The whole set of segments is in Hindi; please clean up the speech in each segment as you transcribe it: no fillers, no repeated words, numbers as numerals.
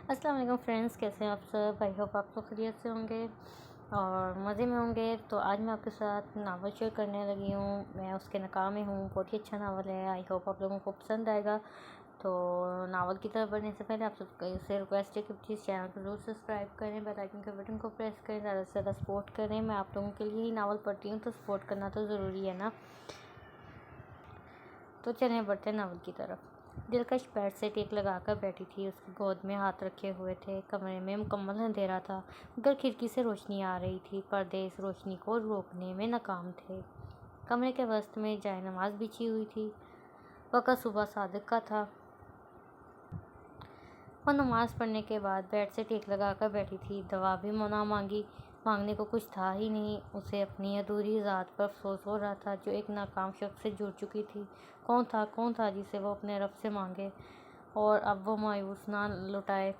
अस्सलाम वालेकुम फ्रेंड्स, कैसे हैं आप सब। आई होप आप लोग खैरियत से होंगे और मज़े में होंगे। तो आज मैं आपके साथ नावल शेयर करने लगी हूँ। मैं उसके नकाम में हूँ। बहुत ही अच्छा नावल है। आई होप आप लोगों को पसंद आएगा। तो नावल की तरफ बढ़ने से पहले आप सबसे रिक्वेस्ट है कि प्लीज़ चैनल को जरूर सब्सक्राइब करें, बेल आइकन के बटन को प्रेस करें, ज़्यादा से ज़्यादा सपोर्ट करें। मैं आप लोगों के लिए ही नावल पढ़ती हूँ, तो सपोर्ट करना तो ज़रूरी है ना। तो चलें बढ़ते हैं नावल की तरफ। दिलकश बेड से टेक लगाकर बैठी थी। उसकी गोद में हाथ रखे हुए थे। कमरे में मुकम्मल अंधेरा था, मगर खिड़की से रोशनी आ रही थी। पर्दे इस रोशनी को रोकने में नाकाम थे। कमरे के वस्त में जाए नमाज बिछी हुई थी। वक़्त सुबह सादिक का था। वह नमाज पढ़ने के बाद बेड से टेक लगाकर बैठी थी। दवा भी ना मांगी, मांगने को कुछ था ही नहीं। उसे अपनी अधूरी ज़ात पर अफसोस हो रहा था, जो एक नाकाम शख्स से जुड़ चुकी थी। कौन था जिसे वो अपने रब से मांगे और अब वो मायूस ना लौटाए।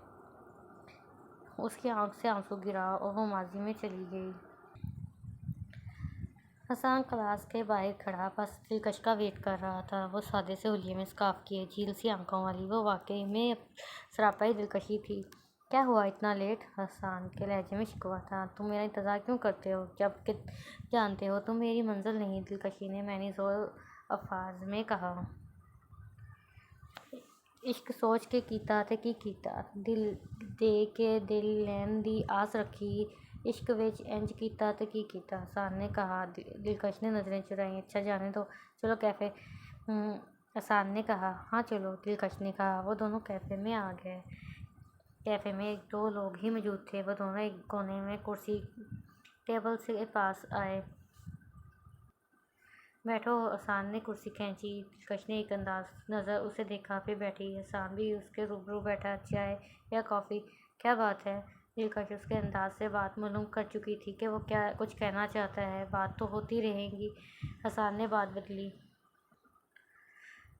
उसकी आंख से आंसू गिरा और वो माजी में चली गई। हसन क्लास के बाहर खड़ा बस दिलकश का वेट कर रहा था। वो सादे से हुलिये में स्कार्फ किए, झील सी आंखों वाली, वो वाकई में सरापाई दिलकशी थी। क्या हुआ इतना लेट? हसन के लहजे में शिकवा था। तुम मेरा इंतज़ार क्यों करते हो, जबकि जानते हो तुम मेरी मंजिल नहीं? दिलकशी ने मैंने ज़ोर अफाज में कहा। इश्क सोच के कीता ते की कीता, दिल दे के दिल लैन दी आस रखी। इश्क विच इंज कीता ते की कीता, हसन ने कहा। दिलकश ने नज़रें चुराई। अच्छा जाने दो, चलो कैफ़े। हसन ने कहा। हाँ चलो, दिलकश ने कहा। वो दोनों कैफ़े में आ गए। कैफ़े में एक दो लोग ही मौजूद थे। वो दोनों एक कोने में कुर्सी टेबल से पास आए। बैठो। हसन ने कुर्सी खींची। दिलकश ने एक अंदाज नज़र उसे देखा, फिर बैठी। हसन भी उसके रूबरू बैठा। चाय या कॉफ़ी? क्या बात है? दिलकश उसके अंदाज से बात मालूम कर चुकी थी कि वो क्या कुछ कहना चाहता है। बात तो होती रहेगी। हसन ने बात बदली।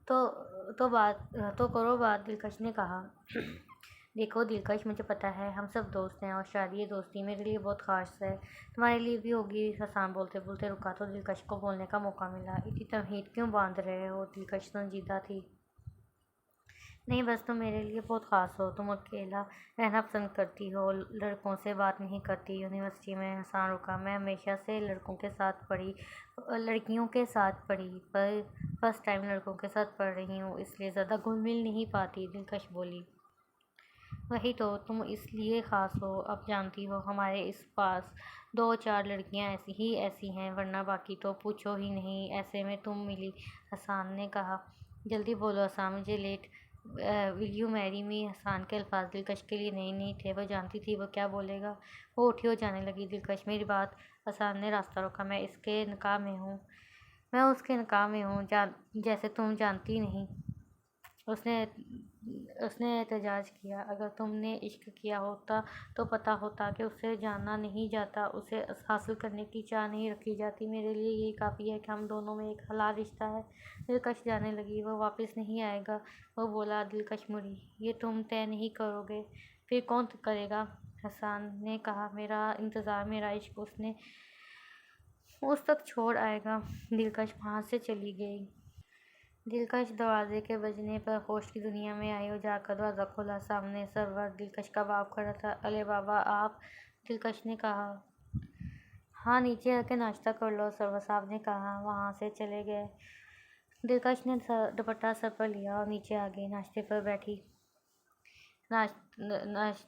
तो करो बात, दिलकश ने कहा। देखो दिलकश, मुझे पता है हम सब दोस्त हैं और शायद ये दोस्ती मेरे लिए बहुत ख़ास है। तुम्हारे लिए भी होगी। हसन बोलते बोलते रुका तो दिलकश को बोलने का मौका मिला। इतनी तमहीद क्यों बांध रहे हो? दिलकश संजीदा थी। नहीं, बस तुम मेरे लिए बहुत ख़ास हो। तुम अकेला रहना पसंद करती हो, लड़कों से बात नहीं करती। यूनिवर्सिटी में हसन रुका। मैं हमेशा से लड़कियों के साथ पढ़ी, पर फर्स्ट टाइम लड़कों के साथ पढ़ रही हूँ, इसलिए ज़्यादा घुल मिल नहीं पाती। दिलकश बोली। वही तो, तुम इसलिए ख़ास हो। अब जानती हो हमारे इस पास दो चार लड़कियां ऐसी हैं, वरना बाकी तो पूछो ही नहीं। ऐसे में तुम मिली। हसन ने कहा। जल्दी बोलो हसन, मुझे late. Will you marry me? Hasan के अल्फाज दिलकश के लिए नहीं थे। वो जानती थी वो क्या बोलेगा। वो उठी और जाने लगी। दिलकश, मेरी बात। हसन ने रास्ता रोका। मैं इसके निकाह में हूँ। मैं उसके निकाह में हूँ, जैसे तुम जानती नहीं। उसने उसने एहतजाज किया। अगर तुमने इश्क किया होता तो पता होता कि उसे जाना नहीं जाता, उसे हासिल करने की चाह नहीं रखी जाती। मेरे लिए यही काफ़ी है कि हम दोनों में एक हलाल रिश्ता है। दिलकश जाने लगी। वो वापस नहीं आएगा, वो बोला। दिलकश मुड़ी। ये तुम तय नहीं करोगे, फिर कौन करेगा? हसन ने कहा। मेरा इंतज़ार, मेरा इश्क उसने उस तक छोड़ आएगा। दिलकश वहाँ से चली गई। दिलकश दरवाजे के बजने पर होश की दुनिया में आई और जाकर दरवाज़ा खोला। सामने सरवर दिलकश का बाप खड़ा था। अले बाबा, आप? दिलकश ने कहा। हाँ, नीचे आके नाश्ता कर लो, सरवर साहब ने कहा। वहाँ से चले गए। दिलकश ने दुपट्टा सर पर लिया और नीचे आ गई। नाश्ते पर बैठी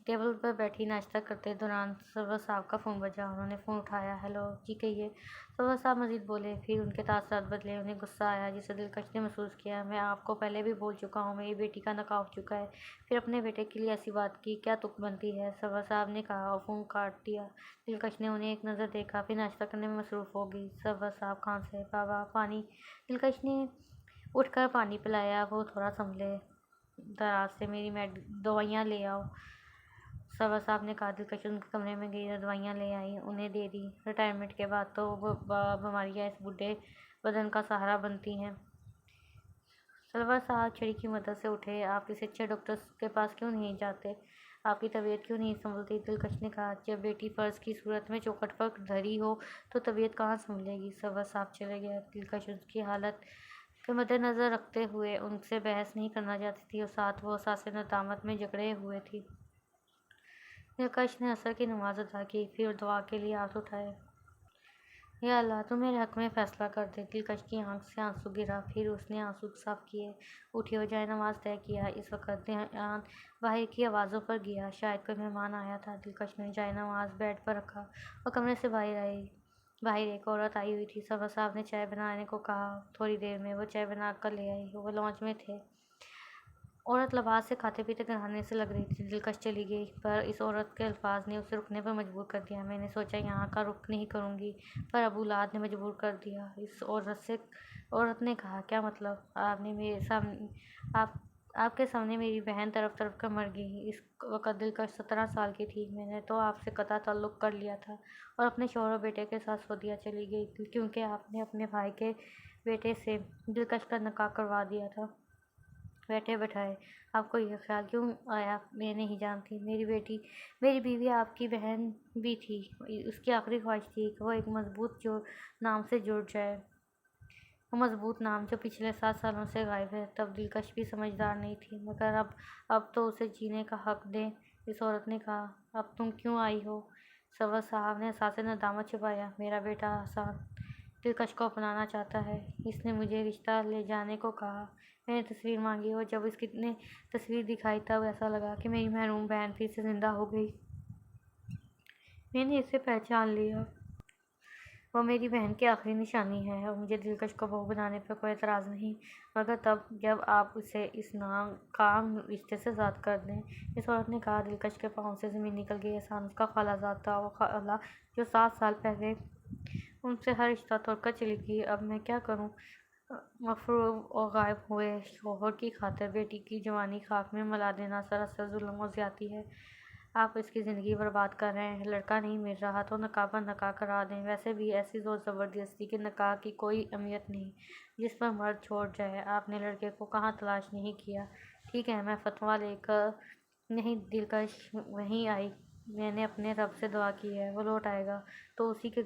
टेबल पर बैठी नाश्ता करते दौरान सरवर साहब का फ़ोन बजा। उन्होंने फ़ोन उठाया। हेलो जी, कहिए। सरवर साहब मज़ीद बोले, फिर उनके तासुरात बदले। उन्हें गुस्सा आया, जिसे दिलकश ने महसूस किया। मैं आपको पहले भी बोल चुका हूँ, मेरी बेटी का निकाह हो चुका है। फिर अपने बेटे के लिए ऐसी बात की क्या तुक बनती है? सरवर साहब ने कहा और फ़ोन काट दिया। दिलकश ने उन्हें एक नज़र देखा, फिर नाश्ता करने में मसरूफ़ हो गई। सरवर साहब कहाँ से? बाबा, पानी। दिलकश ने उठकर पानी पिलाया। वो थोड़ा संभले। दराज से मेरी दवाइयाँ ले आओ, सरवर साहब ने कहा। दिलकश उनके कमरे में गई और दवाइयाँ ले आई, उन्हें दे दी। रिटायरमेंट के बाद तो बीमारियाँ इस बूढ़े बदन का सहारा बनती हैं। सरवर साहब छड़ी की मदद से उठे। आप किसी अच्छे डॉक्टर के पास क्यों नहीं जाते? आपकी तबीयत क्यों नहीं संभलती? दिलकश ने कहा। जब बेटी फ़र्ज की सूरत में चौखट पर धरी हो तो तबीयत कहाँ संभलेगी? सरवर साहब चले गए। दिलकश उसकी हालत के मद्देनज़र रखते हुए उनसे बहस नहीं करना चाहती थी और साथ वो एहसास नदामत में जकड़े हुए थी। दिलकश ने असर की नमाज अदा की, फिर दुआ के लिए हाथ उठाए। या अल्लाह, तू मेरे हक में फ़ैसला कर दे। दिलकश की आंख से आंसू गिरा, फिर उसने आंसू साफ किए, उठी और जाए नमाज तय किया। इस वक्त ध्यान बाहर की आवाज़ों पर गया, शायद कोई मेहमान आया था। दिलकश ने जाए नमाज बेड पर रखा और कमरे से बाहर एक औरत आई हुई थी। सबर साहब ने चाय बनाने को कहा। थोड़ी देर में वो चाय बना कर ले आई। वो लॉन्च में थे। औरत लबास से खाते पीते गहराने से लग रही थी। दिलकश चली गई, पर इस औरत के अल्फाज ने उसे रुकने पर मजबूर कर दिया। मैंने सोचा यहाँ का रुख नहीं करूँगी, पर अबू लाद ने मजबूर कर दिया। इस औरत ने कहा, क्या मतलब? आपने मेरे सामने आपके सामने मेरी बहन तरफ तरफ कर मर गई। इस वक्त दिलकश 17 साल की थी। मैंने तो आपसे कता ताल्लुक़ कर लिया था और अपने शौहर और बेटे के साथ सऊदीया चली गई, क्योंकि आपने अपने भाई के बेटे से दिलकश का निकाह करवा दिया था। बैठे बैठाए आपको यह ख्याल क्यों आया? मैं नहीं जानती। मेरी बीवी आपकी बहन भी थी। उसकी आखिरी ख्वाहिश थी कि वो एक मजबूत नाम से जुड़ जाए। वो मजबूत नाम जो पिछले 7 सालों से गायब है। तब दिलकश भी समझदार नहीं थी, मगर अब तो उसे जीने का हक दें। इस औरत ने कहा, अब तुम क्यों आई हो? सवर साहब ने सासे नदामत छुपाया। मेरा बेटा हसन दिलकश को अपनाना चाहता है। इसने मुझे रिश्ता ले जाने को कहा। मैंने तस्वीर मांगी और जब इसकी ने तस्वीर दिखाई तब ऐसा लगा कि मेरी महरूम बहन फिर से जिंदा हो गई। मैंने इसे पहचान लिया। वो मेरी बहन की आखिरी निशानी है और मुझे दिलकश को बहू बनाने पर कोई एतराज़ नहीं, मगर तब जब आप उसे इस काम रिश्ते से ज़ाद कर दें। इस औरत ने कहा। दिलकश के पाँव से ज़मीन निकल गई। एहसान उसका खालाजाद था, वो खाला जो 7 साल पहले उनसे हर रिश्ता तोड़कर चली गई। अब मैं क्या करूं? मफरूब और गायब हुए शौहर की खातिर बेटी की जवानी खाक में मिला देना सरासर जुल्म और ज़्यादती है। आप इसकी ज़िंदगी बर्बाद कर रहे हैं। लड़का नहीं मिल रहा तो निकाह पर निकाह करा दें। वैसे भी ऐसी ज़ोर ज़बरदस्ती के निकाह की कोई अहमियत नहीं जिस पर मर्द छोड़ जाए। आपने लड़के को कहाँ तलाश नहीं किया? ठीक है, मैं फतवा लेकर नहीं। दिलकश वहीं आई। मैंने अपने रब से दुआ की है, वो लौट आएगा तो उसके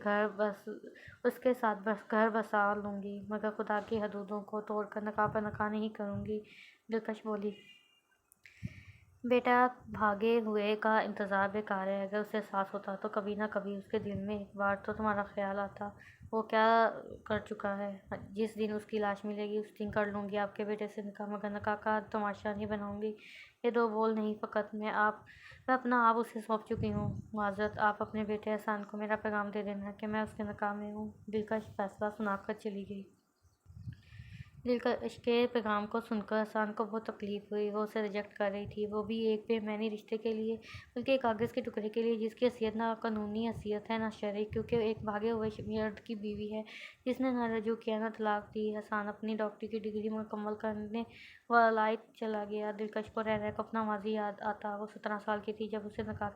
साथ बस घर बसा लूँगी, मगर खुदा की हदूदों को तोड़कर निकाह पर निकाह नहीं करूँगी। दिलकश बोली, बेटा भागे हुए का इंतज़ार बेकार है। अगर उसे एहसास होता तो कभी ना कभी उसके दिल में एक बार तो तुम्हारा ख्याल आता। वो क्या कर चुका है? जिस दिन उसकी लाश मिलेगी उस दिन कर लूँगी आपके बेटे से निकाह, मगर निकाह का तमाशा नहीं बनाऊँगी। ये 2 बोल नहीं, फ़कत मैं अपना आप उसे सौंप चुकी हूँ। माज़रत, आप अपने बेटे एहसान को मेरा पैगाम दे देना कि मैं उसके निकाह में हूँ। दिलकश फैसला सुनाकर चली गई। दिलकश के पैगाम को सुनकर एहसान को बहुत तकलीफ हुई। वो उसे रिजेक्ट कर रही थी, वो भी एक बेईमानी रिश्ते के लिए, बल्कि एक कागज़ के टुकड़े के लिए जिसकी हैसियत ना कानूनी हैसियत है ना शरई, क्योंकि एक भागे हुए मर्द की बीवी है जिसने ना रजू किया ना तलाक दी। एहसान अपनी डॉक्टरी की डिग्री मुकम्मल करने वलायत चला गया। दिलकश को रह को अपना माजी याद आता। वो 17 साल की थी जब उसे निकाह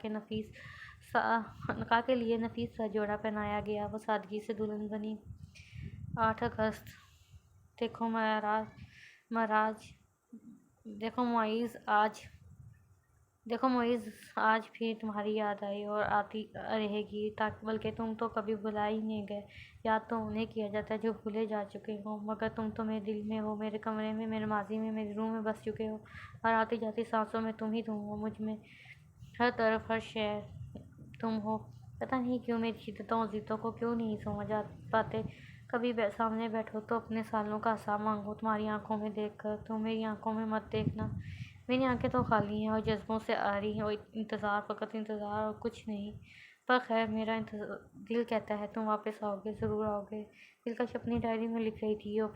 के लिए नफीस सा जोड़ा पहनाया गया। वो सादगी से दुल्हन बनी। 8 अगस्त। देखो महाराज, देखो मुइज़, आज फिर तुम्हारी याद आई और आती रहेगी, ताकि बल्कि तुम तो कभी भुला ही नहीं गए। याद तो उन्हें किया जाता है जो भूले जा चुके हो, मगर तुम तो मेरे दिल में हो, मेरे कमरे में, मेरे माजी में, मेरी रूह में बस चुके हो। और आती जाती सांसों में तुम हो। मुझ में हर तरफ हर शय तुम हो। पता नहीं क्यों मेरी शिद्दतों और ज़िद्दों को क्यों नहीं समझ पाते। कभी सामने बैठो तो अपने सालों का हिसाब मांगो तुम्हारी आंखों में देखकर। तुम मेरी आंखों में मत देखना। मेरी आंखें तो खाली हैं और जज्बों से आ रही हैं और इंतज़ार, फ़कत इंतज़ार और कुछ नहीं। पर खैर, मेरा दिल कहता है तुम वापस आओगे, ज़रूर आओगे। दिलकश अपनी डायरी में लिख रही थी और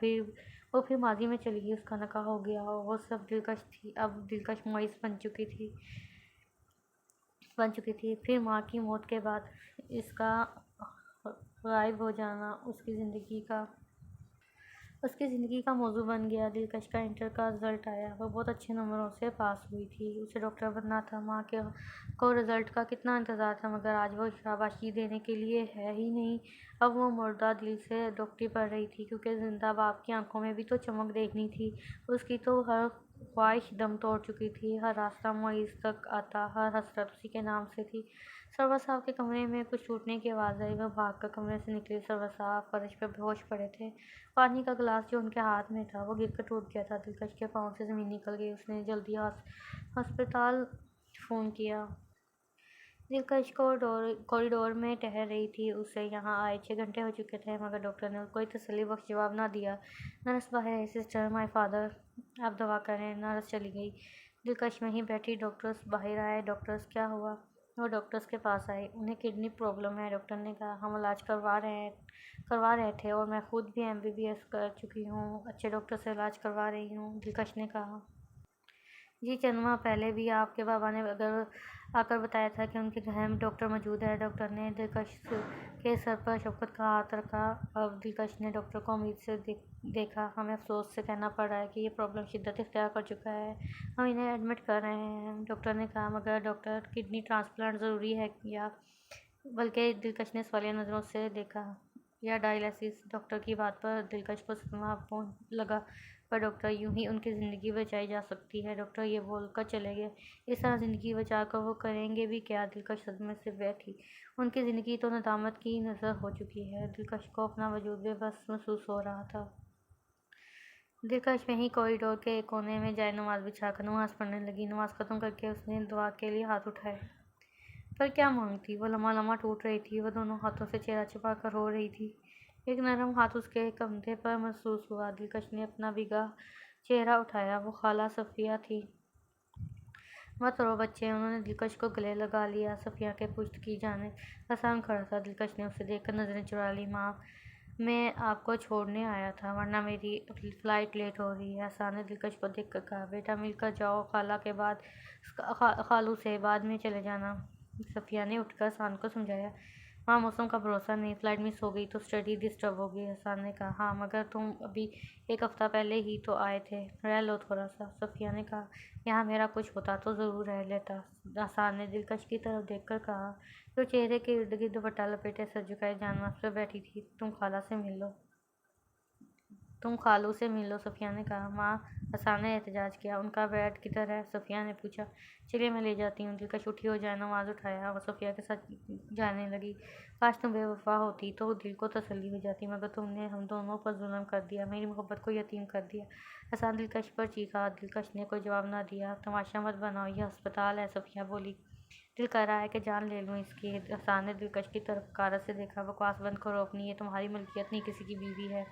फिर माजी में चली गई। उसका निकाह हो गया और वो सब दिलकश थी। अब दिलकश मुइज़ बन चुकी थी। फिर माँ की मौत के बाद इसका गायब हो जाना उसकी ज़िंदगी का मौजू बन गया। दिलकश का इंटर का रिज़ल्ट आया। वो बहुत अच्छे नंबरों से पास हुई थी। उसे डॉक्टर बनना था। माँ को रिज़ल्ट का कितना इंतज़ार था, मगर आज वो शाबाशी देने के लिए है ही नहीं। अब वो मुर्दा दिल से डॉक्टरी पढ़ रही थी, क्योंकि जिंदा बाप की आंखों में भी तो चमक देखनी थी। उसकी तो हर ख्वाहिश दम तोड़ चुकी थी। हर रास्ता मुइज़ तक आता, हर हसरत उसी के नाम से थी। सरवर साहब के कमरे में कुछ टूटने की आवाज़ आई। वह भागकर कमरे से निकले। सरवर साहब फर्श पर बेहोश पड़े थे। पानी का गिलास जो उनके हाथ में था वो गिरकर टूट गया था। दिलकश के पाँव से ज़मीन निकल गई। उसने जल्दी अस्पताल फ़ोन किया। दिलकश कॉरिडोर में टहल रही थी। उसे यहाँ आए 6 घंटे हो चुके थे, मगर डॉक्टर ने कोई तसल्ली बख्श जवाब ना दिया। नर्स बाहर है, सिस्टर माय फादर, आप दवा करें। नर्स चली गई। दिलकश वहीं बैठी। डॉक्टर्स बाहर आए। डॉक्टर्स, क्या हुआ? वो डॉक्टर्स के पास आए। उन्हें किडनी प्रॉब्लम है, डॉक्टर ने कहा। हम इलाज करवा रहे थे और मैं खुद भी MBBS कर चुकी हूँ, अच्छे डॉक्टर से इलाज करवा रही हूँ, दिलकश ने कहा। जी, चंद माह पहले भी आपके बाबा ने आकर बताया था कि उनके घर में डॉक्टर मौजूद है। डॉक्टर ने दिलकश के सर पर शफकत का हाथ रखा। अब दिलकश ने डॉक्टर को उम्मीद से देखा। हमें अफसोस से कहना पड़ रहा है कि ये प्रॉब्लम शिद्दत इख्तियार कर चुका है, हम इन्हें एडमिट कर रहे हैं, डॉक्टर ने कहा। मगर डॉक्टर, किडनी ट्रांसप्लांट ज़रूरी है या? बल्कि दिलकश ने सवालिया नज़रों से देखा। या डायलिसिस? डॉक्टर की बात पर दिलकश को सदमा लगा। पर डॉक्टर, यूं ही उनकी ज़िंदगी बचाई जा सकती है, डॉक्टर ये बोलकर चले गए। इस तरह ज़िंदगी बचाकर वो करेंगे भी क्या? दिलकश सदमे से बैठी। उनकी ज़िंदगी तो नदामत की नज़र हो चुकी है। दिलकश को अपना वजूद बेबस महसूस हो रहा था। दिलकश वहीं कॉरिडोर के एक कोने में जाए नमाज बिछाकर नमाज पढ़ने लगी। नमाज ख़त्म करके उसने दुआ के लिए हाथ उठाए। पर क्या मांगती? वो लम्हा लम्हा टूट रही थी। वो दोनों हाथों से चेहरा छिपा कर रो रही थी। एक नरम हाथ उसके कंधे पर महसूस हुआ। दिलकश ने अपना भीगा चेहरा उठाया। वो खाला सफ़िया थी। मत रो बच्चे, उन्होंने दिलकश को गले लगा लिया। सफ़िया के पुश्त की जाने हसन खड़ा था। दिलकश ने उसे देखकर नज़रें चुरा ली। माँ, मैं आपको छोड़ने आया था, वरना मेरी फ़्लाइट लेट हो रही है। हसन ने दिलकश को देखकर कहा। बेटा, मिलकर जाओ खाला के बाद खालू से, बाद में चले जाना। सफ़िया ने उठकर हसन को समझाया। माँ, मौसम का भरोसा नहीं, फ़्लाइट मिस हो गई तो स्टडी डिस्टर्ब होगी। हसन ने कहा। हाँ, मगर तुम अभी 1 हफ़्ता पहले ही तो आए थे, रह लो थोड़ा सा। सफ़िया ने कहा। यहाँ मेरा कुछ होता तो ज़रूर रह लेता। हसन ने दिलकश की तरफ देखकर कहा, जो चेहरे के इर्द गिर्द दुपट्टा लपेटे सर झुकाए जानवर पर बैठी थी। तुम खालू से मिल लो, सफ़िया ने कहा। माँ, हसन ने एहतजाज किया। उनका बेड किधर है? सफ़िया ने पूछा। चलिए, मैं ले जाती हूँ। दिलकश उठी हो जाए नमाज उठाया और सफ़िया के साथ जाने लगी। काश तुम बेवफा होती तो दिल को तसल्ली हो जाती, मगर तुमने हम दोनों पर जुल्म कर दिया, मेरी मोहब्बत को यतीम कर दिया। हसन दिलकश पर चीखा। दिलकश ने कोई जवाब ना दिया। तमाशा मत बनाओ, यह अस्पताल है, सफ़िया बोली। दिल कर रहा है कि जान ले लूँ इसकी। हसन ने दिलकश की तरफ हकारत से देखा। बकवास बंद करो अपनी, ये तुम्हारी मलकियत नहीं, किसी की बीवी है।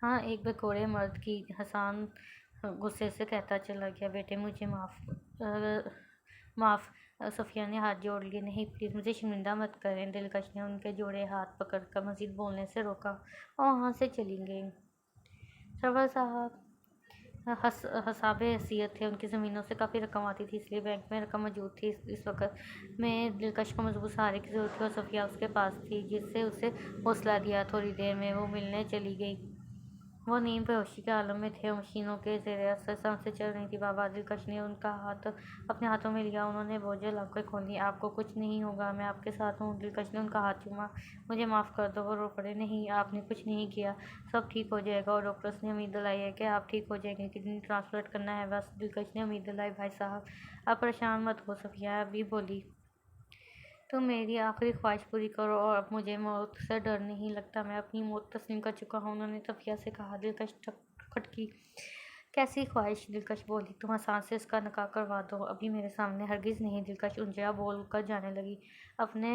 हाँ, एक बेकोरे मर्द की। हसन गुस्से से कहता चला गया। बेटे, मुझे माफ़। सफ़िया ने हाथ जोड़ लिए। नहीं, प्लीज़ मुझे शर्मिंदा मत करें। दिलकश ने उनके जोड़े हाथ पकड़कर मज़ीद बोलने से रोका और वहाँ से चली गई। सरवर साहब हसाबे हैसियत थे। उनकी ज़मीनों से काफ़ी रकम आती थी, इसलिए बैंक में रकम मौजूद थी। इस वक्त में दिलकश को मजबूत सहारे की ज़रूरत थी और सफ़िया उसके पास थी, जिससे उसे हौसला दिया। थोड़ी देर में वो मिलने चली गई। वो नीम बेहोशी के आलम में थे और मशीनों के ज़ेरे असर सांसें चल रही थी। बाबा, दिलकश ने उनका हाथ अपने हाथों में लिया। उन्होंने बोझल आंखें खोली। आपको कुछ नहीं होगा, मैं आपके साथ हूँ। दिलकश ने उनका हाथ चूमा। मुझे माफ़ कर दो। वो रो पड़े। नहीं, आपने कुछ नहीं किया, सब ठीक हो जाएगा। और डॉक्टर्स ने उम्मीद दिलाई है कि आप ठीक हो जाएंगे, किडनी ट्रांसप्लांट करना है बस। दिलकश ने उम्मीद दिलाई। भाई साहब, आप परेशान मत हो, सफ़िया अभी बोली। तुम मेरी आखिरी ख्वाहिश पूरी करो और अब मुझे मौत से डर नहीं लगता, मैं अपनी मौत तस्लीम कर चुका हूँ, उन्होंने सफ़िया से कहा। दिलकश खटकी। कैसी ख्वाहिश? दिलकश बोली। तुम आसान से इसका निकाह करवा दो, अभी मेरे सामने। हरगिज़ नहीं, दिलकश ऊंचा बोल कर जाने लगी। अपने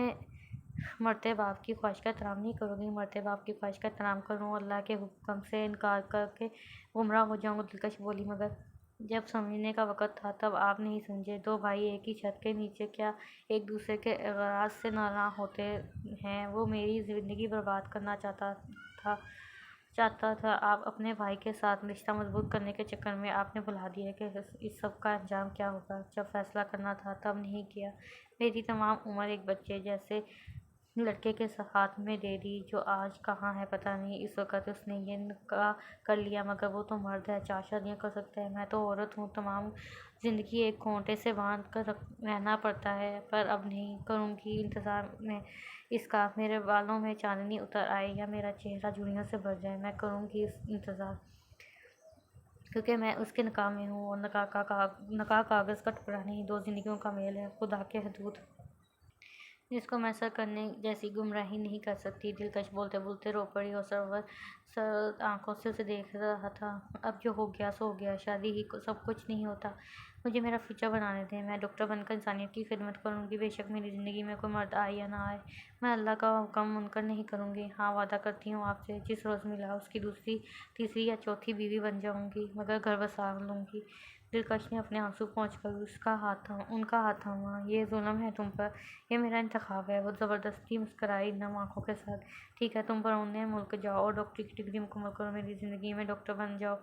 मरते बाप की ख्वाहिश का एहतराम नहीं करोगी? मरते बाप की ख्वाहिश का एहतराम करूँ, अल्लाह के हुक्म से इनकार करके गुमराह हो जाऊँ? दिलकश बोली। मगर जब समझने का वक़्त था तब आप नहीं समझे। 2 भाई एक ही छत के नीचे क्या एक दूसरे के एग़राज़ से नाराज़ होते हैं? वो मेरी ज़िंदगी बर्बाद करना चाहता था। आप अपने भाई के साथ रिश्ता मजबूत करने के चक्कर में आपने भुला दिया कि इस सब का अंजाम क्या होगा। जब फैसला करना था तब नहीं किया। मेरी तमाम उम्र एक बच्चे जैसे लड़के के हाथ में दे दी, जो आज कहाँ है पता नहीं। इस वक्त उसने ये निकाह कर लिया, मगर वो तो मर्द है, 4 शादियाँ कर सकता है। मैं तो औरत हूँ, तमाम ज़िंदगी एक खूंटे से बांध कर रहना पड़ता है। पर अब नहीं करूँगी इंतज़ार में इसका। मेरे बालों में चांदनी उतर आए या मेरा चेहरा झुर्रियों से भर जाए, मैं करूँगी इंतज़ार, क्योंकि मैं उसके निकाह में हूँ। और निकाह कागज़ का टुकड़ा नहीं, 2 ज़िंदगियों का मेल है, खुदा के हदूद, जिसको मैं सर करने जैसी गुमराही नहीं कर सकती। दिलकश बोलते बोलते रो पड़ी और सरवर सर आंखों से उसे देख रहा था। अब जो हो गया सो हो गया, शादी ही सब कुछ नहीं होता। मुझे मेरा फ्यूचर बनाने दें। मैं डॉक्टर बनकर इंसानियत की खिदमत करूँगी। बेशक मेरी ज़िंदगी में कोई मर्द आए या ना आए, मैं अल्लाह का हुक्म मुनकर नहीं करूँगी। हाँ, वादा करती हूँ आपसे, जिस रोज़ मिला उसकी दूसरी, तीसरी या चौथी बीवी बन जाऊँगी, मगर घर बसा लूँगी। दिलकश ने अपने आंसू पोंछकर उनका हाथ थामा। ये जुल्म है तुम पर, ये मेरा इंतखाब है। वो ज़बरदस्ती मुस्कराई नम आँखों के साथ। ठीक है, तुम परौने मुल्क जाओ और डॉक्टरी की डिग्री मुकम्मल करो। मेरी ज़िंदगी में डॉक्टर बन जाओ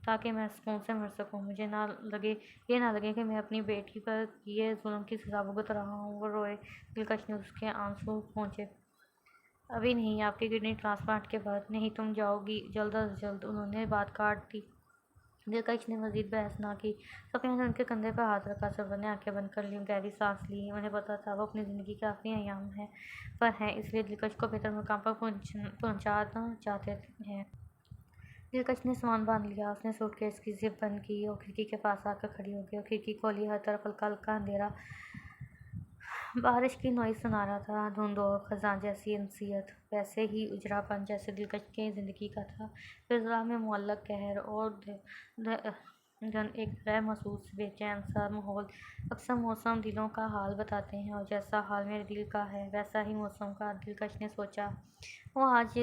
ताकि मैं सुकून से मर सकूँ। मुझे ये ना लगे कि मैं अपनी बेटी पर किए जुल्म की सज़ा भुगत रहा हूँ। वो रोए। दिलकश ने उसके आंसू पोंछे। अभी नहीं, आपकी किडनी ट्रांसप्लांट के बाद। नहीं, तुम जाओगी जल्द अज जल्द। उन्होंने बात काट दी। दिलकश ने मजीद बहस ना की। सफिया ने उनके कंधे पर हाथ रखा। सबर ने आंखें बंद कर ली, गहरी सांस ली। उन्हें पता था वो अपनी ज़िंदगी के आखिरी अयाम पर हैं, इसलिए दिलकश को बेहतर मुकाम पर पहुंचाना चाहते हैं। दिलकश ने सामान बांध लिया। उसने सूटकेस की जिप बंद की और खिड़की के पास आकर खड़ी हो गई और खिड़की खोली। हर तरफ हल्का हल्का अंधेरा बारिश की नोई सुना रहा था। धुंध और खजां जैसी अनसीयत, वैसे ही उजरापन जैसे दिलकश की जिंदगी का था। फिजा में मुअल्लक कहर और जन एक गैर महसूस बेचैन सा माहौल। अक्सर मौसम दिलों का हाल बताते हैं, और जैसा हाल मेरे दिल का है वैसा ही मौसम का। दिलकश ने सोचा। वो आज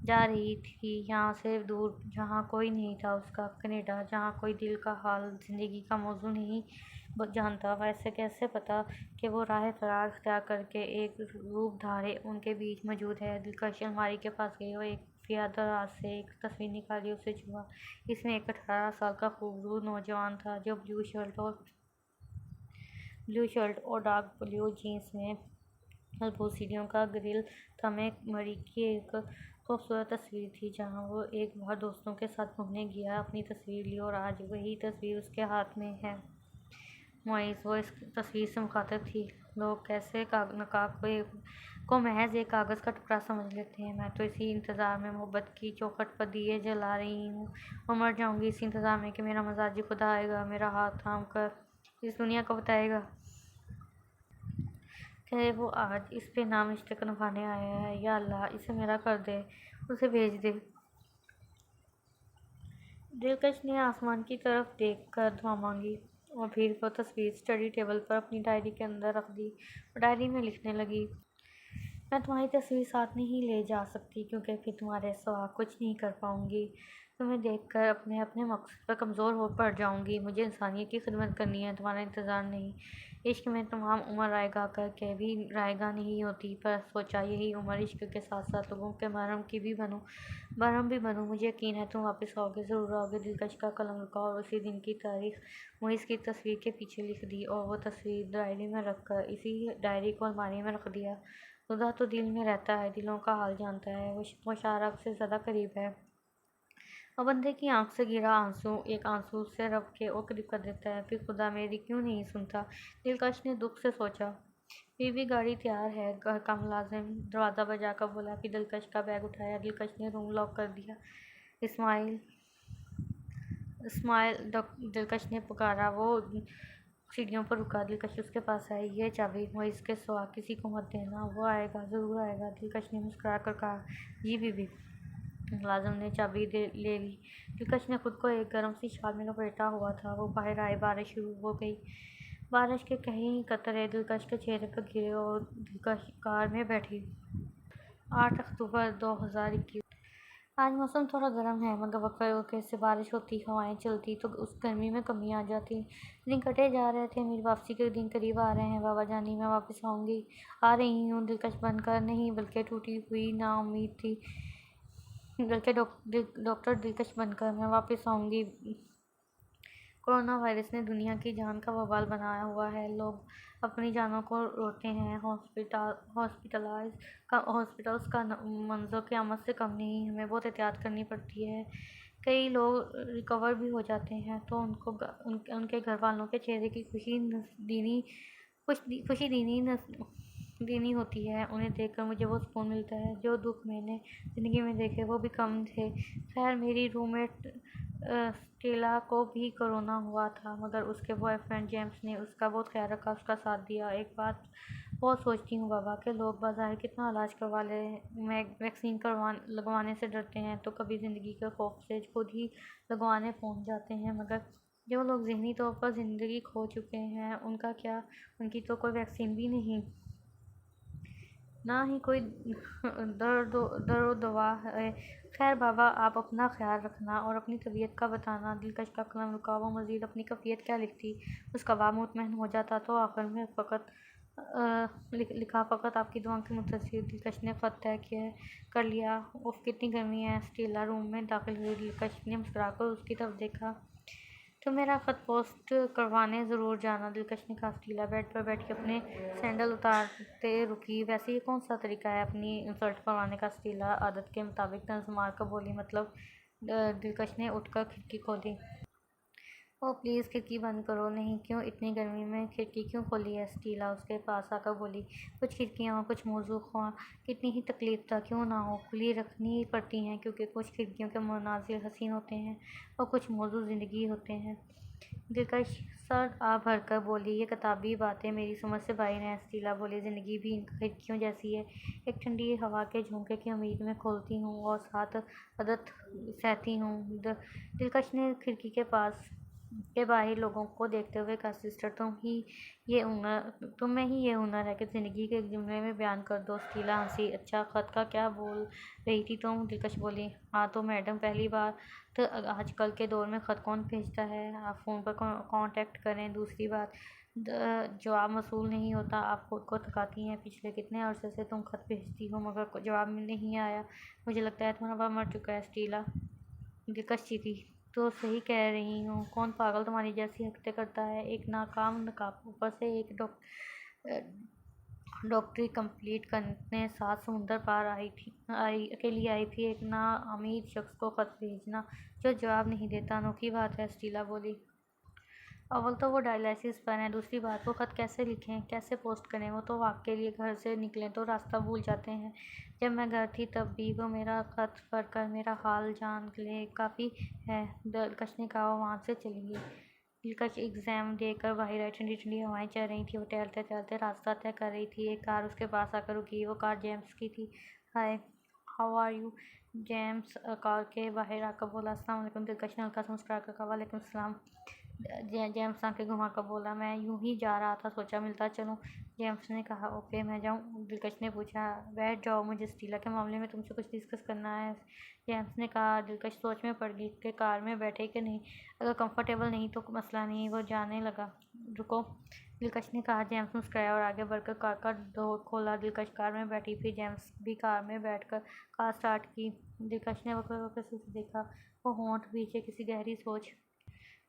जा रही थी यहाँ से दूर, जहाँ कोई नहीं था उसका। कनाडा, जहाँ कोई दिल का हाल जिंदगी का मौजू नहीं जानता। वैसे कैसे पता कि वो राह फरार अख्तियार करके एक रूपधारे उनके बीच मौजूद है। दिलकश अलमारी के पास गई और एक दराज से एक तस्वीर निकाली, उसे छुआ। इसमें एक 18 साल का खूबसूरत नौजवान था जो ब्लू शर्ट और डार्क ब्लू जीन्स में मजबूत सीढ़ियों का ग्रिल थमे मरी की एक खूबसूरत तस्वीर थी, जहाँ वो एक बार दोस्तों के साथ घूमने गया, अपनी तस्वीर ली और आज वही तस्वीर उसके हाथ में है। मुइज़ वो इस तस्वीर से मुखातिब थी। लोग कैसे नकाब को महज एक कागज़ का टुकड़ा समझ लेते हैं। मैं तो इसी इंतज़ार में मोहब्बत की चौखट पर दिए जला रही हूँ और मर जाऊँगी इसी इंतज़ार में कि मेरा मजाजी खुदा आएगा, मेरा हाथ थाम कर इस दुनिया को बताएगा कि वो आज इस पे नाम रिश्ते को निभाने आया है। या अल्लाह, इसे मेरा कर दे, उसे भेज दे। दिलकश ने आसमान की तरफ देख कर दुआ मांगी और फिर वो तस्वीर स्टडी टेबल पर अपनी डायरी के अंदर रख दी और डायरी में लिखने लगी। मैं तुम्हारी तस्वीर साथ नहीं ले जा सकती क्योंकि फिर तुम्हारे सिवा कुछ नहीं कर पाऊँगी। तुम्हें देखकर अपने अपने मकसद पर कमज़ोर हो पड़ जाऊँगी। मुझे इंसानियत की खिदमत करनी है, तुम्हारा इंतज़ार नहीं। इश्क में तमाम उम्र रायगा करके भी रायगा नहीं होती, पर सोचा यही उम्र इश्क के साथ साथ लोगों के बरहम भी बनूँ। मुझे यकीन है तुम वापस आओगे, ज़रूर आओगे। दिलकश का कलम रुका और उसी दिन की तारीख मुइज़ की तस्वीर के पीछे लिख दी और वो तस्वीर डायरी में रख कर इसी डायरी को अलमारी में रख दिया। खुदा तो दिल में रहता है, दिलों का हाल जानता है। वो शाराब से ज़्यादा करीब है और बंदे की आंख से गिरा आंसू एक आंसू से रब के और करीब कर देता है। फिर खुदा मेरी क्यों नहीं सुनता, दिलकश ने दुख से सोचा। बीवी गाड़ी तैयार है, घर का मुलाजिम दरवाज़ा बजाकर बोला कि दिलकश का बैग उठाया। दिलकश ने रूम लॉक कर दिया। इस्माइल इस्माइल दिलकश ने पुकारा। वो सीढ़ियों पर रुका। दिलकश उसके पास आई। ये चाबी मुइज़ के सिवा किसी को मत देना, वो आएगा, ज़रूर आएगा। दिलकश ने मुस्कुरा कर कहा। जी बीबी। मुलाजिम ने चाबी ले ली। दिलकश ने खुद को एक गर्म सी शाल में लपेटा हुआ था। वो बाहर आए। बारिश शुरू हो गई। बारिश के कई कतरे दिलकश के चेहरे पर गिरे और दिलकश कार में बैठी। 8 अक्टूबर 2021। आज मौसम थोड़ा गर्म है, मगर वक्फे से बारिश होती, हवाएं चलती तो उस गर्मी में कमी आ जाती। दिन कटे जा रहे थे, मेरी वापसी के दिन करीब आ रहे हैं। बाबा जानी, मैं वापस आ रही हूँ। दिलकश बनकर नहीं, बल्कि टूटी हुई नाउम्मीद थी। बल्कि डॉक्टर दिलकश बनकर मैं वापस आऊँगी। कोरोना वायरस ने दुनिया की जान का वबाल बनाया हुआ है। लोग अपनी जानों को रोते हैं। हॉस्पिटल्स का मंजर क़यामत से कम नहीं। हमें बहुत एहतियात करनी पड़ती है। कई लोग रिकवर भी हो जाते हैं तो उनके घर वालों के चेहरे की खुशी दीनी होती है। उन्हें देखकर मुझे वो सुकून मिलता है जो दुख मैंने ज़िंदगी में देखे वो भी कम थे। खैर, मेरी रूममेट स्टेला को भी कोरोना हुआ था, मगर उसके बॉयफ्रेंड जेम्स ने उसका बहुत ख्याल रखा, उसका साथ दिया। एक बात बहुत सोचती हूँ बाबा के लोग बाज़ाहिर कितना इलाज करवा ले, वैक्सीन लगवाने से डरते हैं तो कभी ज़िंदगी के खौफ से खुद ही लगवाने पहुँच जाते हैं, मगर जो लोग ज़हनी तौर पर ज़िंदगी खो चुके हैं उनका क्या? उनकी तो कोई वैक्सीन भी नहीं, ना ही कोई दर दवा है। खैर बाबा, आप अपना ख्याल रखना और अपनी तबीयत का बताना। दिलकश का कलम रुका। वो मज़ीद अपनी कैफियत क्या लिखती। उसका बाप मुतमईन हो जाता तो आखिर में फ़कत लिखा फ़कत आपकी दुआ की मुंतज़िर। दिलकश ने ख़त तय कर लिया। उफ़, कितनी गर्मी है। स्टीला रूम में दाखिल हुई। दिलकश ने मुस्कुराकर उसकी तरफ देखा। तो मेरा ख़त पोस्ट करवाने ज़रूर जाना, दिलकश ने कहा। स्टीला बेड पर बैठ के अपने सैंडल उतारते रुकी। वैसे ये कौन सा तरीका है अपनी इंसल्ट करवाने का? स्टीला आदत के मुताबिक तंज मार कर बोली। मतलब? दिलकश ने उठकर खिड़की खोली। ओह प्लीज़ खिड़की बंद करो। नहीं, क्यों? इतनी गर्मी में खिड़की क्यों खोली है? स्टीला उसके पास आकर बोली। कुछ खिड़कियाँ और कुछ मौजू ख्वाह कितनी ही तकलीफ था क्यों ना हो, खुली रखनी पड़ती हैं, क्योंकि कुछ खिड़कियों के मनाजिर हसीन होते हैं और कुछ मौजू ज़िंदगी होते हैं। दिलकश सर आ भर कर बोली। ये किताबी बातें मेरी समझ से बाहर हैं। स्टीला बोली। ज़िंदगी भी इन खिड़कियों जैसी है। एक ठंडी हवा के झोंके की उम्मीद में खोलती हूँ और साथ आदत सहती हूँ। दिलकश ने खिड़की के पास के बाहर लोगों को देखते हुए कहा। सिस्टर, तुम में ही ये हुनर है कि ज़िंदगी के एक जुमले में बयान कर दो। स्टीला हंसी। अच्छा, ख़त का क्या बोल रही थी तुम? दिलकश बोली। हाँ तो मैडम, पहली बात तो आजकल के दौर में ख़त कौन भेजता है? आप फ़ोन पर कांटेक्ट करें। दूसरी बात, जवाब मौसूल नहीं होता। आप खुद को थकाती हैं। पिछले कितने अरसे से तुम ख़त भेजती हो मगर जवाब नहीं आया। मुझे लगता है तुम्हारा बाप मर चुका है। स्टीला दिलकश चीखी। तो सही कह रही हूँ। कौन पागल तुम्हारी जैसी हरकतें करता है? एक नाकाम नकाब, ऊपर से एक डॉक्टरी कंप्लीट करने 7 समुंदर पार अकेली आई थी। एक नाअमीर शख्स को ख़त भेजना जो जवाब नहीं देता। अनोखी बात है। स्टीला बोली। अव्वल तो वो डायलिसिस पर हैं, दूसरी बात वो ख़त कैसे लिखें, कैसे पोस्ट करें? वो तो वाक़ के लिए घर से निकलें तो रास्ता भूल जाते हैं। जब मैं घर थी तब भी वो मेरा ख़त पढ़कर मेरा हाल जान ले काफ़ी है। दिलकश ने कहा। वो वहाँ से चली गई। दिलकश एग्ज़ाम देकर बाहर आई। ठंडी ठंडी हवाएं चल रही थी। वो टहलते टहलते रास्ता तय कर रही थी। एक कार उसके पास आकर रुकी। वो कार जेम्स की थी। Hi, how are you? James car के बाहर आकर बोला। अस्सलाम वालेकुम। दिलकश ने हल्का सा मुस्कुरा कर कहा। वालेकुम सलाम। जेम्स आंखें घुमाकर बोला। मैं यूं ही जा रहा था, सोचा मिलता चलूं। जेम्स ने कहा। ओके, मैं जाऊं? दिलकश ने पूछा। बैठ जाओ, मुझे स्टीला के मामले में तुमसे कुछ डिस्कस करना है। जेम्स ने कहा। दिलकश सोच में पड़ गई कि कार में बैठे कि नहीं। अगर कंफर्टेबल नहीं तो मसला नहीं। वो जाने लगा। रुको, दिलकश ने कहा। जेम्स मुस्कुराया और आगे बढ़कर कार का डोर खोला। दिलकश कार में बैठी, फिर जेम्स भी कार में बैठकर कार स्टार्ट की। दिलकश ने वक़्त से देखा। वो होंठ पीछे किसी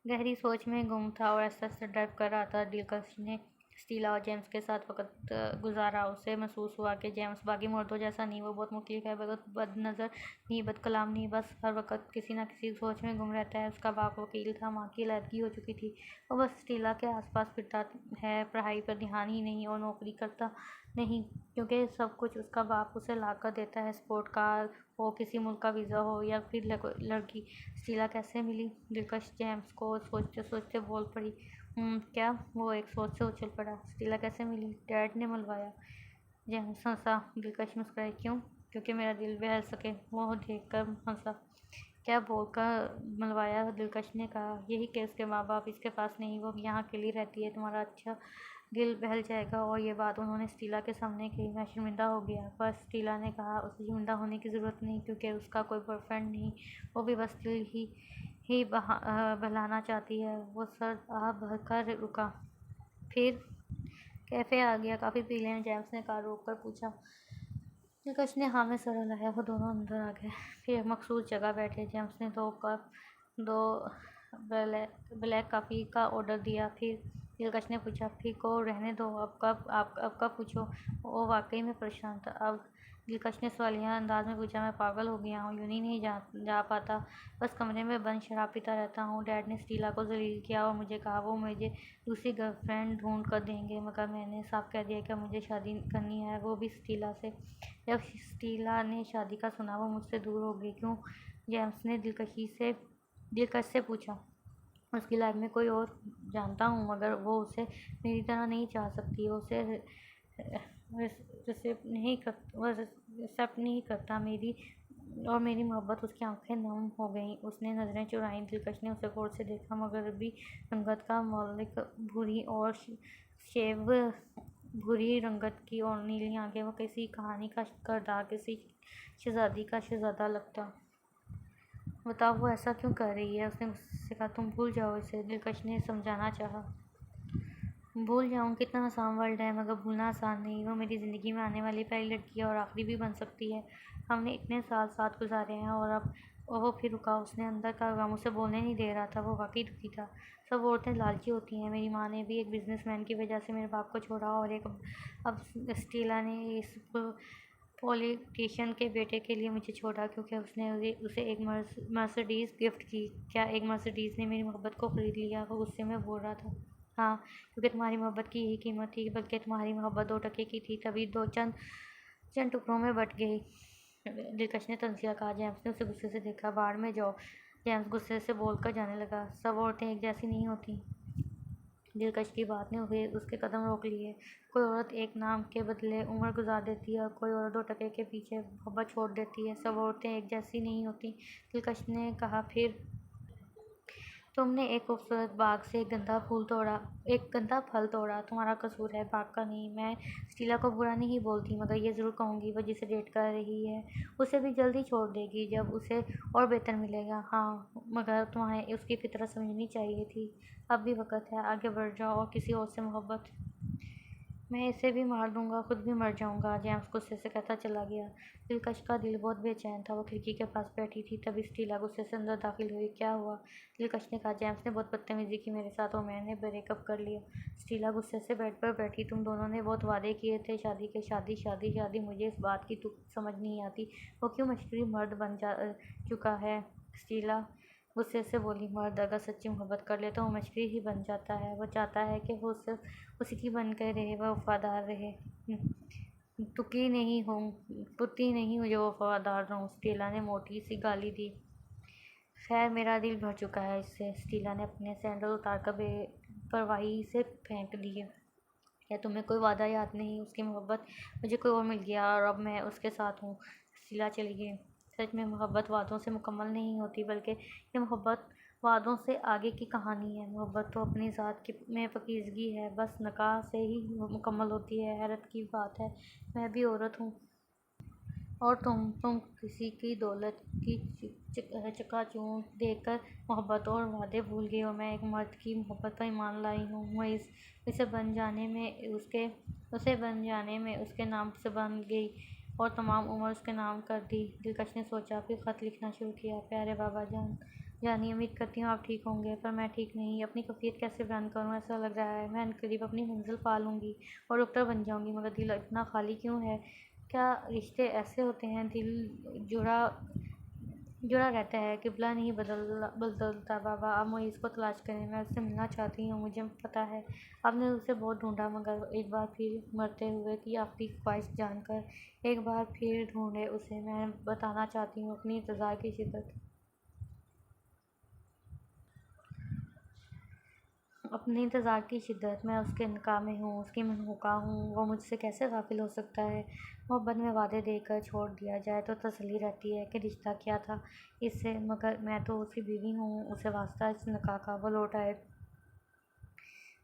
गहरी सोच में गुम था और आहिस्ता ड्राइव कर रहा था। दिलकश ने स्टीला और जेम्स के साथ वक़्त गुजारा। उसे महसूस हुआ कि जेम्स बाकी मर्दों जैसा नहीं। वो बहुत मुख्तलिफ है। बदनज़र नहीं, बदकलाम नहीं, बस हर वक्त किसी न किसी सोच में गुम रहता है। उसका बाप वकील था, माँ की अलहदगी हो चुकी थी। वो बस स्टीला के आसपास फिरता है, पढ़ाई पर ध्यान ही नहीं और नौकरी करता नहीं, क्योंकि सब कुछ उसका बाप उसे ला कर देता है। स्पोर्ट कार हो, किसी मुल्क का वीज़ा हो या फिर लड़की। स्टीला कैसे मिली? दिलकश जेम्स को सोचते सोचते बोल पड़ी। क्या? वो एक सोच से उछल पड़ा। स्टीला कैसे मिली? डैड ने मिलवाया। जेम्स हंसा। दिलकश मुस्कुराई। क्यों? क्योंकि मेरा दिल बहल सके। वो देखकर हंसा। क्या बोलकर मिलवाया? दिलकश ने कहा। यही कि उसके माँ बाप इसके पास नहीं, वो यहाँ अकेली रहती है। तुम्हारा अच्छा दिल बहल जाएगा। और ये बात उन्होंने स्टीला के सामने कही। मैं शर्मिंदा हो गया। पर स्टीला ने कहा। उसे शर्मिंदा होने की ज़रूरत नहीं, क्योंकि उसका कोई बॉयफ्रेंड नहीं। वो भी बस दिल ही बहलाना चाहती है। वो सर आ भर कर रुका। फिर कैफ़े आ गया। काफ़ी पी लें? जेम्स ने कार रोक कर पूछा। दिलकश ने हाँ में सर हिलाया। वो दोनों अंदर आ गए। फिर एक मखसूस जगह बैठे। जेम्स ने दो ब्लैक कॉफ़ी का ऑर्डर दिया। फिर दिलकश ने पूछा। फिर को रहने दो, अब कब पूछो। वो वाकई में परेशान था। अब दिलकश ने सवालिया अंदाज में पूछा। मैं पागल हो गया हूँ, यूं ही नहीं जा पाता। बस कमरे में बंद शराब पीता रहता हूँ। डैड ने स्टीला को जलील किया और मुझे कहा वो मुझे दूसरी गर्लफ्रेंड ढूंढ कर देंगे, मगर मैंने साफ कह दिया कि मुझे शादी करनी है, वो भी स्टीला से। जब स्टीला ने शादी का सुना वो मुझसे दूर हो गई। क्यों? जेम्स ने दिलकश से पूछा। उसकी लाइफ में कोई और जानता हूँ, मगर वो उसे मेरी तरह नहीं चाह सकती। वो उसे रिसेप्ट नहीं करता मेरी और मेरी मोहब्बत उसकी आंखें नम हो गईं। उसने नज़रें चुराईं। दिलकश ने उसे गौर से देखा, मगर भी रंगत का मौलिक भूरी और शेव भूरी रंगत की और नीली आंखें। वो किसी कहानी का किरदार, किसी शहजादी का शहजादा लगता। बताओ वो ऐसा क्यों कर रही है? उसने उससे कहा। तुम भूल जाओ इसे, दिलकश ने समझाना चाहा। भूल जाऊँ? कितना आसान वर्ड है, मगर भूलना आसान नहीं। वो मेरी ज़िंदगी में आने वाली पहली लड़की है और आखिरी भी बन सकती है। हमने इतने साल साथ गुजारे हैं और अब वो फिर रुका। उसने अंदर का गम उसे बोलने नहीं दे रहा था। वो वाकई दुखी था। सब औरतें लालची होती हैं। मेरी माँ ने भी एक बिजनेसमैन की वजह से मेरे बाप को छोड़ा, और अब स्टीला ने इस पॉलिटिशियन के बेटे के लिए मुझे छोड़ा, क्योंकि उसने उसे एक मर्सिडीज़ गिफ्ट की। क्या एक मर्सिडीज़ ने मेरी मोहब्बत को ख़रीद लिया? वो गुस्से में बोल रहा था। हाँ, क्योंकि तुम्हारी मोहब्बत की यही कीमत थी, बल्कि तुम्हारी मोहब्बत 2 टके की थी, तभी दो चंद चंद टुकड़ों में बट गई। दिलकश ने तंजिया कहा। जेम्स ने उसे गुस्से से देखा। बाहर में जाओ, जेम्स गुस्से से बोलकर जाने लगा। सब औरतें एक जैसी नहीं होती। दिलकश की बात ने हुए उसके कदम रोक लिए। कोई औरत एक नाम के बदले उम्र गुजार देती है, और कोई औरत 2 टके के पीछे मोहब्बत छोड़ देती है। सब औरतें एक जैसी नहीं होती, दिलकश ने कहा। फिर तुमने एक खूबसूरत बाग से एक गंदा फल तोड़ा। तुम्हारा कसूर है, बाग का नहीं। मैं स्टीला को बुरा नहीं बोलती, मगर ये ज़रूर कहूँगी, वो जिसे डेट कर रही है उसे भी जल्दी छोड़ देगी जब उसे और बेहतर मिलेगा। हाँ, मगर तुम्हें उसकी फितरत समझनी चाहिए थी। अब भी वक्त है, आगे बढ़ जाओ और किसी और से मोहब्बत। मैं इसे भी मार दूंगा, खुद भी मर जाऊंगा, जेम्स गुस्से से कहता चला गया। दिलकश का दिल बहुत बेचैन था। वो खिड़की के पास बैठी थी, तभी स्टीला गुस्से से अंदर दाखिल हुई। क्या हुआ? दिलकश ने कहा। जेम्स ने बहुत बदतमीजी की मेरे साथ और मैंने ब्रेकअप कर लिया। स्टीला गुस्से से बेड पर बैठी। तुम दोनों ने बहुत वादे किए थे शादी के। शादी शादी शादी, मुझे इस बात की तुक समझ नहीं आती। वो क्यों मशहूर मर्द बन चुका है? स्टीला गुस्से से बोली। मर्द अगर सच्ची मोहब्बत कर ले तो वो मछली ही बन जाता है। वो चाहता है कि वो सिर्फ उसी की बनकर रहे, वह वफादार रहे। पुती नहीं हूँ जो वफादार रहूँ। स्टीला ने मोटी सी गाली दी। खैर, मेरा दिल भर चुका है इससे। स्टीला ने अपने सैंडल उतारकर बेपरवाही से फेंक दिए। क्या तुम्हें कोई वादा याद नहीं? उसकी मोहब्बत मुझे कोई और मिल गया और अब मैं उसके साथ हूँ। स्टीला चली गई। सच में मोहब्बत वादों से मुकम्मल नहीं होती, बल्कि ये मोहब्बत वादों से आगे की कहानी है। मोहब्बत तो अपनी ज़ात में पाकीज़गी है, बस निकाह से ही मुकम्मल होती है। हैरत की बात है, मैं भी औरत हूँ और तुम किसी की दौलत की चकाचौंध देखकर मोहब्बत और वादे भूल गई हो। मैं एक मर्द की मोहब्बत पर ईमान लाई हूँ। मैं उसे बन जाने में उसके नाम से बन गई और तमाम उम्र उसके नाम कर दी। दिलकश ने सोचा, फिर ख़त लिखना शुरू किया। प्यारे बाबा जानिए, उम्मीद करती हूँ आप ठीक होंगे, पर मैं ठीक नहीं। अपनी कैफियत कैसे बयान करूँ? ऐसा लग रहा है मैं अनकरीब अपनी मंजिल पा लूँगी और डॉक्टर बन जाऊँगी, मगर दिल इतना खाली क्यों है? क्या रिश्ते ऐसे होते हैं? दिल जुड़ा जुड़ा रहता है, किबला नहीं बदलता। बाबा, आप मोइज़ को तलाश करें, मैं उससे मिलना चाहती हूँ। मुझे पता है आपने उसे बहुत ढूंढा, मगर एक बार फिर मरते हुए की आखिरी ख्वाहिश जानकर एक बार फिर ढूंढे उसे। मैं बताना चाहती हूँ अपनी इंतज़ार की शिद्दत। मैं उसके निकाह में हूँ, उसकी मनहूका हूँ। वो मुझसे कैसे गाफिल हो सकता है? मोहब्बत में वादे देकर छोड़ दिया जाए तो तसल्ली रहती है कि रिश्ता क्या था इससे, मगर मैं तो उसकी बीवी हूँ। उसे वास्ता इस निकाह का, वो लौट आए।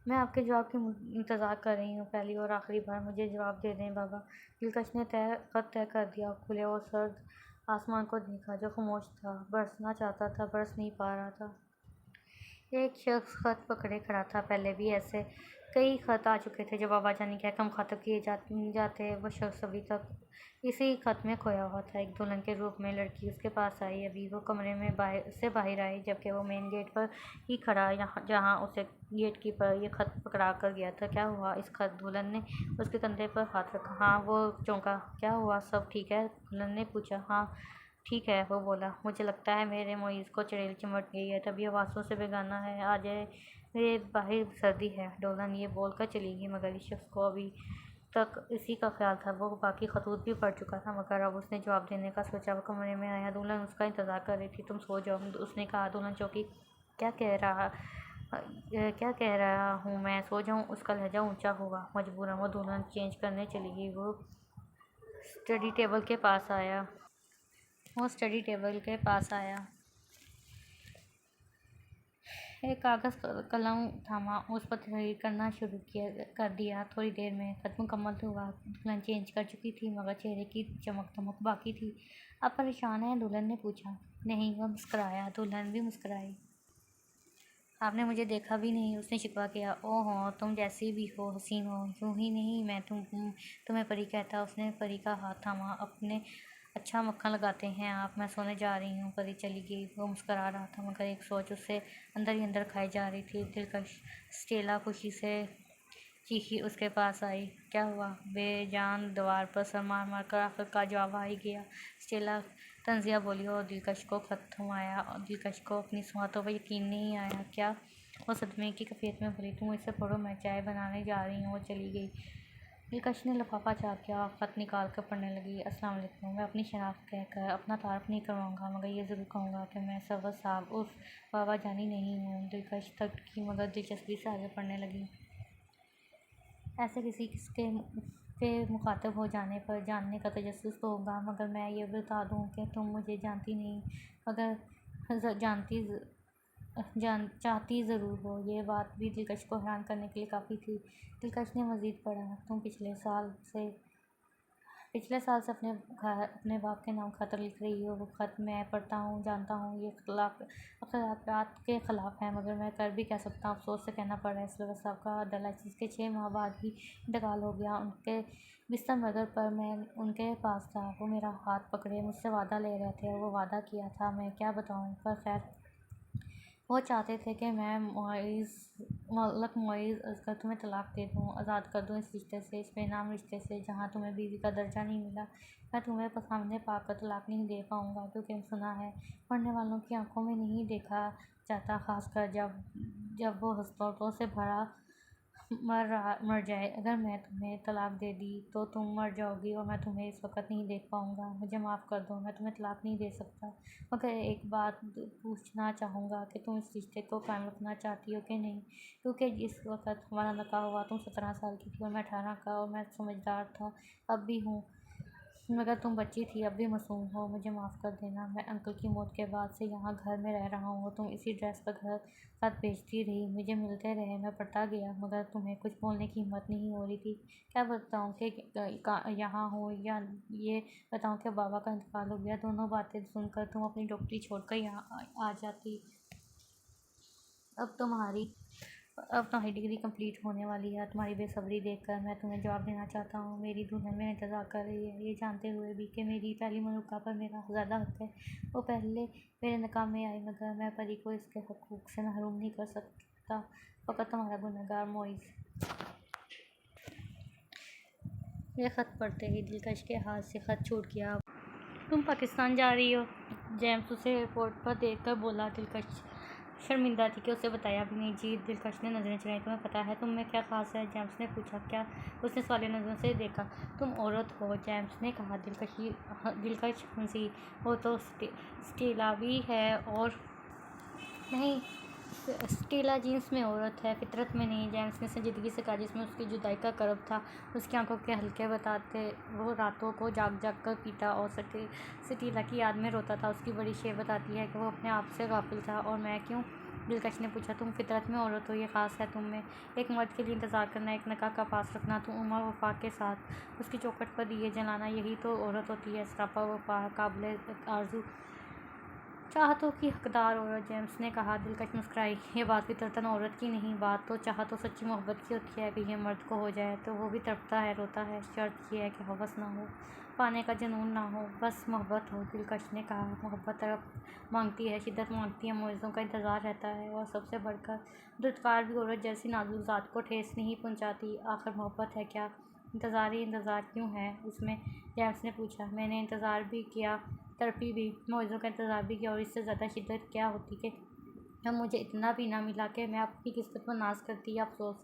मैं आपके जवाब की इंतज़ार कर रही हूँ। पहली और आखिरी बार मुझे जवाब दे दें बाबा। दिलकश ने खत तय कर दिया। खुले और सर्द आसमान को देखा जो खामोश था, बरसना चाहता था, बरस नहीं पा रहा था। एक शख्स खत पकड़े खड़ा था। पहले भी ऐसे कई खत आ चुके थे जो बाबा जानी कहकर मुखातब किए जाते। वो शख्स अभी तक इसी खत में खोया हुआ था। एक दुल्हन के रूप में लड़की उसके पास आई। अभी वो कमरे में बाहर आई, जबकि वो मेन गेट पर ही खड़ा, जहाँ उसे गेट कीपर ये खत पकड़ा कर गया था। क्या हुआ? इस खत दुल्हन ने उसके कंधे पर हाथ रखा। हाँ, वो चौंका। क्या हुआ? सब ठीक है? दुल्हन ने पूछा। हाँ ठीक है, वो बोला। मुझे लगता है मेरे मोइज़ को चुड़ैल चिमट गई है, तभी आवाज़ों से बेगाना है। आ जाए, मेरे बाहर सर्दी है। डोलन ये बोलकर चली गई, मगर इस शख्स को अभी तक इसी का ख्याल था। वो बाकी खतूत भी पढ़ चुका था, मगर अब उसने जवाब देने का सोचा। वो कमरे में आया। दुल्हन उसका इंतज़ार कर रही थी। तुम सो जाओ, उसने कहा। दुल्हन चौंकी। क्या कह रहा हूँ मैं? सो जाऊँ? उसका लहजा ऊंचा हुआ। मजबूरन वो दुल्हन चेंज करने चली गई। वो स्टडी टेबल के पास आया। वो स्टडी टेबल के पास आया, एक कागज़ कलम थामा, उस पर तहरीर करना शुरू कर दिया। थोड़ी देर में खत मुकम्मल हुआ। दुल्हन चेंज कर चुकी थी मगर चेहरे की चमक धमक बाकी थी। आप परेशान हैं? दुल्हन ने पूछा। नहीं, वह मुस्कुराया। दुल्हन भी मुस्कुराई। आपने मुझे देखा भी नहीं, उसने शिकवा किया। ओह, तुम जैसी भी हो, हसीन हो। यूं ही नहीं मैं तुम्हें परी कहता। उसने परी का हाथ थामा। अपने अच्छा मक्खन लगाते हैं आप। मैं सोने जा रही हूँ। परी चली गई। वो मुस्कुरा रहा था मगर एक सोच उससे अंदर ही अंदर खाई जा रही थी। दिलकश। स्टेला खुशी से चीखी उसके पास आई। क्या हुआ? बेजान दीवार पर सर मार मार कर आखिर का जवाब आ ही गया। स्टेला तंजिया बोली और दिलकश को खत थमाया। और दिलकश को अपनी बातों पर यकीन नहीं आया। क्या? वो सदमे की कैफियत में बोली। तुम इसे पढ़ो, मैं चाय बनाने जा रही हूँ। वो चली गई। दिलकश ने लिफाफा चाक किया और ख़त निकाल कर पढ़ने लगी। अस्सलाम वालेकुम। मैं अपनी शनाख्त कहकर अपना तारफ़ नहीं करवाऊँगा मगर ये ज़रूर कहूँगा कि मैं सरवर साहब उर्फ बाबा जानी नहीं हूँ। दिलकश थक की मगर दिलचस्पी से आगे पढ़ने लगी। ऐसे किसी के मुखातब हो जाने पर जानने का तजस्सुस तो होगा मगर मैं ये बता दूँ कि तुम मुझे जानती नहीं मगर चाहती ज़रूर हो। ये बात भी दिलकश को हैरान करने के लिए काफ़ी थी। दिलकश ने मज़ीद पढ़ा। तुम पिछले साल से अपने बाप के नाम खत लिख रही हो। वो खत मैं पढ़ता हूँ, जानता हूँ ये अखलाक़ात के ख़िलाफ़ है मगर मैं कर भी क्या सकता हूँ। अफसोस से कहना पड़ रहा है। सरवर साहब का डायलिसिस के 6 माह बाद ही इंतकाल हो गया। उनके बिस्तर मगर पर मैं उनके पास था। वो मेरा हाथ पकड़े मुझसे वादा ले रहे थे। वो वादा किया था, मैं क्या बताऊँ। पर खैर, वो चाहते थे कि मैं मलक मोइज़ असगर तुम्हें तलाक दे दूँ, आज़ाद कर दूँ इस रिश्ते से, इस बेनाम रिश्ते से जहाँ तुम्हें बीवी का दर्जा नहीं मिला। मैं तुम्हें सामने पाकर तलाक नहीं दे पाऊँगा क्योंकि सुना है पढ़ने वालों की आंखों में नहीं देखा जाता, खासकर जब वो हसरतों से भरा मर जाए। अगर मैं तुम्हें तलाक दे दी तो तुम मर जाओगी और मैं तुम्हें इस वक्त नहीं देख पाऊँगा। मुझे माफ़ कर दो, मैं तुम्हें तलाक नहीं दे सकता मगर एक बात पूछना चाहूँगा कि तुम इस रिश्ते को कायम रखना चाहती हो कि नहीं, क्योंकि जिस वक्त हमारा निकाह हुआ तुम 17 साल की थी और मैं 18 का, और मैं समझदार था, अब भी हूँ मगर तुम बच्ची थी, अब भी मासूम हो। मुझे माफ़ कर देना। मैं अंकल की मौत के बाद से यहाँ घर में रह रहा हूँ। तुम इसी ड्रेस पर घर साथ भेजती रही, मुझे मिलते रहे, मैं पढ़ता गया मगर तुम्हें कुछ बोलने की हिम्मत नहीं हो रही थी। क्या बताऊँ कि यहाँ हूँ या ये बताऊँ कि बाबा का इंतकाल हो गया। दोनों बातें सुनकर तुम अपनी डॉक्टरी छोड़कर यहाँ आ जाती। अब तुम्हारी डिग्री कंप्लीट होने वाली है। तुम्हारी बेसब्री देखकर मैं तुम्हें जवाब देना चाहता हूँ। मेरी दुल्हन मेरा इंतज़ार कर रही है, ये जानते हुए भी कि मेरी पहली मनुका पर मेरा ज़्यादा हक है। वो पहले मेरे निकाह में आई मगर मैं परी को इसके हकूक़ से महरूम नहीं कर सकता। फ़कत तुम्हारा गुनहगार मोइज़। यह ख़त पढ़ते ही दिलकश के हाथ से ख़त छूट गया। तुम पाकिस्तान जा रही हो? जेम्स उसे एयरपोर्ट पर देखकर बोला। दिलकश शर्मिंदा थी कि उसे बताया भी नहीं। जी, दिलकश ने नज़रें चुराई। तुम्हें पता है तुम में क्या ख़ास है? जेम्स ने पूछा। क्या? उसने सवालिया नज़रों से देखा। तुम औरत हो, जेम्स ने कहा। दिलकश हंसी। वो तो स्टेला भी है और नहीं, स्टेला जीन्स में औरत है, फितरत में नहीं। जेम्स ने संजीदगी से कहा जिसमें उसकी जुदाई का करब था। उसकी आंखों के हल्के बताते वो रातों को जाग जाग कर पीता और स्टेला की याद में रोता था। उसकी बड़ी शेर बताती है कि वो अपने आप से गाफिल था। और मैं क्यों? दिलकश ने पूछा। तुम फितरत में औरत हो, ये ख़ास है तुम में। एक मर्द के लिए इंतज़ार करना, एक निकाह का पास रखना, तुम उमर वफा के साथ उसकी चौखट पर दिए जलाना, यही तो औरत होती है। सरापा वफा, काबिल आरज़ू चाहतों की हकदार औरत, जेम्स ने कहा। दिलकश मुस्कुराई। ये बात फितरतन औरत की नहीं, बात तो चाहत सच्ची मोहब्बत की होती है। कि ये मर्द को हो जाए तो वो भी तड़पता है, रोता है। शर्त यह है कि हवस ना हो, पाने का जुनून ना हो, बस मोहब्बत हो। दिलकश ने कहा। मोहब्बत तड़प मांगती है, शिद्दत मांगती है, मौइज़ों का इंतज़ार रहता है और सबसे बढ़कर दुर्दकार भी औरत जैसी नाजुक ज़ात को ठेस नहीं पहुँचाती। आखिर मोहब्बत है क्या? इंतज़ार ही इंतज़ार क्यों है उसमें? जेम्स ने पूछा। मैंने इंतज़ार भी किया, तड़पी भी, मौइज़ों का इंतज़ार भी किया और इससे ज़्यादा शिद्दत क्या होती कि अब मुझे इतना भी ना मिला कि मैं अपनी किस्मत पर नाज करती या अफसोस।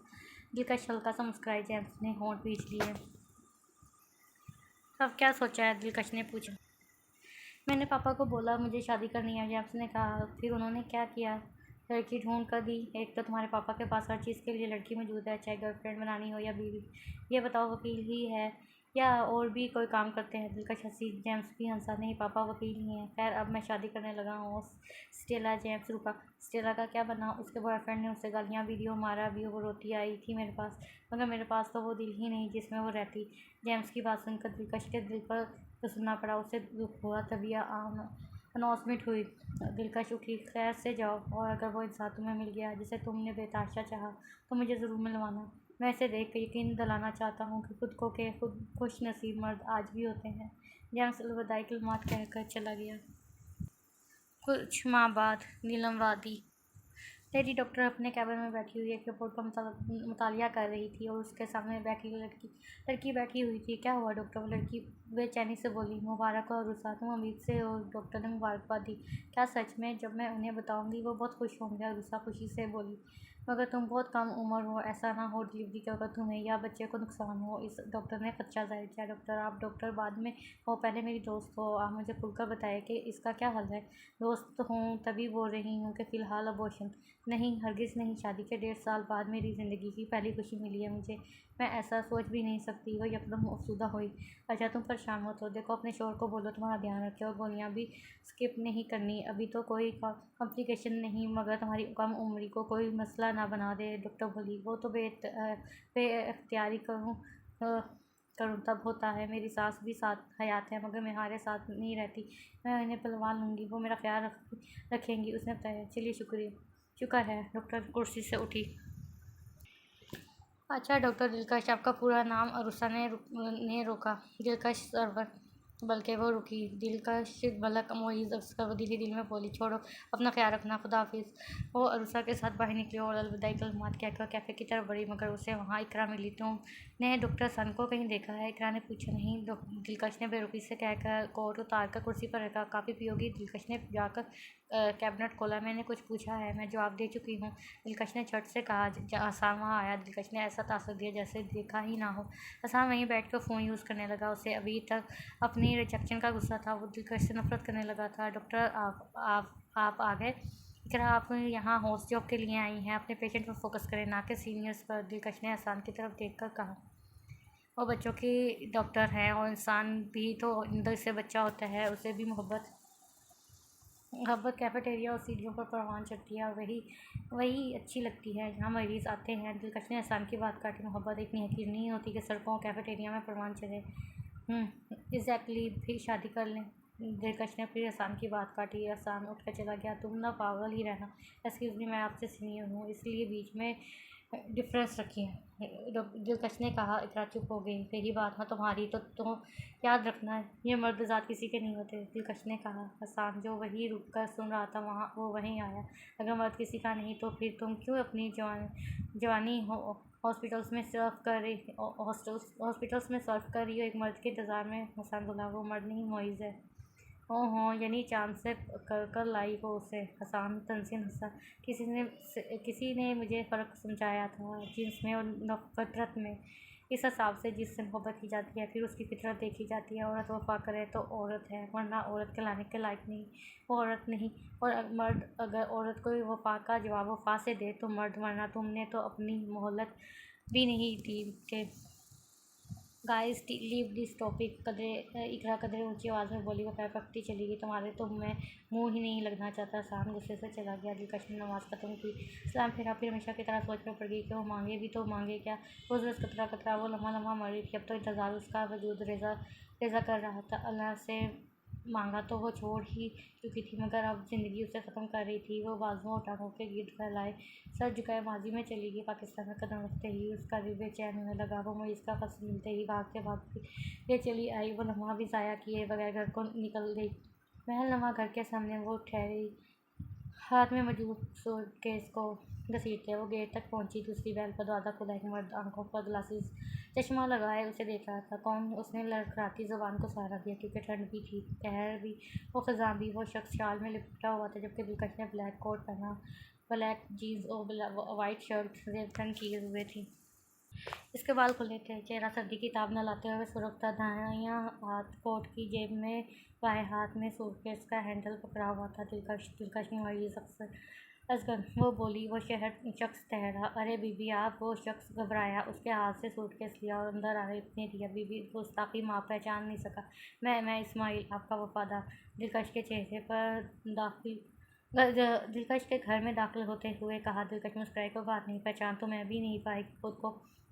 दिलकश हल्का सा मुस्कुराई। जेम्स ने होंठ भींच लिए। अब क्या सोचा है? दिलकश ने पूछा। मैंने पापा को बोला मुझे शादी करनी है, जेम्स ने कहा। फिर उन्होंने क्या किया? लड़की ढूंढ कर दी। एक तो तुम्हारे पापा के पास हर चीज़ के लिए लड़की मौजूद है, चाहे गर्लफ्रेंड बनानी हो या बीवी। ये बताओ, वकील ही है या और भी कोई काम करते हैं? दिलकश हंसी। जेम्स भी हंसा। नहीं पापा वकील ही हैं। खैर अब मैं शादी करने लगा हूँ। स्टेला। जेम्स रुका। स्टेला का क्या बना? उसके बॉयफ्रेंड ने उसे गालियाँ भी दी और मारा भी। वो रोती आई थी मेरे पास, मगर मेरे पास तो वो दिल ही नहीं जिसमें वो रहती। जेम्स की बात सुनकर दिलकश के दिल पर तो सुनना पड़ा। उसे दुख हुआ। तभी अनाउंसमेंट हुई। दिलकश उठी। खैर से जाओ, और अगर वो इंसान तुम्हें मिल गया जिसे तुमने बेताशा चाहा तो मुझे ज़रूर मिलवाना। मैं इसे देख कर यकीन दिलाना चाहता हूँ कि खुद खुश नसीब मर्द आज भी होते हैं। जेम्स अलविदाई कलमात कहकर चला गया। कुछ माह बाद नीलम वादी। लेडी डॉक्टर अपने कैबिन में बैठी हुई एक रिपोर्ट का मुतालिया कर रही थी और उसके सामने बैठी लड़की बैठी हुई थी। क्या हुआ डॉक्टर? वो लड़की बेचैनी से बोली। मुबारक हो रुसा, तुम अमीर से हो। डॉक्टर ने मुबारकबाद दी। क्या सच में? जब मैं उन्हें बताऊंगी वो बहुत खुश होंगे। रुसा खुशी से बोली। मगर तुम बहुत कम उम्र हो, ऐसा ना हो डिलीवरी के वक्त तुम्हें या बच्चे को नुकसान हो। इस डॉक्टर ने खदशा जाहिर किया। डॉक्टर, आप डॉक्टर बाद में हो, पहले मेरी दोस्त हो। आप मुझे खुलकर बताएं कि इसका क्या हल है। दोस्त हूँ तभी बोल रही हूँ कि फ़िलहाल अबॉर्शन नहीं, हरगिज़ नहीं। शादी के 1.5 साल बाद मेरी ज़िंदगी की पहली खुशी मिली है मुझे। मैं ऐसा सोच भी नहीं सकती। वो यकदम अफसुदा हुई। अच्छा तुम परेशान हो तो देखो अपने शोहर को बोलो तुम्हारा ध्यान रखे और गोलियाँ भी स्किप नहीं करनी। अभी तो कोई कॉम्प्लिकेशन नहीं, मगर तुम्हारी कम उम्री को कोई मसला ना बना दे। डॉक्टर बोली। वो तो बेख्तियारी करूँ तब होता है। मेरी सास भी साथ हयात है, मगर मेरे साथ नहीं रहती। मैं इन्हें पिलवा लूँगी, वो मेरा ख्याल रखेंगी। उसने बताया। चलिए शुक्र है। डॉक्टर कुर्सी से उठी। अच्छा डॉक्टर दिलकश, आपका पूरा नाम? अरुषा ने रोका। दिलकश सरवर। बल्कि वो रुकी। दिलकश बलक मोइज़ अक्सर वो धीरे दिल में बोली। छोड़ो, अपना ख्याल रखना, खुदा हाफिज़। वो अरुषा के साथ बाहर निकली और अलविदाई कलमात कहकर कैफ़े की तरफ बढ़ी, मगर उसे वहाँ इकरा मिली। तुमने डॉक्टर सन को कहीं देखा है? इकरा ने पूछा। नहीं। दिलकश ने बेरुखी से कहकर कोट उतार कर कुर्सी पर रखा। काफ़ी पियोगी? दिलकश ने जाकर कैबिनेट खोला। मैंने कुछ पूछा है? मैं जवाब दे चुकी हूँ, दिलकश ने झट से कहा। हसान वहाँ आया। दिलकश ने ऐसा तासुर दिया जैसे देखा ही ना हो। हसान वहीं बैठ कर फ़ोन यूज़ करने लगा। उसे अभी तक अपनी रिजेक्शन का गुस्सा था। वो दिलकश से नफरत करने लगा था। डॉक्टर आप आ गए? इकरा, आप यहाँ होस्ट जॉब के लिए आई हैं। अपने पेशेंट पर फोकस करें, ना कि सीनियर्स पर। दिलकश ने हसान की तरफ देख कर कहा। वो बच्चों की डॉक्टर हैं और इंसान भी तो अंदर से बच्चा होता है। उसे भी मोहब्बत कैफेटेरिया और सीढ़ियों पर परवान चढ़ती है, और वही वही अच्छी लगती है। यहाँ मरीज़ आते हैं। दिलकश ने एहसान की बात काटी। मोहब्बत इतनी हकीर नहीं होती कि सड़कों और कैफेटेरिया में परवान चढ़े। एग्जैक्टली। फिर शादी कर लें। दिलकश ने फिर एहसान की बात काटी। एहसान उठ कर चला गया। तुम ना पागल ही रहना। एक्सक्यूज़ मी, मैं आपसे सीनियर हूँ, इसलिए बीच में डिफरेंस रखिए। दिलकश ने कहा। इकरा चुप हो गई। रही बात ना तुम्हारी तो याद रखना है, ये मर्द ज़ात किसी के नहीं होते। दिलकश ने कहा। हसान जो वहीं रुक कर सुन रहा था वो वहीं आया। अगर मर्द किसी का नहीं तो फिर तुम क्यों अपनी जवानी हॉस्पिटल्स में सर्व कर रही हो एक मर्द के इंतज़ार में? हसान बोला। वो मर्द नहीं, मोइज़ है। ओहो, यानी चाँद से कर लाई हो उसे? हसान तनसीन हंसा। किसी ने मुझे फ़र्क समझाया था, जिन्स में और फितरत में। इस हिसाब से जिससे मोहब्बत की जाती है फिर उसकी फितरत देखी जाती है। औरत वफा करे तो औरत है, वरना औरत कहलाने के लायक नहीं। वो औरत नहीं। और मर्द अगर औरत को वफा का जवाब वफा से दे तो मर्द, वरना तुमने तो अपनी मोहलत भी नहीं दी के गाइस लीव दिस टॉपिक। इकरा कदरे ऊंची आवाज़ में बोली। वो पकड़ी चली गई। तुम्हारे तो मैं मुँह ही नहीं लगना चाहता। सान गुस्से से चला गया। दिलकश ने नमाज़ ख़त्म की। सलाम फेरा। फिर हमेशा की तरह सोच में पड़ गई कि वो मांगे भी तो मांगे क्या। रोज़ कतरा कतरा वो लम्हा मर रही थी। अब तो इंतज़ार उसका वजूद रेज़ा कर रहा था। अल्लाह से मांगा तो वो छोड़ ही चुकी थी, मगर अब ज़िंदगी उसे ख़त्म कर रही थी। वो बाजुओं और टाँगों के गिर्द फैलाए सर झुकाए माजी में चली गई। पाकिस्तान में कदम रखते ही उसका दिल बेचैन होने लगा। वो मुझे इसका खत मिलते ही भागते चली आई। वो लम्हा भी ज़ाया किए बगैर घर को निकल गई। महल नुमा घर के सामने वो ठहरी, हाथ में मौजूद सूटकेस को घसीटते। वो गेट तक पहुंची। दूसरी बैल पर दरवाज़ा खुला। एक मर्द आंखों पर ग्लासेस चश्मा लगाए उसे देख रहा था। कौन? उसने लड़खड़ाती ज़ुबान को सहारा दिया, क्योंकि ठंड भी थी, कहर भी, वो ख़ज़ां भी। वो शख्स शाल में लिपटा हुआ था, जबकि दिलकश ने ब्लैक कोट पहना, ब्लैक जीन्स और वाइट शर्ट जेब तंग किए हुए थी। इसके बाल खुले थे। चेहरा सर्दी की ताब न लाते हुए सुर्ख था। दायां हाथ कोट की जेब में, बाएं हाथ में सूटकेस का हैंडल पकड़ा हुआ था। दिलकश की मरीज़ अक्सर असगर वो बोली। वो शख्स ठहरा। अरे बीबी, आप। वो शख्स घबराया, उसके हाथ से सूटकेस लिया और अंदर आने दिया। बीबी गुस्ताखी माँ पहचान नहीं सका। मैं इस्माइल, आपका वफादार। दिलकश के चेहरे पर दाखिल दिलकश के घर में दाखिल होते हुए कहा। दिलकश मुस्कुराई। को बात नहीं, पहचान तो मैं भी नहीं पाई खुद को।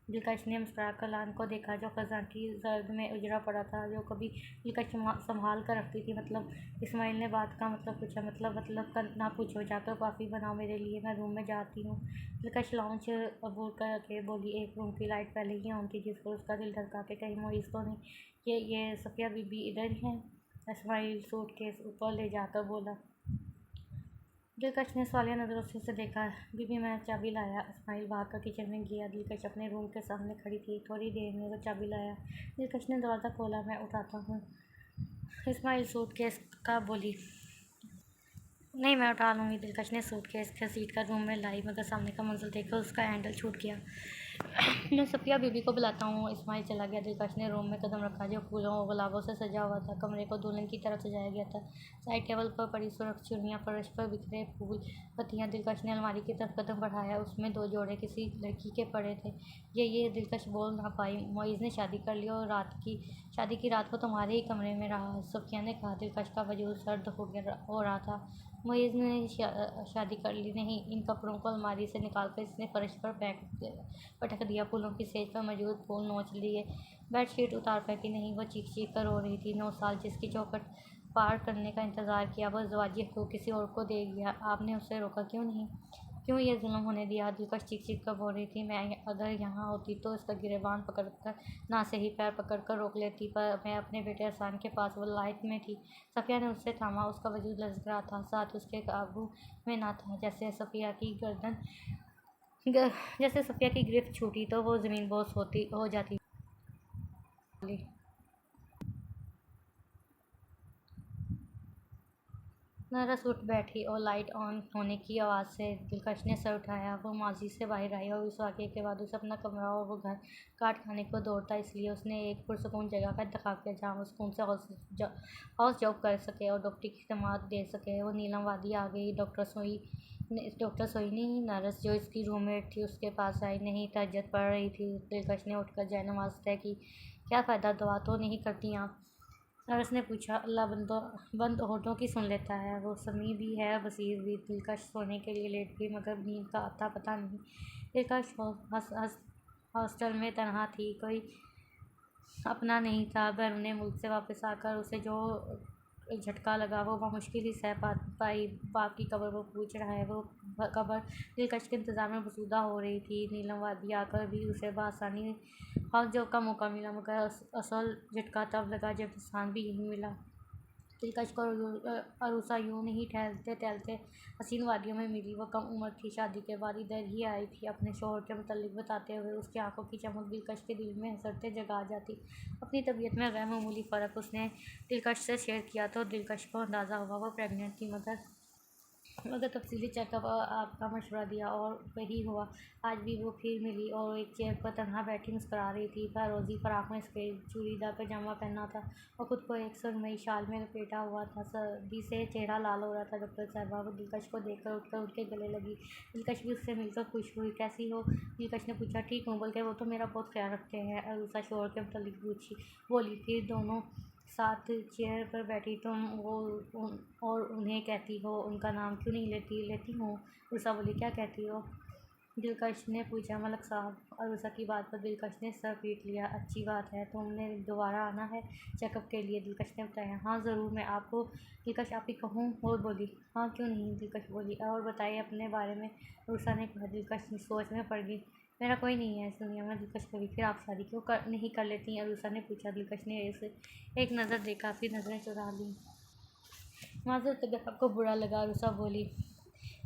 दिलकश ने मुस्कुराकर लान को देखा, जो खजान की जर्द में उजड़ा पड़ा था, जो कभी दिलकश संभाल कर रखती थी। मतलब? इस्माइल ने बात का मतलब पूछा। मतलब कर ना पूछो, जाकर कॉफ़ी बनाओ मेरे लिए, मैं रूम में जाती हूँ। दिलकश लॉन्च अबूर कर के बोली। एक रूम की लाइट पहले ही ऑन थी, जिस पर उसका दिल धड़का के कहीं मोइस तो नहीं। ये सफ़िया बीबी इधर ही है? इस्माइल सूटकेस ऊपर ले जाकर बोला। दिलकश ने सवालिया नज़रों से उसे देखा। बीबी, मैं चाबी लाया। इस्माइल भागकर किचन में गया। दिलकश अपने रूम के सामने खड़ी थी। थोड़ी देर में वो चाबी लाया। दिलकश ने दरवाज़ा खोला। मैं उठाता हूँ। इस्माइल सूटकेस का बोली। नहीं, मैं उठा लूँगी। दिलकश ने सूटकेस घसीट कर रूम में लाई, मगर सामने का मंजर देखकर उसका हैंडल छूट गया। मैं सफ़िया बीबी को बुलाता हूँ। इस्माइल चला गया। दिलकश ने रूम में कदम रखा, जो फूलों और गुलाबों से सजा हुआ था। कमरे को दुल्हन की तरफ सजाया गया था। साइड टेबल पर पड़ी सुरख चुन्नियाँ, फर्श पर बिखरे फूल पत्तियाँ। दिलकश ने अलमारी की तरफ कदम बढ़ाया। उसमें 2 जोड़े किसी लड़की के पड़े थे। ये दिलकश बोल ना पाई। मोइज़ ने शादी कर ली और शादी की रात को तुम्हारे ही कमरे में रहा, सफ़िया ने कहा। दिलकश का वजूद सर्द हो रहा था। मोइज़ ने शादी कर ली नहीं। इन कपड़ों को अलमारी से निकालकर इसने फर्श पर पटक दिया। फूलों की सेज पर मौजूद फूल नोच लिए। बेडशीट उतार फेंकी। नहीं, वो चीख चीख कर रो रही थी। 9 साल जिसकी चौखट पार करने का इंतज़ार किया, वो ज़वाजी हकूक़ किसी और को दे गया। आपने उसे रोका क्यों नहीं? क्यों ये जुल्म होने दिया? दिलकश चीख कर बोल रही थी। मैं अगर यहाँ होती तो इसका गिरेबान पकड़कर, ना सही पैर पकड़कर रोक लेती, पर मैं अपने बेटे अहसान के पास वलायत में थी। सफ़िया ने उसे थामा। उसका वजूद लरज़ रहा था, साथ उसके काबू में ना था। जैसे सफ़िया की गिरफ्त छूटी तो वो ज़मीन बोस हो जाती। नरस उठ बैठी और लाइट ऑन होने की आवाज़ से दिलकश ने सर उठाया। वो माजी से बाहर आई और इस वाक़ये के बाद उसे अपना कमरा और वो घर काट खाने को दौड़ता। इसलिए उसने एक पुरसकून जगह का इंतखाब किया, जहाँ वो सुकून से हाउस जॉब कर सके और डॉक्टरी की खिदमत दे सके। वो नीलम वादी आ गई। डॉक्टर सोई नहीं, नरस जो इसकी रूममेट थी उसके पास आई। नहीं, तहज्जुद पढ़ रही थी। दिलकश ने उठकर जयनमाज़ तय की। क्या फ़ायदा, दुआ तो नहीं करती आप? नरस ने पूछा। अल्लाह बंद होठों की सुन लेता है। वो समी भी है, बसीर भी। दिलकश सोने के लिए लेट गई, मगर नींद का अता पता नहीं। दिलकश हॉस्टल में तनहा थी। कोई अपना नहीं था। बैरून मुल्क से वापस आकर उसे जो झटका लगा, वो मुश्किल ही सह पाई। बाप की कब्र वो पूछ रहा है। वो कब्र दिलकश के इंतज़ार में बसूदा हो रही थी। नीलम वादी आकर भी उसे बआसानी हाउस जॉब का मौका मिला, मगर असल झटका तब लगा जब स्थान भी यहीं मिला। दिलकश को अरूसा यूँ नहीं टहलते टहलते हसीन वादियों में मिली। वो कम उम्र थी, शादी के बाद इधर ही आई थी। अपने शौहर के मुतल्लिक बताते हुए उसकी आंखों की चमक दिलकश के दिल में हसरते जगा जाती। अपनी तबीयत में गैर मामूली फ़र्क उसने दिलकश से शेयर किया तो दिलकश को अंदाज़ा हुआ वो प्रेग्नेंट थी, मगर तफसीली चेकअप आपका मशवरा दिया और वही हुआ। आज भी वो फिर मिली और एक चेयर पर तनहा बैठी मुस्कुरा रही थी। फरोज़ी फराक में सफ़ेद चूड़ीदार पैजामा पहना था और खुद को एक सुरमई शाल में लपेटा हुआ था। सर्दी से चेहरा लाल हो रहा था। डॉक्टर साहबा, वो दिलकश को देखकर उठकर उनके गले लगी। दिलकश भी उससे मिलकर खुश हुई। कैसी हो? दिलकश ने पूछा। ठीक हूँ, बल्कि वो तो मेरा बहुत ख्याल रखते हैं, अरूसा शोहर के मुतल्लिक बोली। फिर दोनों साथ चेयर पर बैठी। तुम और उन्हें कहती हो, उनका नाम क्यों नहीं लेती हूँ? उषा बोली। क्या कहती हो? दिलकश ने पूछा। मलक साहब। अरूसा की बात पर दिलकश ने सर पीट लिया। अच्छी बात है। तुमने दोबारा आना है चेकअप के लिए? दिलकश ने बताया। हाँ ज़रूर। मैं आपको दिलकश आप ही कहूँ? और बोली। हाँ क्यों नहीं, दिलकश बोली। और बताइए अपने बारे में, उषा ने कहा। दिलकश सोच में पड़ गई। मेरा कोई नहीं है इस दुनिया में। दिलकश बोली। फिर आप शादी क्यों नहीं कर लेती? अरूसा ने पूछा। दिलकश ने इसे एक नज़र देखा, फिर नज़रें चुरा लीं। माज़ूर अगर आपको बुरा लगा, अरूसा बोली।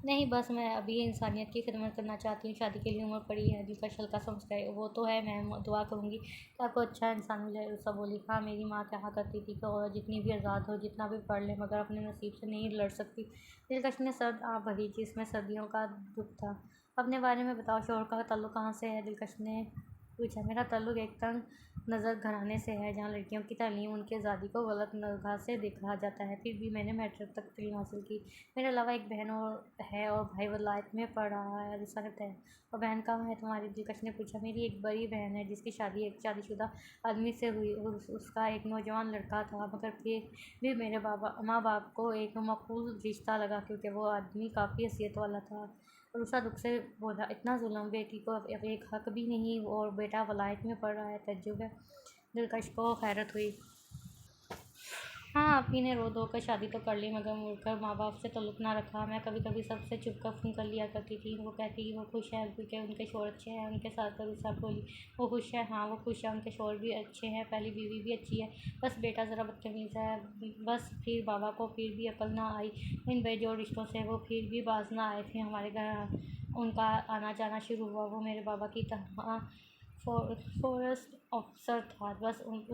नहीं, बस मैं अभी इंसानियत की खिदमत करना चाहती हूँ। शादी के लिए उम्र पड़ी है। दिलकश हल्का सा मुस्कुराई। वो तो है, मैं दुआ करूँगी कि आपको अच्छा इंसान मिले। उषा बोली। हाँ, मेरी माँ कहा करती थी कि औरत जितनी भी आज़ाद हो, जितना भी पढ़ ले, मगर अपने नसीब से नहीं लड़ सकती। दिलकश ने सर्द आँख भरी, जिसमें सर्दियों का दुख था। अपने बारे में बताओ, शौहर का ताल्लुक कहाँ से है? दिलकश ने पूछा। मेरा ताल्लुक एक तंग नज़र घराने से है जहाँ लड़कियों की तालीम उनकी आज़ादी को गलत निगाह से देखा जाता है। फिर भी मैंने मैट्रिक तक तालीम हासिल की। मेरे अलावा एक बहन और भाई वलायत में पढ़ रहा है। अरुसा कहता है। और बहन कहाँ है तुम्हारी? दिलकश ने पूछा। मेरी एक बड़ी बहन है जिसकी शादी एक शादीशुदा आदमी से हुई और उसका एक नौजवान लड़का था, मगर फिर भी मेरे माँ बाप को एक मकबूल रिश्ता लगा क्योंकि वो आदमी काफ़ी हैसियत वाला था। और उषा दुख से बोला, इतना जुल्म, बेटी को अब एक हक भी नहीं और बेटा वलायत में पड़ रहा है। तज्जुब है। दिलकश को हैरत हुई। हाँ, आप ही ने रो धो कर शादी तो कर ली मगर मुड़कर माँ बाप से ताल्लुक ना रखा। मैं कभी कभी सबसे चुप कर फ़ोन कर लिया करती थी। वो कहती कि वो खुश है क्योंकि उनके शोहर अच्छे हैं उनके साथ। पर उषा बोली, वो खुश है? हाँ वो खुश है, उनके शोहर भी अच्छे हैं, पहली बीवी भी अच्छी है, बस बेटा ज़रा बदतमीज़ है। बस फिर बाबा को फिर भी अकल ना आई। इन बेजोड़ रिश्तों से वो फिर भी बाज ना आए। फिर हमारे घर उनका आना जाना शुरू हुआ। वो मेरे बाबा की तरह फॉरेस्ट ऑफिसर था।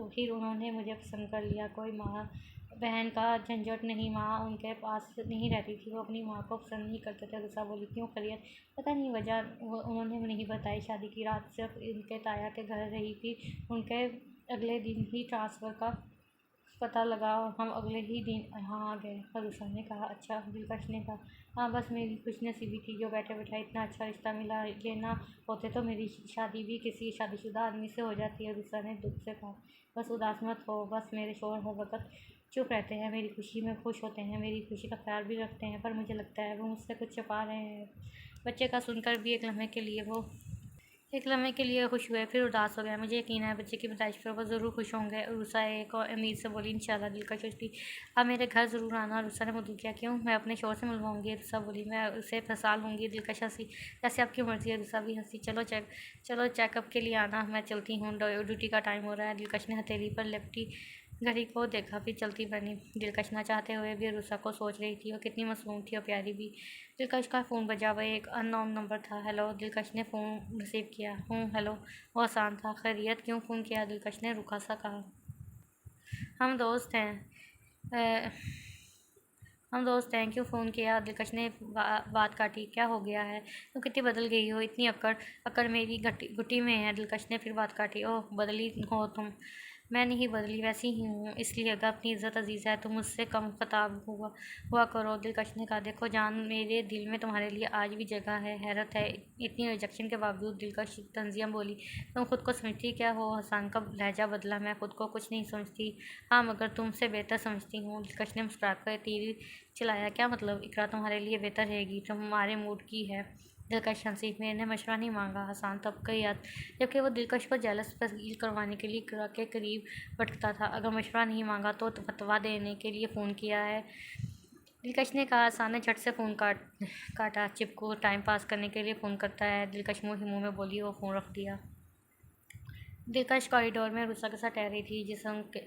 फिर उन्होंने मुझे पसंद कर लिया। कोई माँ बहन का झंझट नहीं। माँ उनके पास नहीं रहती थी। वो अपनी माँ को पसंद नहीं करते थे। रुसा बोली, क्यों खैरियत? पता नहीं वजह उन्होंने नहीं बताई। शादी की रात सिर्फ इनके ताया के घर रही थी। उनके अगले दिन ही ट्रांसफ़र का पता लगा और हम अगले ही दिन यहाँ आ गए। रुसा ने कहा। अच्छा? दिलकश ने कहा। हाँ बस मेरी खुशनसीबी थी जो बैठे बैठा इतना अच्छा रिश्ता मिला। ये ना होते तो मेरी शादी भी किसी शादीशुदा आदमी से हो जाती है। रुसा ने दुख से कहा। बस उदास मत हो। बस मेरे शोहर हर वक्त चुप रहते हैं, मेरी खुशी में खुश होते हैं, मेरी खुशी का ख्याल भी रखते हैं, पर मुझे लगता है वो मुझसे कुछ छुपा रहे हैं। बच्चे का सुनकर भी एक लम्हे के लिए खुश हुए, फिर उदास हो गए। मुझे यकीन है बच्चे की पैदाइश पर वो ज़रूर खुश होंगे। रुसा एक और उम्मीद से बोली, इंशाल्लाह। दिलकश थी, आप मेरे घर ज़रूर आना। रुसा ने मुद्दू किया। क्यों? मैं अपने शोहर से मिलवाऊंगी। रुसा बोली, मैं उसे फंसा लूँगी। दिलकश हंसी। जैसे आपकी मर्ज़ी है। रुसा भी हंसी। चलो चेकअप के लिए आना, मैं चलती हूँ, ड्यूटी का टाइम हो रहा है। दिलकश ने हथेली पर लिपटी घड़ी को देखा, फिर चलती बनी। दिलकश ना चाहते हुए भी रुसा को सोच रही थी। वो कितनी मासूम थी और प्यारी भी। दिलकश का फ़ोन बजा। वह एक अननोन नंबर था। हेलो। दिलकश ने फ़ोन रिसीव किया। हेलो। वो आसान था। खैरियत? क्यों फ़ोन किया? दिलकश ने रुखा सा कहा। हम दोस्त हैं। अ, हम दोस्त हैं। क्यों फ़ोन किया? दिलकश ने बात काटी। क्या हो गया है? तुम कितनी बदल गई हो, इतनी अकड़ मेरी घुटी में है। दिलकश ने फिर बात काटी। ओह, बदली हो तुम? मैं नहीं बदली, वैसी ही हूँ। इसलिए अगर अपनी इज़्ज़त अजीज़ है तो मुझसे कम ख़ताब हुआ करो। दिलकश ने कहा। देखो जान, मेरे दिल में तुम्हारे लिए आज भी जगह है। हैरत है, इतनी रिजेक्शन के बावजूद। दिलकश तंजियम बोली। तुम खुद को समझती क्या हो? हसन का लहजा बदला। मैं खुद को कुछ नहीं समझती। हाँ मगर तुमसे बेहतर समझती हूँ। दिलकश ने मुस्कुराकर तीर चलाया। क्या मतलब? इकरा तुम्हारे लिए बेहतर रहेगी, तुम्हारे मूड की है। दिलकश हंसी। मैंने मशवरा नहीं मांगा। हसन तब कई याद, जबकि वो दिलकश को जेलस फील करवाने के लिए इकरा के करीब भटकता था। अगर मशवरा नहीं मांगा तो फतवा देने के लिए फ़ोन किया है। दिलकश ने कहा। हसन ने झट से फ़ोन काटा। चिप को टाइम पास करने के लिए फ़ोन करता है। दिलकश मुँह में बोली। वो फ़ोन रख दिया। दिलकश कॉरिडोर में रुसा के साथ टह रही थी।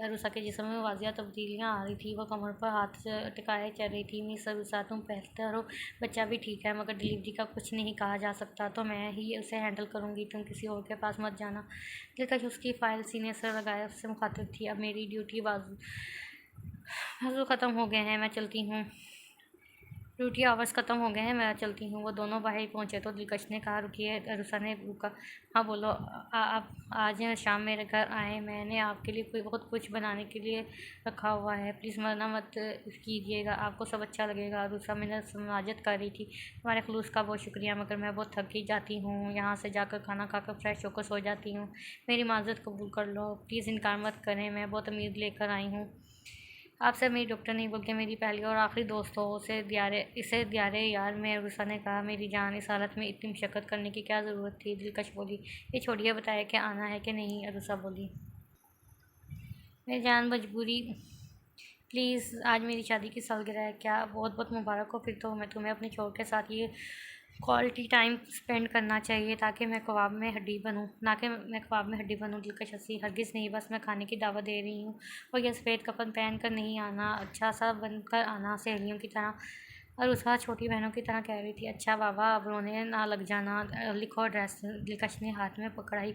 रुसा के जिस्म में वाजिया तब्दीलियाँ आ रही थी। वह कमर पर हाथ से टिकाए चल रही थी। मिस रुसा, तुम बेहतर हो। बच्चा भी ठीक है मगर डिलीवरी का कुछ नहीं कहा जा सकता, तो मैं ही उसे हैंडल करूँगी। तुम किसी और के पास मत जाना। दिलकश उसकी फ़ाइल सीने से लगाए उससे मुखातिब थी। अब मेरी ड्यूटी बाजू ख़त्म हो गए हैं, मैं चलती हूँ। ड्यूटी आवर्स ख़त्म हो गए हैं, मैं चलती हूँ। वो दोनों बाहर पहुँचे तो दिलकश ने कहा। रुकिए। रुसा ने रुका। हाँ बोलो। आप आज शाम मेरे घर आए। मैंने आपके लिए बहुत कुछ बनाने के लिए रखा हुआ है, प्लीज़ मना मत कीजिएगा, आपको सब अच्छा लगेगा। रुसा मैंने समाजत कर रही थी। तुम्हारे खलूस का बहुत शुक्रिया मगर मैं बहुत थकी जाती हूँ। यहाँ से जाकर खाना खाकर फ्रेश होकर सो जाती हूँ। मेरी माज़रत कबूल कर लो, प्लीज़ इनकार मत करें, मैं बहुत उम्मीद लेकर आई हूँ। आपसे मेरी डॉक्टर नहीं बल्कि मेरी पहली और आखिरी दोस्त हो। इसे दियारे यार में। रुसा ने कहा। मेरी जान, इस हालत में इतनी मशक्क़त करने की क्या ज़रूरत थी? दिलकश बोली। ये छोड़िए, बताया कि आना है कि नहीं? रुसा बोली। मेरी जान, मजबूरी। प्लीज़, आज मेरी शादी की सालगिरह है। क्या? बहुत बहुत मुबारक हो। फिर तो मैं तुम्हें अपने शौहर के साथ ये क्वालिटी टाइम स्पेंड करना चाहिए ताकि मैं ख्वाब में हड्डी बनूँ, ना कि मैं ख्वाब में हड्डी बनूँ। दिलकश हंसी। हरगिज़ नहीं, बस मैं खाने की दावत दे रही हूँ और यह सफ़ेद कफन पहन कर नहीं आना, अच्छा सा बन कर आना, सहेलियों की तरह। और उसका छोटी बहनों की तरह कह रही थी। अच्छा बाबा, अब रोने ना लग जाना। लिखो एड्रेस। दिलकश ने हाथ में पकड़ाई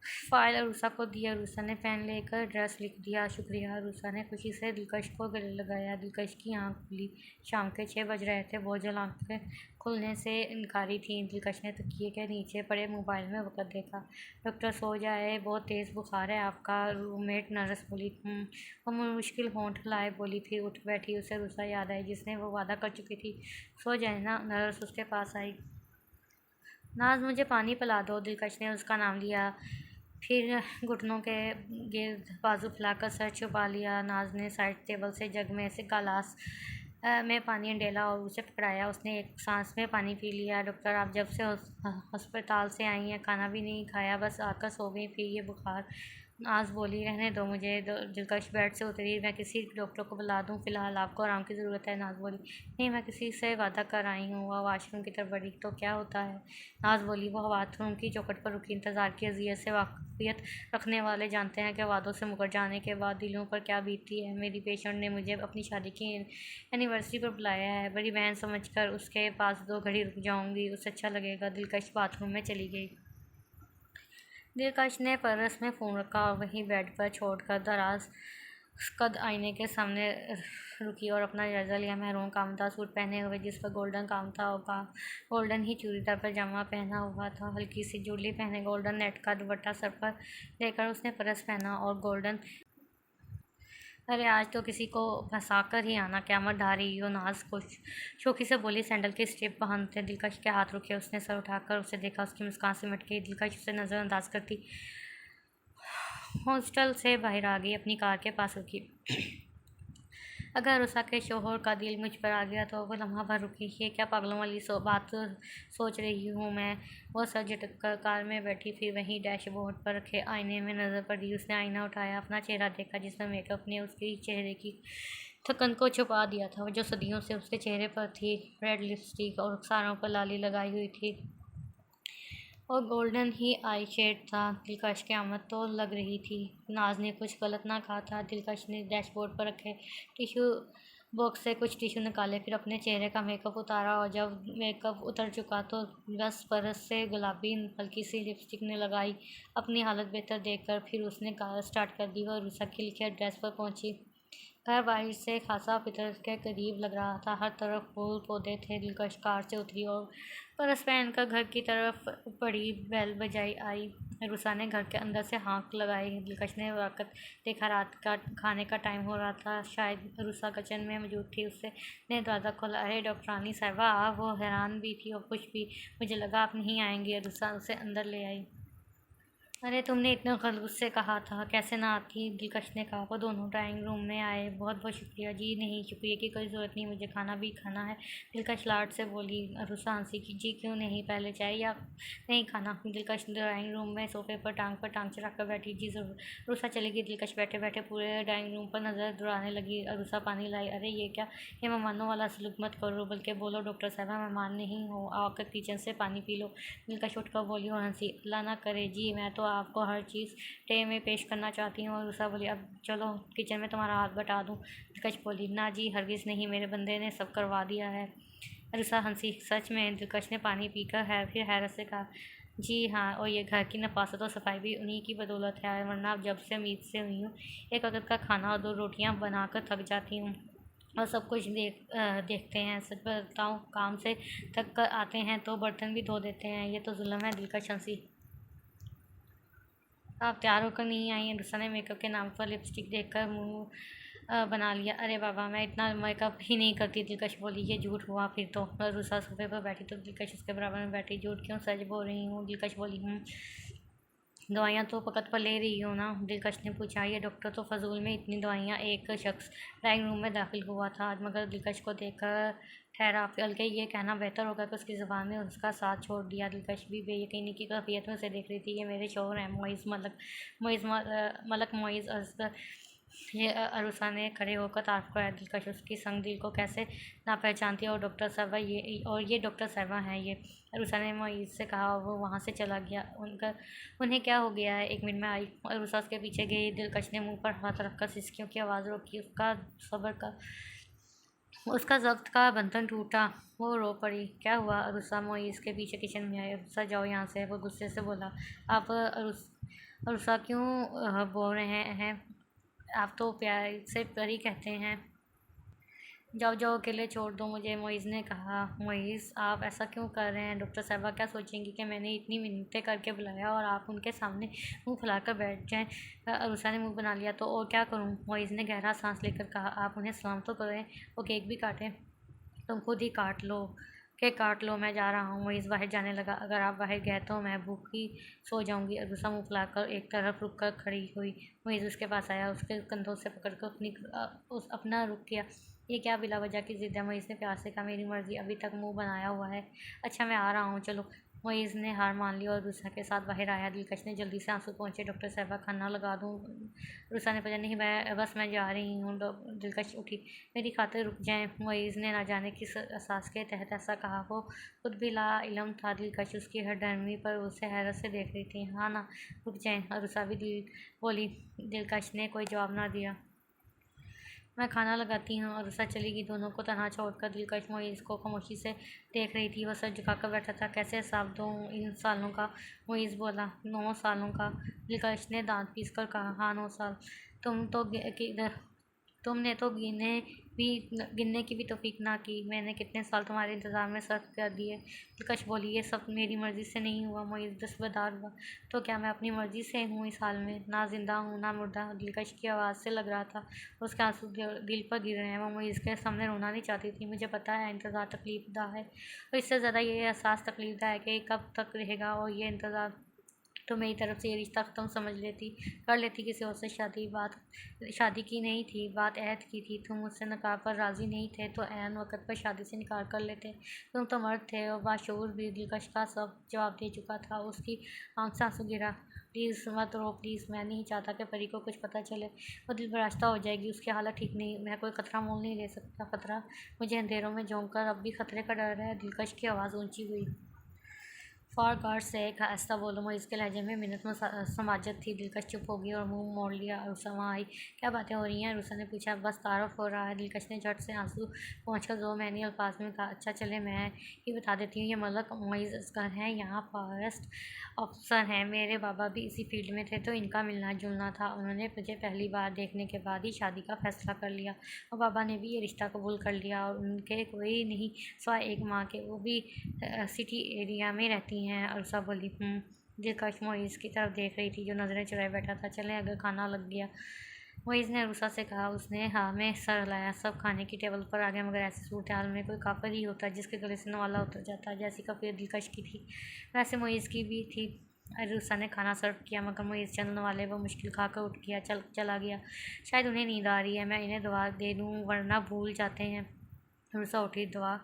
फाइल अरूसा को दी। अरूसा ने पेन लेकर ड्रेस लिख दिया। शुक्रिया। अरूसा ने खुशी से दिलकश को गले लगाया। दिलकश की आंख खुली। शाम के 6 बज रहे थे। बोझल आंखें खुलने से इनकारी थीं। दिलकश ने तकिए के नीचे पड़े मोबाइल में वक्त देखा। डॉक्टर सो जाए, बहुत तेज़ बुखार है आपका, रूममेट नर्स बोली। वो मुश्किल होंठ हिलाए बोली, फिर उठ बैठी। उसे अरूसा याद आई जिसने वो वादा कर चुकी थी। सो जाए ना। नर्स उसके पास आई। नाज, मुझे पानी पिला दो। दिलकश ने उसका नाम लिया, फिर घुटनों के गिर्द बाजू फैलाकर सर छुपा लिया। नाज ने साइड टेबल से जग में से गिलास में पानी डाला और उसे पकड़ाया। उसने एक सांस में पानी पी लिया। डॉक्टर, आप जब से अस्पताल से आई हैं, खाना भी नहीं खाया, बस आकर सो गई, फिर ये बुखार। नाज बोली, रहने दो मुझे। दिलकश बेड से उतरी। मैं किसी डॉक्टर को बुला दूं? फिलहाल आपको आराम की ज़रूरत है। नाज बोली, नहीं, मैं किसी से वादा कर आई हूँ। वह वाशरूम की तरफ बढ़ी। तो क्या होता है? नाज बोली, वह बाथरूम की चौखट पर रुकी। इंतज़ार की अज़ियत से वाकफियत रखने वाले जानते हैं कि वादों से मुकर जाने के बाद दिलों पर क्या बीतती है। मेरी पेशेंट ने मुझे अपनी शादी की एनिवर्सरी पर बुलाया है। बड़ी बहन समझकर उसके पास 2 घड़ी रुक जाऊंगी, उसे अच्छा लगेगा। दिलकश बाथरूम में चली गई। दिलकश ने पर्स में फ़ोन रखा और वहीं बेड पर छोड़कर दराज कद आईने के सामने रुकी और अपना जायज़ा लिया। महरून कामता सूट पहने हुए, जिस पर गोल्डन कामता और गोल्डन ही चूड़ीदार पजामा पहना हुआ था। हल्की सी जूली पहने गोल्डन नेट का दुपट्टा सर पर लेकर उसने पर्स पहना और गोल्डन। अरे आज तो किसी को फंसा कर ही आना, क़यामत ढा रही हो। नाज खुश शौकी से बोली। सैंडल की स्ट्रिप बांधते दिलकश के हाथ रुके। उसने सर उठाकर उसे देखा। उसकी मुस्कान सिमट गई। दिलकश उसे नज़रअंदाज करती हॉस्टल से बाहर आ गई। अपनी कार के पास रुकी। अगर उषा के शोहर का दिल मुझ पर आ गया तो वो लम्हा भर रुकी। ये क्या पागलों वाली बात सोच रही हूँ मैं। वो सर झटक कर कार में बैठी, फिर वहीं डैशबोर्ड पर रखे आईने में नज़र पड़ी। उसने आईना उठाया, अपना चेहरा देखा जिसमें मेकअप ने उसके चेहरे की थकन को छुपा दिया था, जो सदियों से उसके चेहरे पर थी। रेड लिपस्टिक और रुखसारों पर लाली लगाई हुई थी और गोल्डन ही आई शेड था। दिलकश क़यामत तो लग रही थी। नाज ने कुछ गलत ना कहा था। दिलकश ने डैशबोर्ड पर रखे टिश्यू बॉक्स से कुछ टिश्यू निकाले, फिर अपने चेहरे का मेकअप उतारा और जब मेकअप उतर चुका तो बस परत से गुलाबी हल्की सी लिपस्टिक ने लगाई। अपनी हालत बेहतर देखकर फिर उसने कार स्टार्ट कर दी और रुसा खिल के एड्रेस पर पहुंची। घर बाहर से खासा फितरत के करीब लग रहा था। हर तरफ फूल पौधे थे। दिलकश कार से उतरी और परस पहनकर घर की तरफ पड़ी। बेल बजाई आई। रुसा ने घर के अंदर से हाँक लगाई। दिलकश ने वक़्त देखा, रात का खाने का टाइम हो रहा था। शायद रुसा किचन में मौजूद थी। उसने दरवाज़ा खोला। अरे डॉक्टरानी साहिबा, वो हैरान भी थी और खुश भी। मुझे लगा आप नहीं आएंगी। रुसा उसे अंदर ले आई। अरे तुमने इतना खलूस से कहा था, कैसे ना आती। दिलकश ने कहा। वो दोनों ड्राइंग रूम में आए। बहुत बहुत शुक्रिया। जी नहीं, शुक्रिया की कोई ज़रूरत नहीं, मुझे खाना भी खाना है। दिलकश लाड से बोली। रुसा हंसी की। जी क्यों नहीं, पहले चाय या नहीं खाना। दिलकश ड्राइंग रूम में सोफे पर टांग चढ़ा कर बैठी। जी ज़रूर। रुसा चली गई। दिलकश बैठे बैठे पूरे ड्राइंग रूम पर नज़र दौड़ाने लगी। रुसा पानी लाई। अरे ये क्या, ये मेहमानों वाला सलूक मत करो, बल्कि बोलो डॉक्टर साहबा मेहमान नहीं हो, आकर किचन से पानी पी लो। दिलकश उठकर बोली और हंसी। अल्लाह ना करे जी, मैं तो आपको हर चीज़ ट्रे में पेश करना चाहती हूँ। और रुसा बोली, अब चलो किचन में तुम्हारा हाथ बटा दूँ। दिलकश बोली, ना जी हरगिज़ नहीं, मेरे बंदे ने सब करवा दिया है। रुसा हंसी। सच में? दिलकश ने पानी पीकर फिर हैरत से कहा, जी हाँ, और ये घर की नफासत और सफाई भी उन्हीं की बदौलत है, वरना अब जब से उम्मीद से हुई हूँ एक वक्त का खाना और 2 रोटियाँ बनाकर थक जाती हूँ और सब कुछ देखते हैं। सच बताऊँ, काम से थक कर आते हैं तो बर्तन भी धो देते हैं, ये तो जुल्म है। दिलकश हंसी। आप तैयार होकर नहीं आई हैं। रुसा ने मेकअप के नाम पर लिपस्टिक देखकर मुंह बना लिया। अरे बाबा, मैं इतना मेकअप ही नहीं करती। दिलकश बोली। ये झूठ हुआ फिर तो। रुसा सोफे पर बैठी तो दिलकश उसके बराबर में बैठी। झूठ क्यों, सच बोल रही हूँ। दिलकश बोली। दवाइयाँ तो वक़्त पर ले रही हो ना। दिलकश ने पूछा। ये डॉक्टर तो फजूल में इतनी दवाइयाँ। एक शख्स ड्राइंग रूम में दाखिल हुआ था आज, मगर दिलकश को देखकर ठहरा, बल्कि ये कहना बेहतर होगा कि उसकी ज़ुबान ने उसका साथ छोड़ दिया। दिलकश भी बेयकीनी की कैफियत में उसे देख रही थी। ये मेरे शौहर हैं, मलक मोइज़ असगर। ये अरुसा ने खड़े होकर तारीफ़ कराया। दिलकश उसकी संग दिल को कैसे ना पहचानती। और ये डॉक्टर साहबा हैं ये। अरुसा ने मोइज़ से कहा और वो वहाँ से चला गया। उन्हें क्या हो गया है? 1 मिनट में आई। अरुसा उसके पीछे गई। दिलकश ने मुंह पर हाथ रखकर सिसकियों की आवाज़ रोकी। उसका ज़ब्त का बंधन टूटा। वो रो पड़ी। क्या हुआ? अरुसा मोइज़ के पीछे किचन में आई। अरुसा, जाओ यहाँ से, वो गुस्से से बोला। आप अरुषा क्यों बोल रहे हैं? आप तो प्यार से परी कहते हैं। जाओ जाओ, अकेले छोड़ दो मुझे, मोइज़ ने कहा। मोइज़, आप ऐसा क्यों कर रहे हैं? डॉक्टर साहबा क्या सोचेंगी कि मैंने इतनी मिन्नतें करके बुलाया और आप उनके सामने मुंह फुलाकर बैठ जाएं? अरुषा ने मुंह बना लिया। तो और क्या करूं? मोइज़ ने गहरा सांस लेकर कहा। आप उन्हें सलाम तो करें, वो केक भी काटें। तुम खुद ही काट लो, केक काट लो, मैं जा रहा हूँ। मोइज़ बाहर जाने लगा। अगर आप बाहर गए तो मैं भूखी सो जाऊंगी। अरुषा मुंह फुलाकर एक तरफ रुक कर खड़ी हुई। मोइज़ उसके पास आया, उसके कंधों से पकड़कर अपना रुक किया। ये क्या बिला वजह की जिद है? मोइज़ ने प्यार से कहा। मेरी मर्ज़ी, अभी तक मुंह बनाया हुआ है। अच्छा, मैं आ रहा हूँ, चलो। मोइज़ ने हार मान ली और रुसा के साथ बाहर आया। दिलकश ने जल्दी से आंसू पहुँचे। डॉक्टर साहबा, खाना लगा दूँ? रुसा ने पूछा। नहीं, मैं जा रही हूँ। दिलकश उठी। मेरी खातिर रुक जाएं। मोइज़ ने ना जाने किस एहसास के तहत ऐसा कहा। वो खुद भी ला इल्म था। दिलकश उसकी हरदर्मी पर उसे हैरत से देख रही थी। हाँ ना, रुक जाएं। रुसा भी बोली। दिलकश ने कोई जवाब ना दिया। मैं खाना लगाती हूँ। और रुसा चली गई। दोनों को तनहा छोड़कर दिलकश मोइज़ को खामोशी से देख रही थी। वह सर झुकाकर बैठा था। कैसे हिसाब दूँ इन सालों का? मोइज़ बोला। 9 सालों का। दिलकश ने दांत पीसकर कहा। हाँ, 9 साल। तुम तो तुमने तो गिनने की भी तौफीक ना की। मैंने कितने साल तुम्हारे इंतज़ार में सर्फ कर दिए। दिलकश बोली। ये सब मेरी मर्ज़ी से नहीं हुआ। मोइज़ दस्तबरदार हुआ। तो क्या मैं अपनी मर्ज़ी से हूँ इस हाल में? ना जिंदा हूँ ना मुर्दा। दिलकश की आवाज़ से लग रहा था उसके आंसू दिल पर गिर रहे हैं। वो मोइज़ के सामने रोना नहीं चाहती थी। मुझे पता है इंतज़ार तकलीफ़दा है, और इससे ज़्यादा ये एहसास तकलीफ़दा है कि कब तक रहेगा। और ये इंतज़ार तो मेरी तरफ से ये रिश्ता ख़त्म कर लेती किसी और से शादी की नहीं थी, बात अहद की थी। तुम मुझसे निकाह पर राज़ी नहीं थे तो ऐन वक़्त पर शादी से इनकार कर लेते। तुम तो मर्द थे और बाशऊर भी। दिलकश का सब जवाब दे चुका था। उसकी आँख से आंसू गिरा। प्लीज़ मत रो, प्लीज़। मैं नहीं चाहता कि परी को कुछ पता चले। वो दिल बराश्ता हो जाएगी। उसकी हालत ठीक नहीं। मैं कोई खतरा मोल नहीं ले सकता। खतरा? मुझे अंधेरों में झोंक कर अब भी खतरे का डर है। दिलकश की आवाज़ ऊँची हुई। फॉर गॉड सेक, आहिस्ता बोलो। मोइज़ के लहजे में मिन्नत समाजत थी। दिलकश चुप हो गई और मुंह मोड़ लिया। रुसा वहाँ आई। क्या बातें हो रही हैं? रुसा ने पूछा। बस तारुफ हो रहा है। दिलकश ने झट से आंसू पहुँचकर दो मैनी अल्फाज में कहा। अच्छा, चले मैं ही बता देती हूँ। ये मलक मोइज़ असगर हैं, यहाँ फॉरेस्ट अफसर हैं। मेरे बाबा भी इसी फील्ड में थे तो इनका मिलना जुलना था। उन्होंने मुझे पहली बार देखने के बाद ही शादी का फैसला कर लिया और बाबा ने भी ये रिश्ता कबूल कर लिया। और उनके कोई नहीं सिवाय एक माँ के, वो भी सिटी एरिया में रहती हैं। अरसा बोली। दिलकश मोइज़ की तरफ देख रही थी जो नज़रें चुराए बैठा था। चलें, अगर खाना लग गया, मोइज़ ने अरुषा से कहा। उसने हाँ में सर हिलाया। सब खाने की टेबल पर आ गए, मगर ऐसी सूरत हाल में कोई काफिर ही होता जिसके गले से नवाला उतर जाता। जैसी काफिर दिलकश की थी वैसे मोइज़ की भी थी। अरुषा ने खाना सर्व किया, मगर मोइज़ चलने वाले वो मुश्किल खाकर उठ गया, चला गया। शायद उन्हें नींद आ रही है, मैं इन्हें दवा दे दूँ वरना भूल जाते हैं। अरुषा उठी। दवा?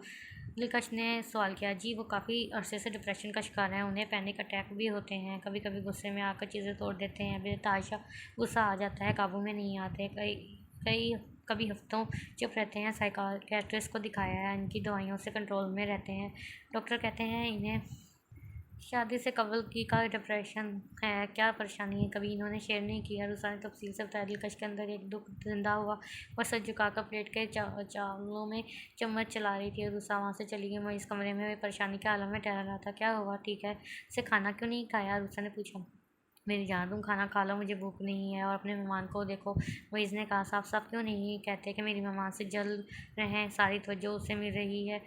दिलकश ने सवाल किया। जी, वो काफ़ी अरसे से डिप्रेशन का शिकार हैं। उन्हें पैनिक अटैक भी होते हैं। कभी कभी गुस्से में आकर चीज़ें तोड़ देते हैं। बेतहाशा गुस्सा आ जाता है, काबू में नहीं आते। कई कई कभी हफ्तों चुप रहते हैं। साइकाट्रिस्ट को दिखाया है, इनकी दवाइयों से कंट्रोल में रहते हैं। डॉक्टर कहते हैं इन्हें शादी से कबल की का डिप्रेशन है। क्या परेशानी है? कभी इन्होंने शेयर नहीं किया। रुसा ने तफसील से बताया। दिलकश के अंदर एक दुख जिंदा हुआ। वह सर झुकाकर प्लेट के चावलों में चम्मच चला रही थी। रुसा वहाँ से चली गई। मैं इस कमरे में परेशानी के आलम में टहल रहा था। क्या हुआ? ठीक है से खाना क्यों नहीं खाया? रुसा ने पूछा। मेरी जान, तुम खाना खा लो, मुझे भूख नहीं है। और अपने मेहमान को देखो। मोइज़ ने कहा। साफ साफ क्यों नहीं कहते कि मेरी मेहमान से जल रहे हैं? सारी तवज्जो उससे मिल रही है।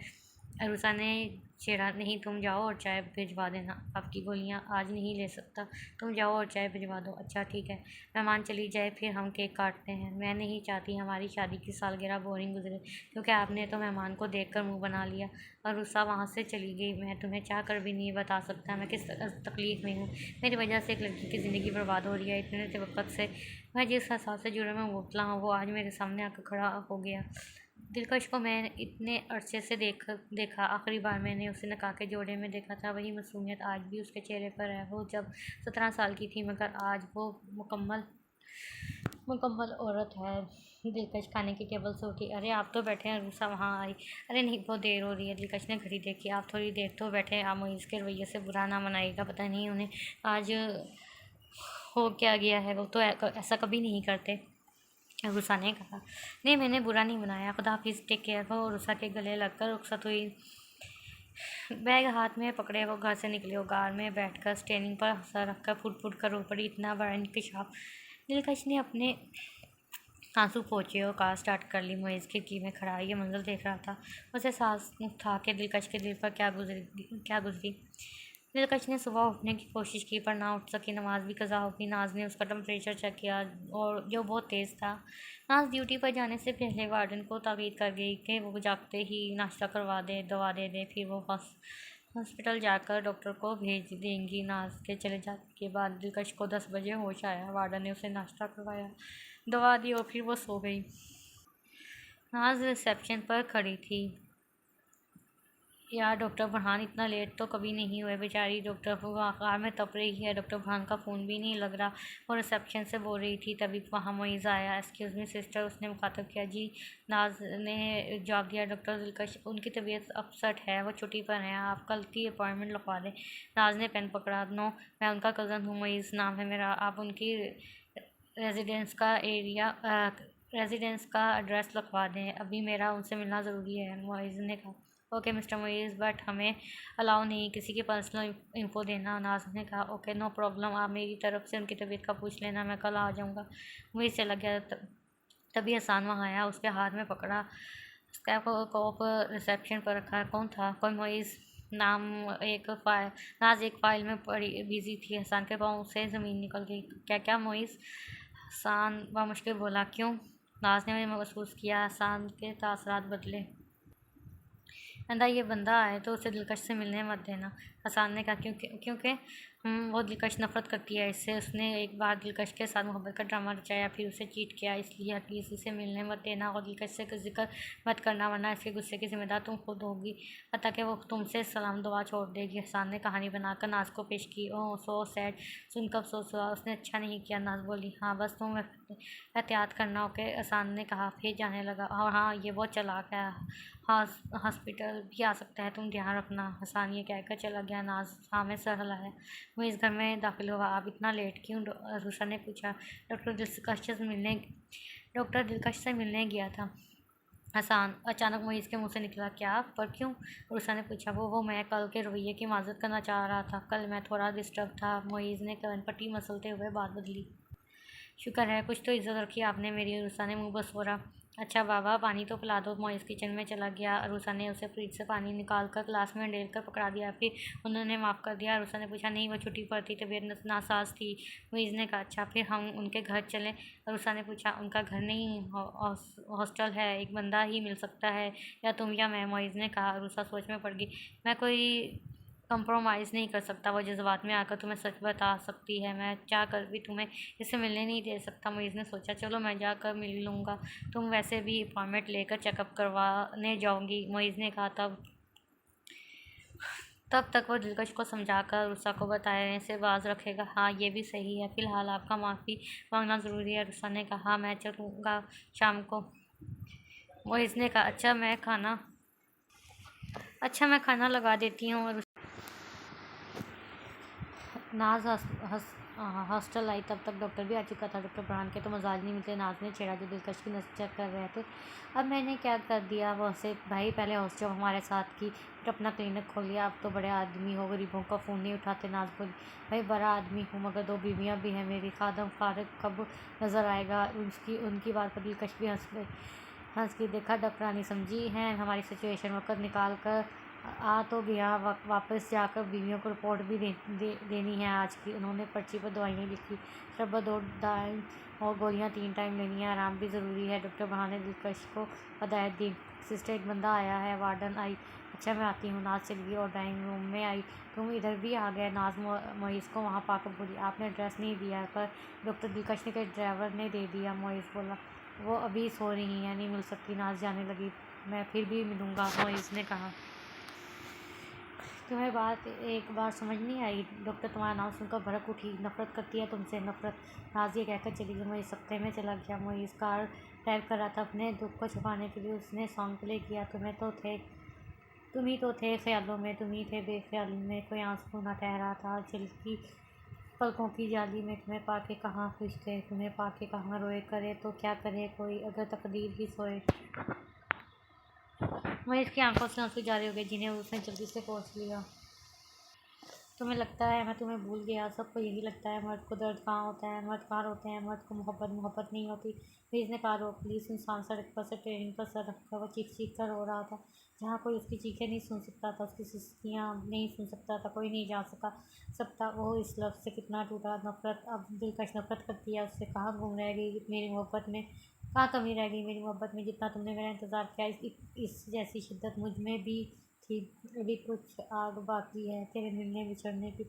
रुसा ने छेड़ा। नहीं, तुम जाओ और चाय भिजवा देना। आपकी गोलियां आज नहीं ले सकता। तुम जाओ और चाय भिजवा दो। अच्छा, ठीक है। मेहमान चली जाए फिर हम केक काटते हैं। मैं नहीं चाहती हमारी शादी की सालगिरह बोरिंग गुजरे, क्योंकि आपने तो मेहमान को देखकर मुंह बना लिया। और रुसा वहाँ से चली गई। मैं तुम्हें चाह कर भी नहीं बता सकता मैं किस तकलीफ़ में हूँ। मेरी वजह से एक लड़की की ज़िंदगी बर्बाद हो रही है। इतने वक्त से मैं जिस एहसास से जुर्म में मुबतला हूँ वो आज मेरे सामने आकर खड़ा हो गया। दिलकश को मैं इतने अरसे से देखा। आखिरी बार मैंने उसे निकाह के जोड़े में देखा था। वही मासूमियत आज भी उसके चेहरे पर है। वो जब 17 साल की थी, मगर आज वो मुकम्मल मुकम्मल औरत है। दिलकश खाने की टेबल से उठी। अरे, आप तो बैठे हैं। रूसा वहाँ आई। अरे नहीं, बहुत देर हो रही है। दिलकश ने घड़ी देखी। आप थोड़ी देर तो बैठे। आप मोइज़ के रवैये से बुरा ना मनाइएगा। पता नहीं उन्हें आज हो क्या गया है। वो तो ऐसा कभी नहीं करते। रुसा ने कहा। नहीं, मैंने बुरा नहीं बनाया। खुदा हाफिज़, टेक केयर हो। रुसा के गले लगकर रुखसत हुई। बैग हाथ में पकड़े वो घर से निकले। वो कार में बैठकर स्टेयरिंग पर सर रखकर फुट फुट कर रो पड़ी। इतना बड़ा इंकशाफ। दिलकश ने अपने आंसू पोंछे और कार स्टार्ट कर ली। मुइज़ खिड़की में खड़ा ये मंजर देख रहा था। उसे सांस था कि दिलकश के दिल पर क्या गुजरी। दिलकश ने सुबह उठने की कोशिश की पर ना उठ सकी। नमाज भी कज़ा हो गई। नाज ने उसका टेम्परेचर चेक किया और जो बहुत तेज़ था। नाज ड्यूटी पर जाने से पहले वार्डन को ताकीद कर गई कि वो जागते ही नाश्ता करवा दे, दवा दे दे, फिर वो हॉस्पिटल जाकर डॉक्टर को भेज देंगी। नाज के चले जाने के बाद दिलकश को 10 बजे होश आया। वार्डन ने उसे नाश्ता करवाया, दवा दी और फिर वो सो गई। नाज रिसेप्शन पर खड़ी थी। यार डॉक्टर फरहान इतना लेट तो कभी नहीं हुए। बेचारी डॉक्टर कार में तप रही है। डॉक्टर फरहान का फ़ोन भी नहीं लग रहा। वो रिसेप्शन से बोल रही थी तभी वहाँ मुइज़ आया। एक्सक्यूज़ मी सिस्टर, उसने मुखातब किया। जी, नाज ने जवाब दिया। डॉक्टर दिलकश, उनकी तबीयत अपसेट है, वो छुट्टी पर हैं, आप कल की अपॉइंटमेंट लिखवा दें। नाज ने पेन पकड़ा। नो, मैं उनका कज़न हूँ, मुइज़ नाम है मेरा। आप उनकी रेजिडेंस का एड्रेस लिखवा दें। अभी मेरा उनसे मिलना ज़रूरी है। मुइज़ ने कहा। ओके मिस्टर मुइज़, बट हमें अलाउ नहीं किसी की पर्सनल इन्फो देना। नाज ने कहा। ओके नो प्रॉब्लम, आप मेरी तरफ से उनकी तबीयत का पूछ लेना, मैं कल आ जाऊँगा। मुइज़ चला गया। तभी हसान वहाँ आया। उसके हाथ में पकड़ा स्टेथोस्कोप रिसेप्शन पर रखा। कौन था? कोई मुइज़ नाज एक फ़ाइल में पड़ी बिजी थी। हसान के पाँव से ज़मीन निकल गई। क्या मुइज़? हसान बामुश्किल बोला। क्यों? नाज ने महसूस किया हसान के तासरात बदले। अंदा ये बंदा आए तो उसे दिलकश से मिलने मत देना। हसान ने कहा। क्योंकि वो दिलकश नफ़रत करती है इससे। उसने एक बार दिलकश के साथ मोहब्बत का ड्रामा रचाया, फिर उसे चीट किया। इसलिए प्लीज़ इसे मिलने मत देना और दिलकश से जिक्र मत करना, वरना इसके गुस्से की जिम्मेदार तुम खुद होगी। हत्ता कि वो तुमसे सलाम दुआ छोड़ देगी। हसान ने कहानी बनाकर नाज को पेश की। ओह सो सैड, सुनकर अफसोस हुआ। उसने अच्छा नहीं किया। नाज बोली। हाँ बस तुम एहतियात करना। ओके, हसान ने कहा। फिर जाने लगा। और हाँ, ये बहुत चालाक है, हॉस्पिटल भी आ सकता है, तुम ध्यान रखना। हसान ये कहकर चला गया। नाज हाँ में सर हिलाया। वो इस घर में दाखिल हुआ। आप इतना लेट क्यों? रूसा ने पूछा। डॉक्टर दिलकश से मिलने गया था। हसान अचानक मुइज़ के मुंह से निकला। क्या? पर क्यों? रूसा ने पूछा। वो मैं कल के रवैये की माजरत करना चाह रहा था। कल मैं थोड़ा डिस्टर्ब था। मुइज़ ने पट्टी मसलते हुए बात बदली। शुक्र है, कुछ तो इज्जत रखी आपने मेरी। रूसा ने मुँह बसोरा। अच्छा बाबा, पानी तो पिला दो। मोइज़ किचन में चला गया। रूसा ने उसे फ्रिज से पानी निकाल कर ग्लास में डेल कर पकड़ा दिया। फिर उन्होंने माफ़ कर दिया। रूसा ने पूछा। नहीं, वो छुट्टी पर थी, तबीयत नासाज थी। मोइज़ ने कहा। अच्छा, फिर हम उनके घर चलें? रूसा ने पूछा। उनका घर नहीं, हॉस्टल है, एक बंदा ही मिल सकता है, या तुम या मैं। मोइज़ ने कहा। रूसा सोच में पड़ गई। मैं कोई कंप्रोमाइज़ नहीं कर सकता। वो जज्बात में आकर तुम्हें सच बता सकती है, मैं चाह कर भी तुम्हें इससे मिलने नहीं दे सकता। मुइज़ ने सोचा। चलो मैं जाकर मिल लूँगा, तुम वैसे भी अपॉइंटमेंट लेकर चेकअप करवाने जाऊँगी। मुइज़ ने कहा। तब तक वो दिलकश को समझाकर रूसा को बताने से बाज रखेगा। हाँ ये भी सही है, फ़िलहाल आपका माफ़ी मांगना ज़रूरी है। रूसा ने कहा। हाँ मैं चलूँगा शाम को। मुइज़ ने कहा। अच्छा मैं खाना लगा देती हूँ। नाज हॉस्टल आई तब तक डॉक्टर भी आ चुका था। डॉक्टर फरहान के तो मजाज नहीं मिलते। नाज ने छेड़ा जो दिलकश की नस चेक कर रहे थे। अब मैंने क्या कर दिया? वो से भाई पहले हॉस्टल हमारे साथ की, फिर अपना क्लिनिक खोल लिया। अब तो बड़े आदमी हो, गरीबों का फ़ोन नहीं उठाते। नाज बोली। भाई बड़ा आदमी हूँ मगर 2 बीवियाँ भी हैं मेरी। खादम फारग कब नज़र आएगा? उनकी बात पर दिलकश भी हंस के देखा। डॉक्टरानी समझी हैं हमारी सिचुएशन। वक़्त निकाल कर आ तो गया। वापस जाकर बीवियों को रिपोर्ट भी देनी है आज की। उन्होंने पर्ची पर दवाइयाँ लिखी। शरबत 2 टाइम और गोलियाँ 3 टाइम लेनी है। आराम भी ज़रूरी है। डॉक्टर फरहान ने दिलकश को हदायत दी। सिस्टर एक बंदा आया है। वार्डन आई। अच्छा मैं आती हूँ। नाज चली गई और ड्राइंग रूम में आई। तुम इधर भी आ गए? नाज मुइज़ को वहाँ पाकर बोली। आपने एड्रेस नहीं दिया पर डॉक्टर दिलकश ने कहा ड्राइवर ने दे दिया। मुइज़ बोला। वो अभी सो रही हैं, नहीं मिल सकती। नाज जाने लगी। मैं फिर भी मिलूँगा, मुइज़ ने कहा। तुम्हें बात एक बार समझ नहीं आई? डॉक्टर तुम्हारा नाम सुनकर भड़क उठी। नफ़रत करती है तुमसे, नफ़रत। नाज़ ये कहकर चली गई। मुइज़ सख्ते में चला गया। मुइज़ कार ड्राइव कर रहा था। अपने दुख को छुपाने के लिए उसने सॉन्ग प्ले किया। तुम ही तो थे ख्यालों में, तुम ही थे बेख्याली में, कोई आंसू ना ठहरा था चिलकी पलकों की जाली में। तुम्हें पाके कहाँ खुश थे, तुम्हें पाके कहाँ रोए। करे तो क्या करे कोई, अगर तकदीर ही सोए। महेश की आंखों से आंसू जारी हो गए जिन्हें उसने जल्दी से पोंछ लिया। तुम्हें लगता है मैं तुम्हें भूल गया? सबको यही लगता है। मर्द को दर्द कहाँ होता है, मर्द कहाँ रोते हैं, मर्द को मोहब्बत मोहब्बत नहीं होती। मरीज ने कहा, रोक ली। सुनसान सड़क पर से ट्रेन पर सर रखकर वो चीख चीख कर रो रहा था। जहाँ कोई उसकी चीखें नहीं सुन सकता था, उसकी सिसकियाँ नहीं सुन सकता था, कोई नहीं जान सकता वो इस लफ्ज़ से कितना टूटा। नफरत, अब दिलकश नफरत करती है उससे। कहाँ गुम रह गई मेरी मोहब्बत में, कहाँ कमी रह गई मेरी मोहब्बत में? जितना तुमने मेरा इंतज़ार किया, इस जैसी शिद्दत मुझ में भी थी। अभी कुछ आग बाकी है तेरे मिलने बिछड़ने की,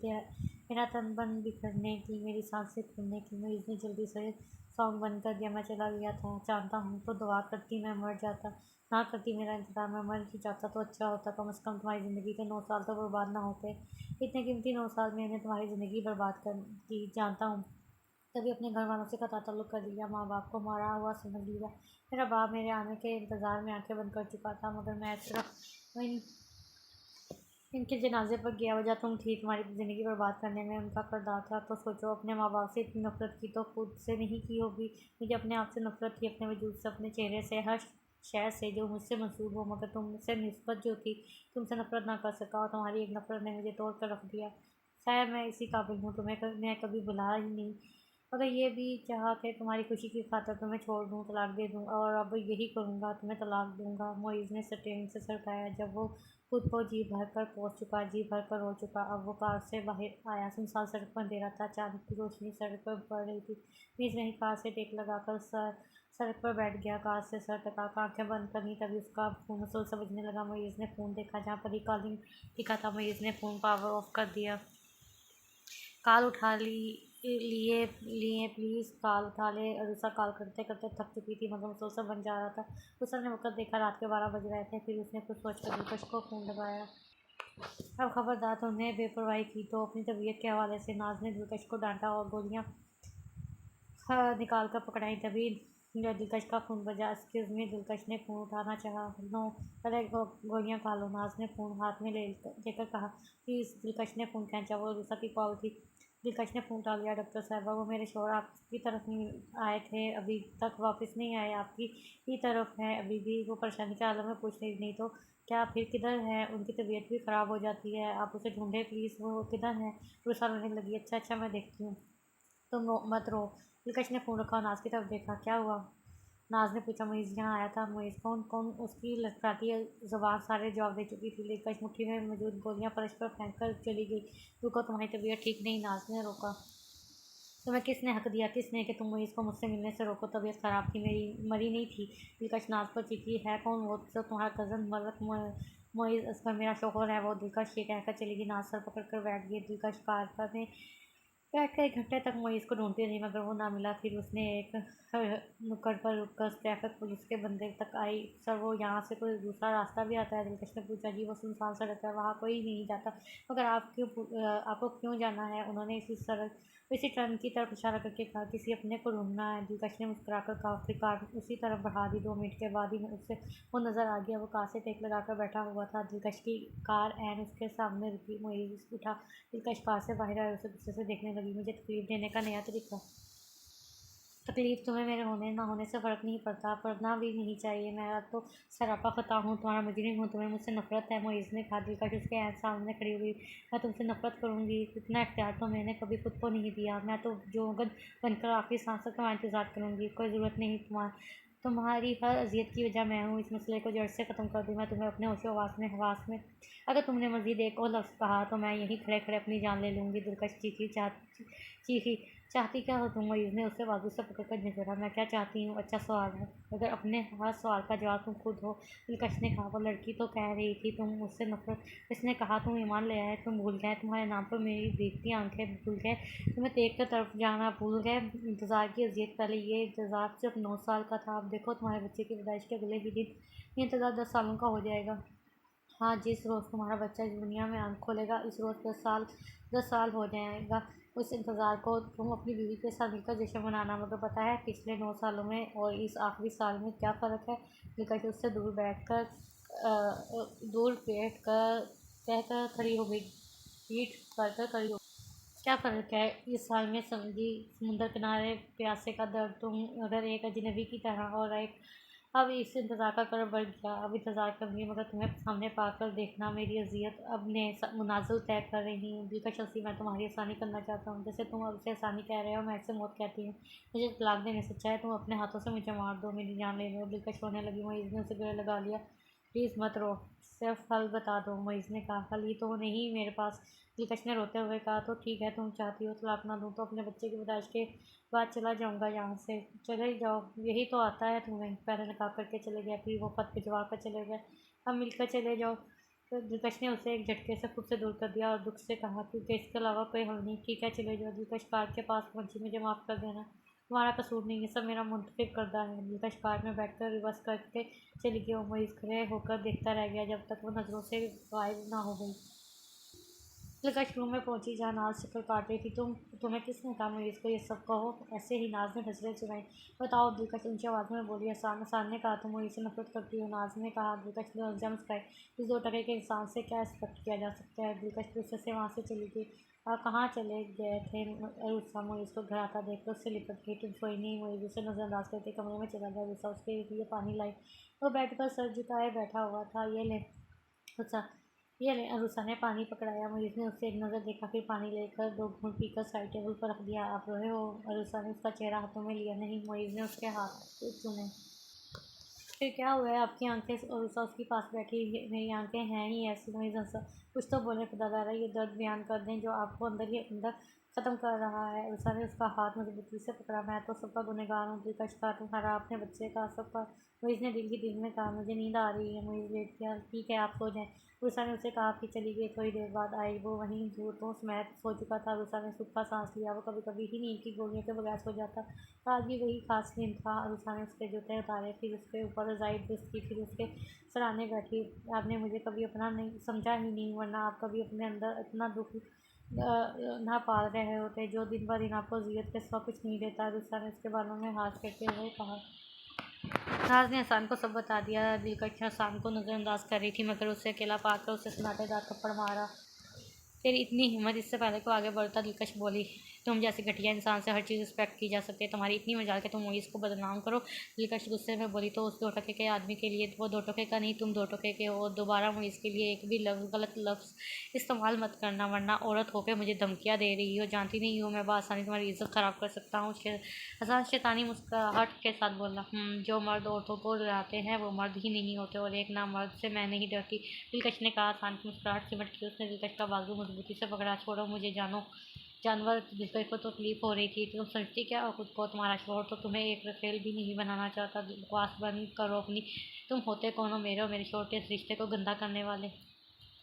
मेरा तन बन बिखरने की, मेरी सांसें खुलने की। मैं इसने जल्दी से सॉन्ग बंद कर दिया। मैं चला गया था। जानता हूँ तो दुआ करती मैं मर जाता, ना करती मेरा इंतज़ार। मैं मर ही जाता तो अच्छा होता। कम से कम तुम्हारी ज़िंदगी के 9 साल तो बर्बाद ना होते। इतने कीमती 9 साल मैंने तुम्हारी ज़िंदगी बर्बाद कर दी। जानता हूँ तभी अपने घर वालों से कता ताल्लुक़ कर लिया, माँ बाप को मारा हुआ समझ लिया। मेरा बाप मेरे आने के इंतज़ार में आंखें बंद कर चुका था, मगर मैं सिर्फ इनके जनाजे पर गया। वजह तुम थी, तुम्हारी ज़िंदगी बर्बाद करने में उनका किरदार था। तो सोचो, अपने माँ बाप से इतनी नफरत की तो खुद से नहीं की होगी। मुझे अपने आप से नफरत थी, अपने वजूद से, अपने चेहरे से, हर शय से जो मुझसे मंसूब हो। मगर तुमसे निस्बत जो थी, तुमसे नफरत ना कर सका, और तुम्हारी एक नफरत ने मुझे तोड़ कर रख दिया। शायद मैं इसी काबिल हूँ मैं कभी भुला ही नहीं। अगर ये भी चाहा कि तुम्हारी खुशी की खातिर तुम्हें छोड़ दूँ, तलाक दे दूँ, और अब यही करूँगा, तुम्हें तलाक दूँगा। मोइज़ ने स्टीयरिंग से सर उठाया। जब वो खुद को जी भर कर पहुँच चुका, जी भर कर हो चुका, अब वो कार से बाहर आया। सुनसान सड़क पर अंधेरा था, चांद की रोशनी सड़क पर पड़ रही थी। मीज़ ने कार से टेक लगाकर सड़क पर बैठ गया। कार से सर टका कर आँखें बंद करनी, तभी उसका फ़ोन असल समझने लगा। मोइज़ ने फ़ोन देखा जहाँ पर ही कॉलिंग लिखा था। मोइज़ ने फ़ोन पावर ऑफ कर दिया। कॉल उठा लिए लिए प्लीज़ कॉल उठा ले। अरुषा कॉल करते करते थक चुकी थी, मगर मुसलसल बन जा रहा था। उषा ने वक़्त देखा, रात के 12 बज रहे थे। फिर उसने कुछ सोचकर दिलकश को फ़ोन लगाया। अब खबरदार तुमने बेपरवाही की तो अपनी तबीयत के हवाले से। नाज ने दिलकश को डांटा और गोलियां निकाल कर पकड़ाई। तभी दिलकश का फ़ोन बजा। Excuse me. दिलकश ने फ़ोन उठाना चाहा। नो, पहले गोलियां खा लो। नाज ने फ़ोन हाथ में लेकर कहा। प्लीज़। दिलकश ने फ़ोन खींचा। वो अरुषा की कॉल थी। दिलकश ने फ़ोन उठा लिया। डॉक्टर साहबा, वो मेरे शौहर आपकी तरफ नहीं आए थे, अभी तक वापस नहीं आए। आपकी ही तरफ है अभी भी। वो परेशानी के आलम में पूछ रही। नहीं तो क्या? फिर किधर है? उनकी तबीयत भी ख़राब हो जाती है, आप उसे ढूंढें प्लीज़। वो किधर है? अरुषा रोने लगी। अच्छा अच्छा, मैं देखती हूँ, तुम मत रो। दिलकश ने फ़ोन रखा और नाज की तरफ देखा। क्या हुआ? नाज ने पूछा। मुइज़ यहाँ आया था। मुइज़ कौन? कौन? उसकी लड़खड़ाती ज़ुबान सारे जवाब दे चुकी थी। दिलकश मुट्ठी में मौजूद गोलियां फर्श पर फेंक कर चली गई। रुको, तुम्हारी तबीयत ठीक नहीं। नाज ने रोका। तुम्हें किसने हक दिया? किसने कि तुम मुइज़ को मुझसे मिलने से रोको? तबीयत ख़राब थी मेरी, मरी नहीं थी। दिलकश नाज पर चीखी। है कौन वो? तो तुम्हारा कज़न मलक मोइज़ असगर मेरा शौहर है वो। दिलकश ये कहकर चली गई। नाज सर पकड़ कर बैठ गई। दिलकश कार पर में बैठ कर 1 घंटे तक मोइज़ को ढूंढती रही, मगर वो ना मिला। फिर उसने एक नुक्कड़ पर रुककर ट्रैफिक पुलिस के बंदे तक आई। सर, वो यहाँ से कोई दूसरा रास्ता भी आता है? दिलकश ने पूछा। जी, वो सुनसान सड़क है, वहाँ कोई नहीं जाता। मगर आपको क्यों जाना है? उन्होंने इसी टर्न की तरफ इशारा करके कहा। किसी अपने को ढूंढना है। दिलकश ने मुस्कुराकर कहा। फिर कार उसी तरफ बढ़ा दी। 2 मिनट के बाद ही उससे वो नज़र आ गया। वो कार से टेक लगाकर बैठा हुआ था। दिलकश की कार ऐन उसके सामने रुकी। मोइज़ उठा। दिलकश कार से बाहर आया। उसे गुस्से से देखने लगी। मुझे तकलीफ देने का नया तरीका। तकलीफ तुम्हें मेरे होने ना होने से फ़र्क नहीं पड़ता, पड़ना भी नहीं चाहिए। मैं तो सरापा ख़ता हूँ, तुम्हारा मुजरिम हूँ, तुम्हें मुझसे नफ़रत है। मोइज़ ने कहा। दिलकश उसके ऐन सामने खड़ी हुई। मैं तुमसे नफ़रत करूँगी? इतना इख्तियार तो मैंने कभी खुद को नहीं दिया। मैं तो जोगन बनकर आखिरी सांस तक तुम्हारा इंतज़ार करूँगी। कोई ज़रूरत नहीं तुम्हारी हर अजियत की वजह मैं हूँ। इस मसले को जड़ से ख़त्म कर दूँ मैं तुम्हें अपने होशो हवास में। अगर तुमने मज़ीद एक और लफ्ज़ कहा तो मैं यहीं खड़े खड़े अपनी जान ले लूँगी। दिलकश चीखी। चाहती क्या हो तुम? मोइज़ ने उसे बाजू से पकड़कर झिझोड़ा। मैं क्या चाहती हूँ? अच्छा सवाल है, मगर अपने हर सवाल का जवाब तुम खुद हो। दिलकश ने कहा। वो लड़की तो कह रही थी तुम मुझसे नफरत। इसने कहा तुम ईमान ले आए, तुम भूल गए, तुम्हारे नाम पर मेरी देखती आंखें भूल गए, तुम्हें देख कर तरफ जाना भूल गए। इंतज़ार की अजियत, पहले ये इंतज़ार सिर्फ 9 साल का था, अब देखो तुम्हारे बच्चे की पैदाइश के अगले ही दिन ये इंतज़ार 10 सालों का हो जाएगा। हाँ, जिस रोज़ तुम्हारा बच्चा इस दुनिया में आँख खोलेगा, इस रोज़ 10 साल हो जाएगा। उस इंतज़ार को तुम अपनी बीवी के साथ मिलकर जश्न मनाना। मगर पता है पिछले 9 सालों में और इस आखिरी साल में क्या फ़र्क है? दिलकश उससे दूर बैठ कर कहकर खड़ी हो गई। पीठ कर खड़ी हो। क्या फ़र्क है? इस साल में समझी, समुंदर किनारे प्यासे का दर्द तुम अगर एक अजनबी की तरह और एक अब इस इंतज़ार का कर बढ़ गया। अब इंतज़ार करूँगी मगर तुम्हें सामने पाकर देखना मेरी अज़ियत अब ने मुनाज़िल तय कर रही हूँ। दिलकश हंसी, मैं तुम्हारी आसानी करना चाहता हूँ। जैसे तुम अब उसे आसानी कह रहे हो, मैं इसे मौत कहती हूँ। मुझे तलाक देने से अच्छा है तुम अपने हाथों से मुझे मार दो, मेरी जान ले लो। दिलकश रोने लगी। मोइज़ ने उसे गले लगा लिया। प्लीज़ मत रो, सिर्फ हल बता दो। मोइज़ ने कहा, हल ही तो नहीं मेरे पास। दिलकश ने रोते हुए कहा, तो ठीक है, तुम चाहती हो तलाक ना दूँ तो अपने बच्चे की पैदाइश के बाद चला जाऊँगा यहाँ से। चले जाओ, यही तो आता है तुम्हें। पैर नकाब करके चले गया। फिर वो खत भिजवा कर चले गए। अब मिलकर चले जाओ। तो दिलकश ने उसे एक झटके से खुद से दूर कर दिया और दुख से कहा, क्योंकि इसके अलावा कोई हल नहीं। ठीक है, चले जाओ। दिलकश कार के पास पहुंची। मुझे माफ़ कर देना, तुम्हारा कसूर नहीं, ये सब मेरा मुंतखब करदा है। दिलकश कार में बैठकर रिवर्स करके चली गई। मोइज़ खड़े होकर देखता रह गया जब तक वो नज़रों से गायब ना हो गई। दिलकश रूम में पहुंची जहाँ नाज शक्ल काट रही थी। तुम्हें किसने कहा मोइज़ को ये सब कहो? ऐसे ही नाज ने नजरें चुराई। बताओ, दिलकश ऊंची आवाज़ में बोली। हसान ने कहा, तुम मोइज़ से नफरत करती हो। नाज ने कहा। दिलकश ने लज्जा मुस्कुराई। इस 2 टके के इंसान से क्या एक्सपेक्ट किया जा सकता है? दिलकश गुस्से से वहाँ से चली गई। आप कहाँ चले गए थे? रूसा मोइज़ को घर आता देखकर उससे लिपट गई। तुम सोई नहीं? मोइज़ उसे नज़रअंदाज करके कमरे में चला गया। रूसा उसके लिए पानी लाई। वो बेड पर सर झुकाए बैठा हुआ था। ये ले रूसा, ये ले। रूसा ने पानी पकड़ाया। मोइज़ ने उससे एक नज़र देखा, फिर पानी लेकर 2 घूंट पीकर साइड टेबल पर रख दिया। आप रोए हो? रूसा ने उसका चेहरा हाथों में लिया। नहीं। मोइज़ ने उसके हाथ चूमे। फिर क्या हुआ है? आपकी आंखें? रूसा उसके पास बैठी। मेरी आंखें हैं ही ऐसी। मोइज़ हंसा। कुछ तो बोले खुदारा, ये दर्द बयान कर दें जो आपको अंदर ही अंदर ख़त्म कर रहा है। रूसा ने उसका हाथ मजबूती से पकड़ा। मैं तो सबका गुनहगार हूँ। दिलकश का, तुम्हारा, अपने बच्चे का, सबका। मोइज़ ने दिल ही दिल में कहा, मुझे नींद आ रही है। मोइज़ लेट गया। ठीक है, आप सो जाएं। रूसा ने उसे कहा, फिर चली गई। थोड़ी देर बाद आई। वो वहीं भूतों समेत सो चुका था। रूसा ने सूखा सांस लिया। वो कभी कभी ही नींद की गोलियों के बगैर सो जाता। आज भी वही खास नींद था। रूसा ने उसके जूते उतारे, फिर उसके ऊपर रज़ाई दुरुस्त की, फिर उसके सराहने बैठी। आपने मुझे कभी अपना नहीं समझा ही नहीं, वरना आप कभी अपने अंदर इतना दुख ना पाल रहे होते जो दिन ब दिन आपको अजियत के सिवा कुछ नहीं देता। रूसा ने उसके बालों में हाथ फेरते हुए कहा। नाज ने हसान को सब बता दिया। दिलकश हसान को नज़रअंदाज कर रही थी मगर उसे अकेला पाकर उसे सन्नाटेदार थप्पड़ मारा। तेरी इतनी हिम्मत! इससे पहले को आगे बढ़ता दिलकश बोली, तुम जैसे घटिया इंसान से हर चीज़ रिस्पेक्ट की जा सकती है। तुम्हारी इतनी मजाल कि तुम मोइज़ को बदनाम करो। दिलकश गुस्से में बोली, तो उस 2 टके के आदमी के लिए वो 2 टके का नहीं, तुम 2 टके के हो। दोबारा मोइज़ के लिए एक भी गलत लफ्ज़ इस्तेमाल मत करना, वरना औरत होकर मुझे धमकियाँ दे रही हो। जानती नहीं हो मैं बआसानी तुम्हारी इज्जत ख़राब कर सकता हूँ। हसन शैतानी मुस्कुराहट के साथ बोला, जो मर्द औरतों को डराते हैं वो मर्द ही नहीं होते, और एक ना मर्द से मैं नहीं डरती। दिलकश ने कहा। हसन की मुस्कुराहट सिमट गई। उसने दिलकश का बाजू मजबूती से पकड़ा। छोड़ो मुझे, जानवर। दिलकश को तो तकलीफ हो रही थी। तुम समझती क्या हो खुद को? तुम्हारा शोहर तो तुम्हें एक रखेल भी नहीं बनाना चाहता। बकवास बंद करो अपनी। तुम होते कौन हो मेरे और मेरे शोहर के इस रिश्ते को गंदा करने वाले?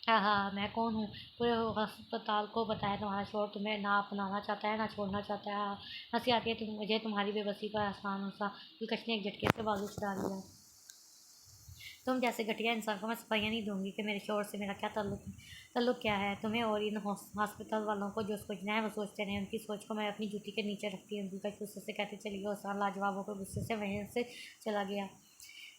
हाँ हाँ, मैं कौन हूँ? पूरे अस्पताल को बताया तुम्हारा शोहर तुम्हें ना अपनाना चाहता है ना छोड़ना चाहता है। हंसी आती है मुझे तुम्हारी बेबसी पर। आसान सा। दिलकश ने एक झटके से बाजू छुड़ा लिया। तुम जैसे घटिया इंसान को मैं सफाइयाँ नहीं दूंगी कि मेरे शोहर से मेरा क्या ताल्लुक क्या है। तुम्हें और इन हॉस्पिटल वालों को जो सोचना है वो सोचते रहें। उनकी सोच को मैं अपनी जूती के नीचे रखती हूँ। दिलकश गुस्से से कहती चली गई। हसन लाजवाब होकर गुस्से से वहीं से चला गया।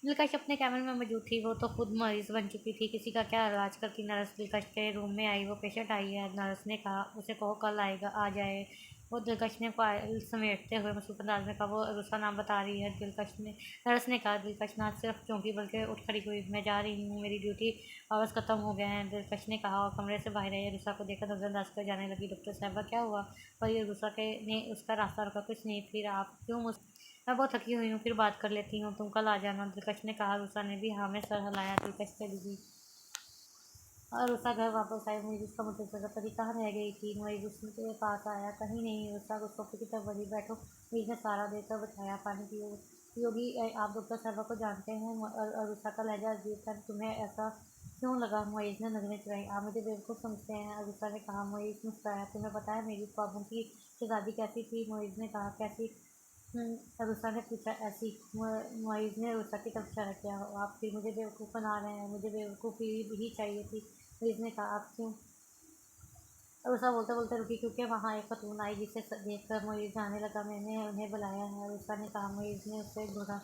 दिलकश अपने कैबिन में मौजूद थी। वो तो खुद मरीज बन चुकी थी। किसी का क्या इलाज करती। नर्स दिलकश के रूम में आई। वो पेशेंट आई है। नर्स ने कहा, उसे कहो कल आ जाए। वो दिलकश ने फाइल समेटते हुए मसरूफ़ अंदाज में कहा, वो रूसा नाम बता रही है। नर्स ने कहा। दिलकश ना सिर्फ चौंकी बल्कि उठ खड़ी हुई। मैं जा रही हूँ, मेरी ड्यूटी आवर्स ख़त्म हो गए हैं, दिलकश ने कहा, और कमरे से बाहर आई। रूसा को देखकर नज़रअंदाज कर जाने लगी। डॉक्टर साहबा क्या हुआ? पर ये रूसा के ने उसका रास्ता रोका। कुछ नहीं। फिर आप क्यों मैं बहुत थकी हुई हूँ, फिर बात कर लेती हूँ, तुम कल आ जाना, दिलकश ने कहा। रूसा ने भी हाँ में सर हिलाया। दिलकश चली गई और रूसा घर वापस आई। मुझे उसका मुझे पति कहाँ रह गई थी। मुझे उसके पास आया, कहीं नहीं। रूसा को सोफे की तरफ बढ़ी। बैठो। मुझे ने सारा देकर बैठाया। पानी पियोगी? आप डॉक्टर साहबा को जानते हैं? और रूसा का लहजा अजीब था। तुम्हें ऐसा क्यों लगा? मोइज़ ने नजरें चुराई। आप मुझे बेवकूफ़ समझते हैं, रूसा ने कहा। मोइज़ मुस्कुराया। तुम्हें पता है मेरी ख्वाबों की शहज़ादी कैसी थी? मोइज़ ने कहा। कैसी? रूसा ने पूछा। ऐसी। मोइज़ ने रूसा की तरफ इशारा किया। आप फिर मुझे बेवकूफ़ बना रहे हैं। मुझे बेवकूफ़ी ही चाहिए थी। मोइज़ ने कहा। आप क्यों? रूसा बोलते बोलते रुकी, क्योंकि वहाँ एक खतून आई जिसे देखकर मोइज़ जाने लगा। मैंने उन्हें बुलाया है, रूसा ने कहा। मोइज़ ने उससे घूरा।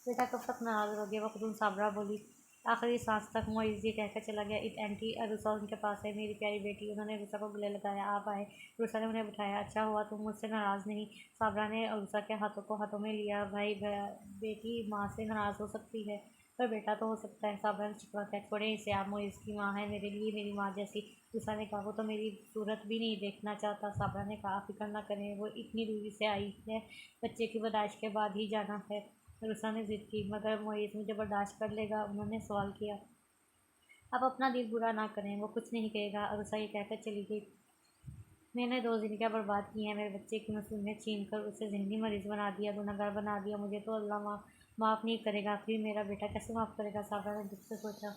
बेटा कब तक नाराज़ रहोगे? वो खतून साबरा बोली। आखिरी सांस तक मोइज़ ये कहकर चला गया। आंटी रुसा उनके पास है, मेरी प्यारी बेटी। उन्होंने रुसा को गले लगाया। आप आए। रुसा ने उन्हें बिठाया। अच्छा हुआ तुम मुझसे नाराज़ नहीं। साबरा ने रुसा के हाथों को हाथों में लिया। भाई बेटी माँ से नाराज़ हो सकती है पर बेटा तो हो सकता है। साबरा ने चिकवा दिया। छोड़े इसे, आप मोइज़ की माँ है, मेरे लिए मेरी माँ जैसी। रुसा ने कहा वो तो मेरी सूरत भी नहीं देखना चाहता। साबरा ने कहा फिक्र न करें, वो इतनी दूरी से आई है, बच्चे की पैदाइश के बाद ही जाना है। रुसा ने जिद की। मगर मोइज़ मुझे बर्दाश्त कर लेगा? उन्होंने सवाल किया। आप अपना दिल बुरा ना करें, वो कुछ नहीं कहेगा। रुसा ये कहकर चली गई। मैंने 2 ज़िंदगियाँ बर्बाद की हैं, मेरे बच्चे की मासूमियत छीन कर उसे ज़हनी मरीज़ बना दिया, गुनहगार बना दिया। मुझे तो अल्लाह माफ़ नहीं करेगा, फिर मेरा बेटा कैसे माफ़ करेगा? साबरा ने दुख से सोचा।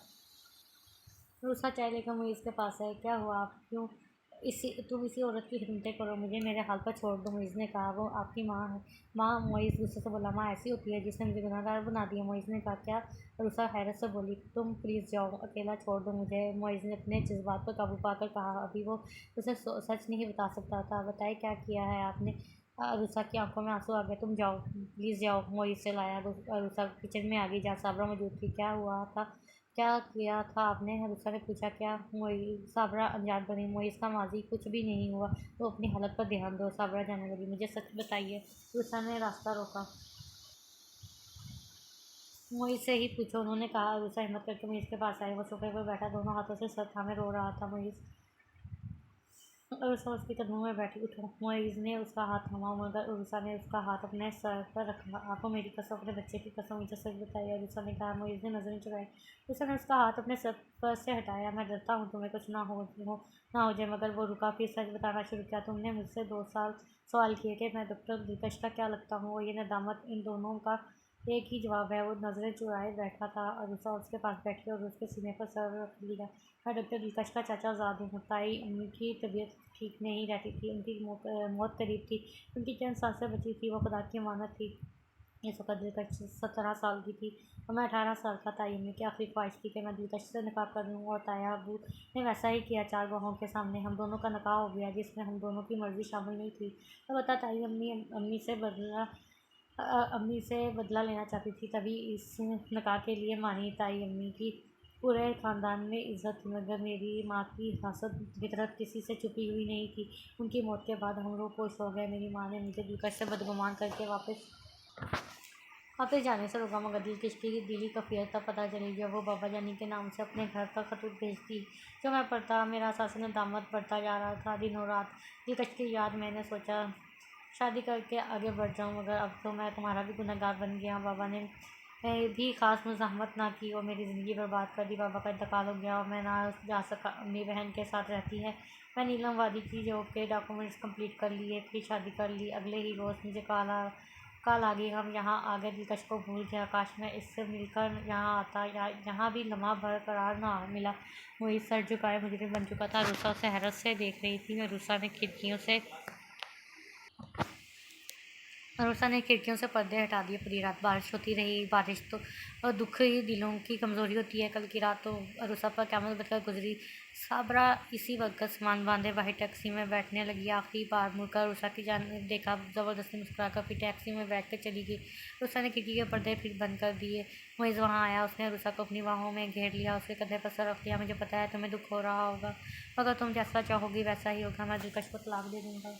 रूसा चाय लेकर मुइज़ के पास आए। क्या हुआ? आप क्यों तुम इसी औरत की खिदमतें करो, मुझे मेरे हाल पर छोड़ दो। मुइज़ ने कहा वो आपकी माँ है। माँ? मुइज़ गुस्से से बोला। माँ ऐसी होती है जिसने मुझे गुनहगार बना दिया। मुइज़ ने कहा क्या? रूसा हैरत से बोली। तुम प्लीज़ जाओ, अकेला छोड़ दो मुझे। मुइज़ ने अपने जज्बात पर काबू पाकर कहा। अभी वो उसे सच नहीं बता सकता था। बताए क्या किया है आपने? रूसा की आंखों में आंसू आ गए। तुम जाओ, प्लीज़ जाओ। मुइज़ से लाया। रूसा किचन में आ गई जहाँ साबरा मौजूद थी। क्या हुआ था? क्या किया था आपने? रुसा ने पूछा। क्या साबरा अनजान बनी। मोइज़ का माजी कुछ भी नहीं हुआ, तो अपनी हालत पर ध्यान दो। साबरा जाने लगी। मुझे सच बताइए। रुसा ने रास्ता रोका। मोइज़ से ही पूछो, उन्होंने कहा। रुसा हिम्मत करके मोइज़ के पास आई। वो सोफे पर बैठा दोनों हाथों से सर थामे रो रहा था। मोइज़ उर्सा उसके कदमों में बैठी। उठो। मोइज़ ने उसका हाथ थामा मगर उर्सा ने उसका हाथ अपने सर पर रखा। आपको मेरी कसम, अपने बच्चे की कसम, मुझे सच बताइए। उर्सा ने कहा। मोइज़ ने नज़रें चुराई। उर्सा ने उसका हाथ अपने सर पर से हटाया। मैं डरता हूँ तुम्हें कुछ ना हो जाए। मगर वो रुका। फिर सच बताना शुरू किया। तुमने मुझसे 2 साल सवाल किए कि मैं डॉक्टर दिलकश का क्या लगता हूँ। वो ये नदामत, इन दोनों का एक ही जवाब है। वो नज़रें चुराए बैठा था और उर्सा उसके पास बैठी और उसके सीने पर सर रख लिया। मैं डॉक्टर दिलकश का चाचा ज़ाद हूँ। ताई अम्मी की तबीयत ठीक नहीं रहती थी, उनकी मौत करीब थी। उनकी चंद सांसें बची थी। वो खुदा की अमानत थी। इस वक्त दिलकश 17 साल की थी और मैं 18 साल का। ताई अम्मी की आखिरी ख्वाहिश थी कि मैं दिलकश से निकाह कर लूँ और ताया अबू ने वैसा ही किया। 4 गवाहों के सामने हम दोनों का निकाह हो गया जिसमें हम दोनों की मर्ज़ी शामिल नहीं थी। तो बता ताई अम्मी अम्मी से बदला लेना चाहती थी, तभी इस निकाह के लिए मानी। ताई अम्मी की पूरे ख़ानदान में इज़्ज़त थी मगर मेरी माँ की हसद फितरत किसी से छुपी हुई नहीं थी। उनकी मौत के बाद हम रोपोश हो गए। मेरी माँ ने मुझे दिलकश से बदगुमान करके वापस जाने से रोका मगर दिलकश की दिली कैफियत तब पता चली जब वो बाबा जानी के नाम से अपने घर का खतूत भेजती। जो मैं पढ़ता, मेरा एहसास नदामत बढ़ता जा रहा था दिन और रात। दिलकश की याद। मैंने सोचा शादी करके आगे बढ़ जाऊँ मगर अब तो मैं तुम्हारा भी गुनहगार बन गया। बाबा ने भी ख़ास मुज़ाहमत ना की और मेरी ज़िंदगी बर्बाद कर दी। बाबा का इंतकाल हो गया और मैं ना जा सका। अम्मी बहन के साथ रहती है। मैं नीलम वादी की जॉब के डॉक्यूमेंट्स कंप्लीट कर लिए, फिर शादी कर ली। अगले ही रोज़ मुझे कॉल आ गई। हम यहाँ आ गए। दिलकश को भूल गया। काश मैं इससे मिलकर यहाँ आता या यहाँ भी लम्हा भर करार ना मिला। वही सर झुकाए मुजरिम बन चुका था। रुसा उसे हैरत से देख रही थी। मैं रुसा ने खिड़कियों से पर्दे हटा दिए। पूरी रात बारिश होती रही। बारिश तो और दुख ही दिलों की कमज़ोरी होती है। कल की रात तो रुसा पर क़यामत बनकर गुजरी। साबरा इसी वक्त सामान बांधे बाहर टैक्सी में बैठने लगी। आखिरी बार मुड़कर रुसा की जानिब देखा, ज़बरदस्ती मुस्कुराकर फिर टैक्सी में बैठ कर चली गई। रुसा ने खिड़की के पर्दे फिर बंद कर दिए। मोइज़ वहाँ आया। उसने रुसा को अपनी बाहों में घेर लिया, उसके कंधे पर सर रख लिया। मुझे पता है तुम्हें दुख हो रहा होगा मगर तुम जैसा चाहोगी वैसा ही होगा। मैं दिलकश को तलाक दे दूँगा।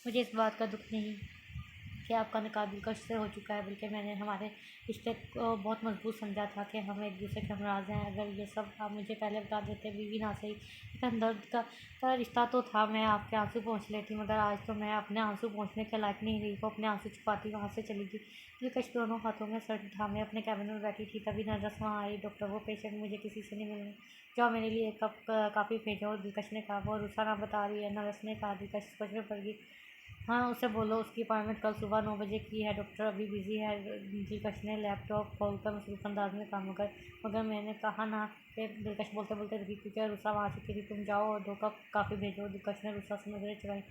मुझे इस बात का दुख नहीं कि आपका निकाह दिलकश से हो चुका है, बल्कि मैंने हमारे रिश्ते को बहुत मजबूत समझा था कि हम एक दूसरे के हमराज हैं। अगर ये सब आप मुझे पहले बता देते, बीवी ना सही, एक हमदर्द का रिश्ता तो था। मैं आपके आंसू पोंछ लेती मगर आज तो मैं अपने आंसू पोंछने के लायक नहीं रही। वो अपने आंसू छुपाती वहाँ से चली गई। दिलकश दोनों हाथों में सर थामे अपने कैबिन में बैठी थी। तभी नर्स वहाँ आई। डॉक्टर, वो पेशेंट मुझे किसी से नहीं मिलने, जाओ मेरे लिए एक कप काफ़ी भेजो। दिलकश ने कहा। वो रुसा ना बता रही है। नर्स ने कहा। दिलकश सोच में पड़ गई। हाँ, उसे बोलो उसकी अपॉइंटमेंट कल सुबह 9 बजे की है। डॉक्टर अभी बिज़ी है। दिलकश ने लैपटॉप खोलकर मसरूफ़ अंदाज में कहा। मगर मैंने कहा ना कि दिलकश बोलते बोलते रही क्योंकि रुसा वहाँ आ चुकी थी। तुम जाओ और 2 कप काफ़ी भेजो। दिलकश ने रुसा से नजरें चुराई।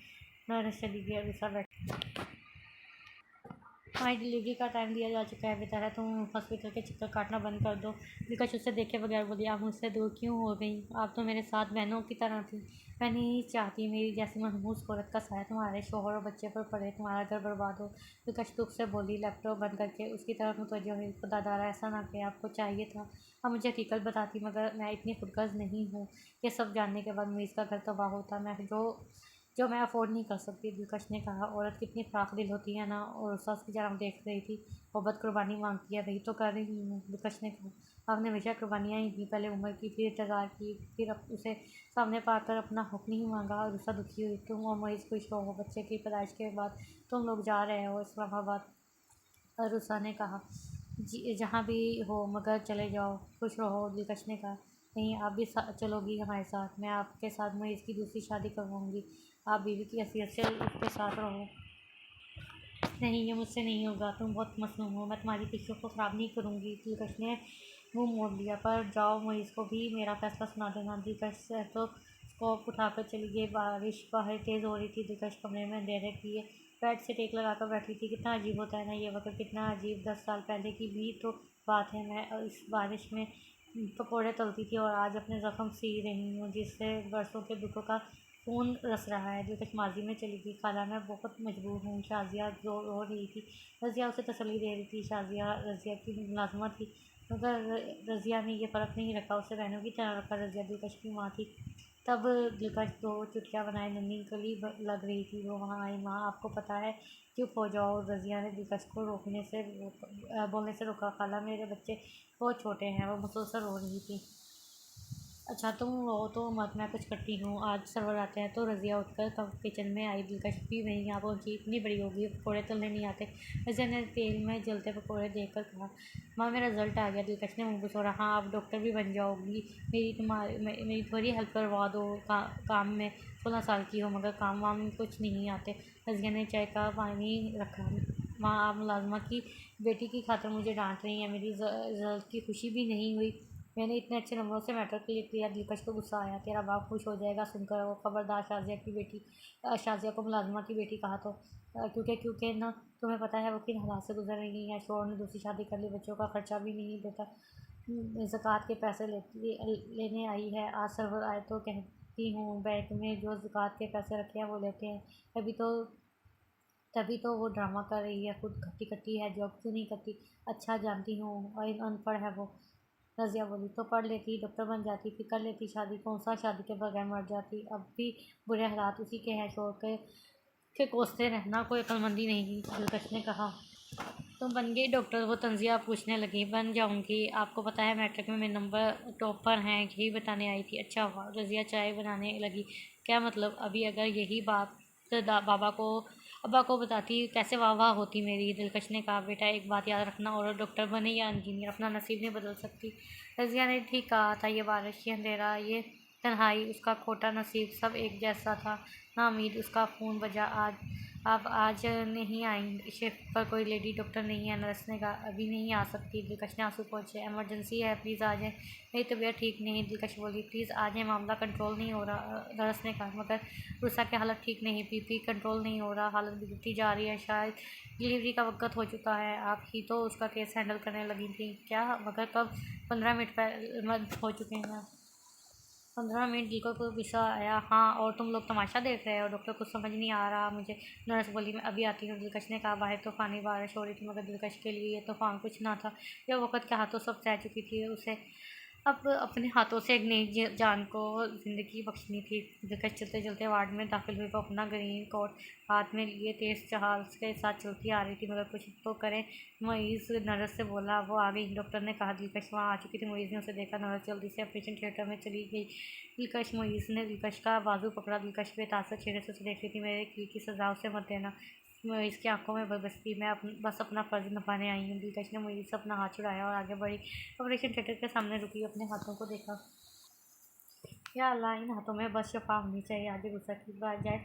नर्स चली गई। रुसा बैठी। तुम्हारी डिलीवरी का टाइम दिया जा चुका है बेचारा, तुम हॉस्पिटल के चक्कर काटना बंद कर दो। दिलकश उससे देखे बगैर बोली। आप मुझसे दूर क्यों हो गई? आप तो मेरे साथ बहनों की तरह थी। मैं नहीं चाहती मेरी जैसी मनहूस औरत का साया तुम्हारे शोहर और बच्चे पर पड़े, तुम्हारा घर बर्बाद हो। दिलकश दुख से बोली, लैपटॉप बंद करके उसकी तरफ मुतवज्जो हुई। खुदा दारा, ऐसा ना कि आपको चाहिए था आप मुझे हकीकत बताती, मगर मैं इतनी खुदगर्ज नहीं हूँ। ये सब जानने के बाद मुईज़ का घर तबाह होता, मैं जो मैं अफोर्ड नहीं कर सकती। दिलकश ने कहा, औरत कितनी फ्राख दिल होती है ना। और सास की जानब देख रही थी। मोहब्बत कुर्बानी मांगती है, वही तो कर रही हूँ। दिलकश ने कहा, आपने हमेशा कुर्बानियाँ ही दी, पहले उम्र की, फिर इंतज़ार की, फिर अब उसे सामने पाकर अपना हुक्म ही मांगा। और रुसा दुखी हुई। तुम और मुईज़ खुश रहो, बच्चे की पैदाइश के बाद तुम लोग जा रहे हो इस्लामाबाद। और रुसा ने कहा, जी जहाँ भी हो, मगर चले जाओ, खुश रहो। दिलकश ने कहा, नहीं, आप भी चलोगी हमारे साथ। मैं आपके साथ मुईज़ की दूसरी शादी करवाऊँगी। आप बीवी की हैसियत से उसके साथ रहो। नहीं, ये मुझसे नहीं होगा, तुम बहुत मसनून हो, मैं तुम्हारी खुशियों को ख़राब नहीं करूँगी। दिलकश ने मुंह मोड़ लिया, पर जाओ, मुईज़ को भी मेरा फैसला सुना देना। दिलकश तो स्कोप उठाकर चली गई। बारिश बाहर तेज़ हो रही थी। दिलकश कमरे में अंधेरे किए बेड से टेक लगाकर बैठी थी। कितना अजीब होता है ना ये वक्त, कितना अजीब। 10 साल पहले की भी तो बात है, मैं इस बारिश में पकौड़े तलती थी और आज अपने ज़ख्म सी रही हूँ जिससे बरसों के दुखों का खून रस रहा है। दिलकश माजी में चली गई। खाला, मैं बहुत मजबूर हूँ। शाजिया रो रही थी। रज़िया उसे तसल्ली दे रही थी। शाजिया रज़िया की मुलाजमत थी, मगर रज़िया ने यह फ़र्क नहीं रखा, उसे बहनों की तरह रखा। रज़िया दिलकश की माँ थी। तब दिलकश 2 चुटकियाँ बनाए नन्ही गली लग रही थी। वो वहाँ आई। माँ, आपको पता है, चुप हो जाओ। रज़िया ने दिलकश को बोलने से रोका। खाला, मेरे बच्चे बहुत छोटे हैं। वो मुसलसल रो रही थी। अच्छा, तुम रो तो मत, मैं कुछ करती हूँ। आज सर्वर आते हैं। तो रज़िया उठकर किचन में आई। दिलकश भी वहीं यहाँ पहुँची। इतनी बड़ी हो गई, पकौड़े तलने नहीं आते। रज़िया ने तेल में जलते पकौड़े देखकर कहा, माँ, मेरा रिजल्ट आ गया। दिलकश ने मुँह बसोरा, हाँ, आप डॉक्टर भी बन जाओगी। मेरी थोड़ी हेल्प करवा दो काम में। 16 साल की हो, मगर काम वाम कुछ नहीं आते। रज़िया ने चाय का पानी रखा। माँ, आप मुलाजमा की बेटी की खातिर मुझे डांट रही हैं। मेरी रिजल्ट की खुशी भी नहीं हुई। मैंने इतने अच्छे नंबरों से मैट्रिक क्लियर किया। दिलकश को गुस्सा आया। तेरा बाप खुश हो जाएगा सुनकर। वो खबरदार, शाजिया को मुलाजमा की बेटी कहा तो क्योंकि ना, तुम्हें पता है वो किन हालात से गुजर रही है। शोहर ने दूसरी शादी कर ली, बच्चों का खर्चा भी नहीं देता। ज़कात के पैसे लेने आई है। आज सर्वर आए तो कहती हूँ, बैंक में जो ज़कात के पैसे रखे हैं वो लेते हैं। तभी तो वो ड्रामा कर रही है, खुद खट्टी खट्टी है, जॉब क्यों नहीं करती। अच्छा, जानती हूँ, और अनपढ़ है वो। रज़िया बोली, तो पढ़ लेती, डॉक्टर बन जाती, फिर कर लेती शादी। कौन सा शादी के बगैर मर जाती। अब भी बुरे हालात उसी के हैं। शोर के कोसते रहना कोई अक्लमंदी नहीं। दिलकश ने कहा, तुम बन गई डॉक्टर। वो तंजिया पूछने लगी। बन जाऊंगी, आपको पता है मैट्रिक में मेरे नंबर टॉप पर हैं। यही बताने आई थी। अच्छा हुआ। रज़िया चाय बनाने लगी। क्या मतलब? अभी अगर यही बात अब्बा को बताती, कैसे वाह वाह होती मेरी। दिलकश ने कहा, बेटा, एक बात याद रखना, और डॉक्टर बने या इंजीनियर, अपना नसीब नहीं बदल सकती। रज़िया ने ठीक कहा था। ये बारिश, ये अंधेरा, ये तन्हाई, उसका खोटा नसीब, सब एक जैसा था। नाउम्मीद उसका फ़ोन बजा। आप आज नहीं आएंगे? शिफ्ट पर कोई लेडी डॉक्टर नहीं है। नर्स ने कहा, अभी नहीं आ सकती। दिलकश ने आंसू पोंछे। इमरजेंसी है, प्लीज़ आ जाएँ। मेरी तबीयत ठीक नहीं। दिलकश बोली, प्लीज़ आ जाएँ, मामला कंट्रोल नहीं हो रहा। नर्स ने कहा, मगर रुसा की हालत ठीक नहीं, बीपी कंट्रोल नहीं हो रहा, हालत बिगड़ती जा रही है, शायद डिलीवरी का वक्त हो चुका है। आप ही तो उसका केस हैंडल करने लगी थी। क्या? मगर कब? 15 मिनट पहले हो चुके हैं। 15 मिनट। दिलको को गुस्सा आया। हाँ, और तुम लोग तमाशा देख रहे हो? डॉक्टर, कुछ समझ नहीं आ रहा मुझे। नर्स बोली, मैं अभी आती हूँ। दिलकश ने कहा, बाहर तूफ़ानी बारिश हो रही थी, मगर दिलकश के लिए ये तूफ़ान कुछ ना था। यह वक्त के हाथों सब सह चुकी थी। उसे अब अपने हाथों से एक नई जान को ज़िंदगी बख्शनी थी। दिलकश चलते चलते वार्ड में दाखिल हुई। वो अपना ग्रीन कोट हाथ में लिए तेज़ चाल के साथ चलती आ रही थी, मगर कुछ तो करें। मुईज़ नर्स से बोला। वो आ गई। डॉक्टर ने कहा। दिलकश वहाँ आ चुकी थी। मुईज़ ने उसे देखा। नर्स जल्दी से ऑपरेशन थिएटर में चली गई। मुईज़ ने दिलकश का बाजू पकड़ा। दिलकश बेतासर चेहरे से उसे देख रही थी। मेरे की सज़ा उसे मत देना। मुईज़ की आंखों में बदबस्ती। मैं बस अपना फ़र्ज़ निभाने आई हूँ। दिलकश ने मुईज़ से अपना हाथ छुड़ाया और आगे बढ़ी। ऑपरेशन थिएटर के सामने रुकी, अपने हाथों को देखा। या अल्लाह, इन हाथों में बस शफा होनी चाहिए। आगे गुस्सा की बात जाए,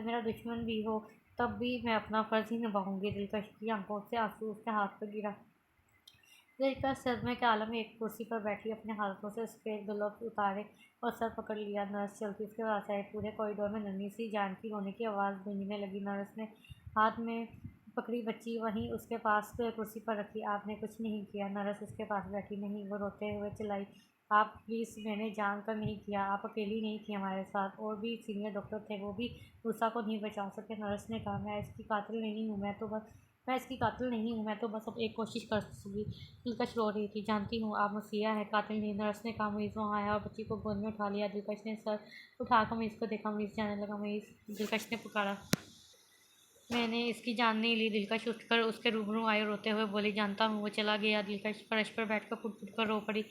मेरा दुश्मन भी हो, तब भी मैं अपना फ़र्ज़ ही निभाऊंगी। दिलकश की आंखों से आंसू उसके हाथ पर गिरा। दिलकश सदमे के आलम में एक कुर्सी पर बैठी अपने हाथों से सफ़ेद ग्लव्स उतारे और सर पकड़ लिया। नर्स चलती उसके पास आई। पूरे कॉरिडोर में नन्ही सी जान की रोने की आवाज़ गूंजने लगी। नर्स ने हाथ में पकड़ी बच्ची वहीं उसके पास कुर्सी पर रखी। आपने कुछ नहीं किया? नर्स उसके पास बैठी। नहीं, वो रोते हुए चिल्लाई, आप प्लीज़, मैंने जानकर नहीं किया, आप अकेली नहीं थी हमारे साथ, और भी सीनियर डॉक्टर थे, वो भी उषा को नहीं बचा सके। नर्स ने कहा, मैं इसकी कातिल नहीं हूँ, मैं इसकी कातिल नहीं हूँ, मैं तो बस अब एक कोशिश कर सकूँगी। दिलकश रो रही थी। जानती हूँ आप मसीहा है, कातिल नहीं। नर्स ने कहा। मुईज़ वहाँ आया और बच्ची को गोद में उठा लिया। दिलकश ने सर उठाकर मुईज़ को देखा। मुईज़ जाने लगा। मुईज़, दिलकश ने पुकारा। मैंने इसकी जान नहीं ली। दिलकश उठकर उसके रूबरू आई और रोते हुए बोली, जानता हूँ, वो चला गया। दिलकश फर्श पर बैठकर फुट कर रो पड़ी।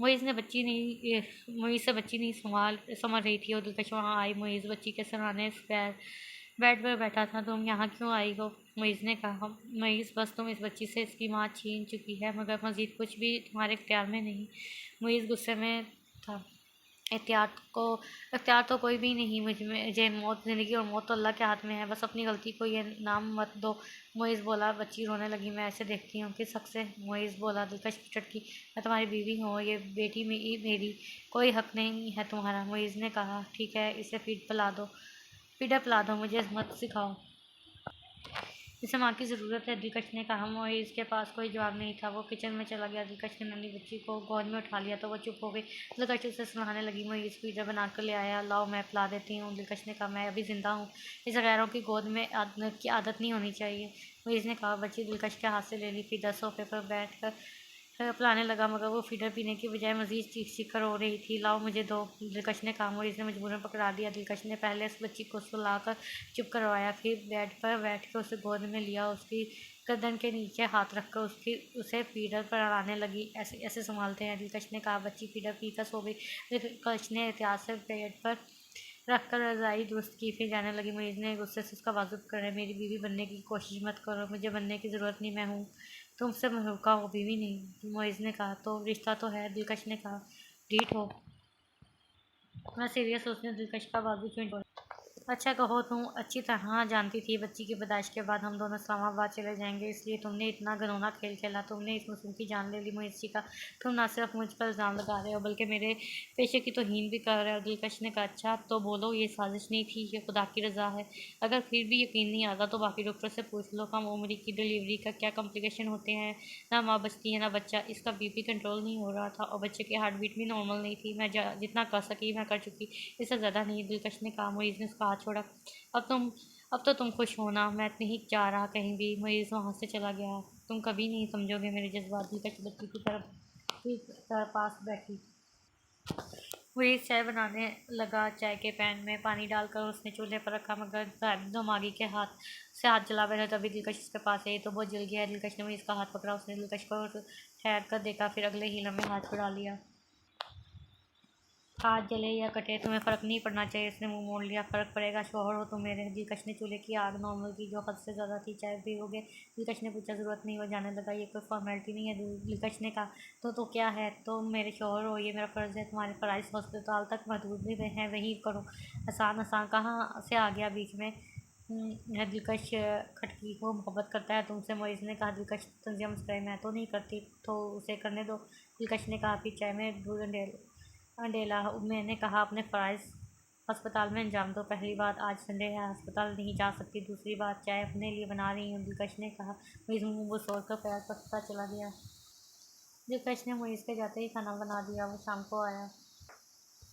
मुईज़ से बच्ची नहीं संभल रही थी और दिलकश वहाँ आई। मुईज़ बच्ची के सराहने बेड पर बैठा था। तुम यहाँ क्यों आई हो? मुईज़ ने कहा। मुईज़, बस तुम इस बच्ची से इसकी माँ छीन चुकी है, मगर मज़ीद कुछ भी तुम्हारे इख्तियार में नहीं। मुईज़ गुस्से में था। इख्तियार तो कोई भी नहीं मुझे मौत, ज़िंदगी और मौत तो अल्लाह के हाथ में है। बस अपनी गलती को ये नाम मत दो। मुईज़ बोला। बच्ची रोने लगी। मैं ऐसे देखती हूँ किस हक़ से? मुईज़ बोला। दिलकश की चटकी। मैं तुम्हारी बीवी हूँ, ये बेटी मेरी, कोई हक़ नहीं है तुम्हारा। मुईज़ ने कहा, ठीक है, इसे फीडर पिला दो, मुझे मत सिखाओ। इसे माँ की ज़रूरत है, दिलकश ने कहा। मुईज़ के पास कोई जवाब नहीं था। वो किचन में चला गया। दिलकश ने नन्ही बच्ची को गोद में उठा लिया तो वो चुप हो गई। दिलकश उसे सुलाने लगी। मुईज़ फीडर बना कर ले आया। लाओ, मैं पिला देती हूँ। दिलकश ने कहा, मैं अभी ज़िंदा हूँ, इसे गैरों की गोद में की आदत नहीं होनी चाहिए। मुईज़ ने कहा। बच्ची दिलकश के हाथ से ले ली। फीडर सोफे पर बैठ कर पिलाने लगा, मगर वो फीडर पीने की बजाय मज़ीद चीख कर रो रही थी। लाओ, मुझे दो, दिलकश ने कहा। मुईज़ ने मजबूरन पकड़ा दिया। दिलकश ने पहले उस बच्ची को सुलाकर चुप करवाया, फिर बेड पर बैठकर उसे गोद में लिया। उसकी गर्दन के नीचे हाथ रखकर उसे फीडर पर अड़ाने लगी। ऐसे ऐसे संभालते हैं, दिलकश ने कहा। बच्ची फीडर पीकर सो गई। दिलकश ने एहतियात से बेड पर रखकर रज़ाई दुरुस्त की, फिर जाने लगी। मुईज़ ने गुस्से से उसका बाजू पकड़ा। मेरी बीवी बनने की कोशिश मत करो, मुझे बनने की ज़रूरत नहीं, मैं हूँ तुमसे महरूका हो, बीवी नहीं। मुईज़ ने कहा। तो रिश्ता तो है, दिलकश ने कहा। ढीठ हो, मैं सीरियस हूँ। उसने दिलकश का बाजू क्यों छोड़ा? अच्छा, कहो, तुम अच्छी तरह जानती थी बच्ची की पैदाइश के बाद हम दोनों इस्लामाबाद चले जाएंगे, इसलिए तुमने इतना घिनौना खेल खेला। तुमने इस मासूम की जान ले ली। मुईज़ का, तुम ना सिर्फ मुझ पर इल्ज़ाम लगा रहे हो, बल्कि मेरे पेशे की तौहीन भी कर रहे हो। दिलकश ने कहा। अच्छा, तो बोलो, ये साजिश नहीं थी, ये खुदा की रज़ा है? अगर फिर भी यकीन नहीं आता तो बाकी डॉक्टर से पूछ लो। कम उम्र की डिलीवरी का क्या कॉम्प्लिकेशन होते हैं? ना माँ बचती है ना बच्चा। इसका बीपी कंट्रोल नहीं हो रहा था और बच्चे की हार्ट बीट भी नॉर्मल नहीं थी। मैं जितना कर सकी मैं कर चुकी, इससे ज़्यादा नहीं। दिलकश ने कहा। मुईज़ ने उसका हाथ छोड़ा। अब तो तुम खुश होना, मैं नहीं जा रहा कहीं भी। मुईज़ वहाँ से चला गया। तुम कभी नहीं समझोगे मेरे जज्बात। दिलकश बच्ची की तरफ पास बैठी। मुईज़ चाय बनाने लगा। चाय के पैन में पानी डालकर उसने चूल्हे पर रखा, मगर दिमागी के हाथ से हाथ जला बैठा। तभी दिलकश उसके पास आई तो वो जल गया। दिलकश ने मुईज़ का हाथ पकड़ा। उसने दिलकश को ठहर कर देखा, फिर अगले ही लम्हे हाथ छुड़ा लिया। हाथ जले या कटे, तुम्हें फ़र्क नहीं पड़ना चाहिए। उसने मुंह मोड़ लिया। फ़र्क पड़ेगा, शौहर हो तुम मेरे। दिलकश ने चूल्हे की आग नॉर्मल की, जो हद से ज़्यादा थी। चाय पियोगे? दिलकश ने पूछा। ज़रूरत नहीं, वो जाने लगा। ये कोई फॉर्मेलिटी नहीं है। दिलकश ने कहा। तो क्या है? तुम मेरे शौहर हो, ये मेरा फ़र्ज़ है। तुम्हारे फ़राइज़ हस्पताल तक महदूद भी हैं, वही करो। आसान कहाँ से आ गया बीच में? दिलकश खटकी को मोहब्बत करता है तुमसे, मुईज़ ने कहा। दिलकश तंजिया मुस्कुराई। मैं तो नहीं करती, तो उसे करने दो, दिलकश ने कहा। फिर चाय में दूध अंडेला। मैंने कहा, अपने फ़राइज़ अस्पताल में अंजाम दो। पहली बात, आज संडे है, अस्पताल नहीं जा सकती। दूसरी बात, चाय अपने लिए बना रही हूँ, दिलकश ने कहा। मुईज़ मुँह बसोर कर पैर पकड़ता चला गया। दिलकश ने मुईज़ के जाते ही खाना बना दिया। वो शाम को आया।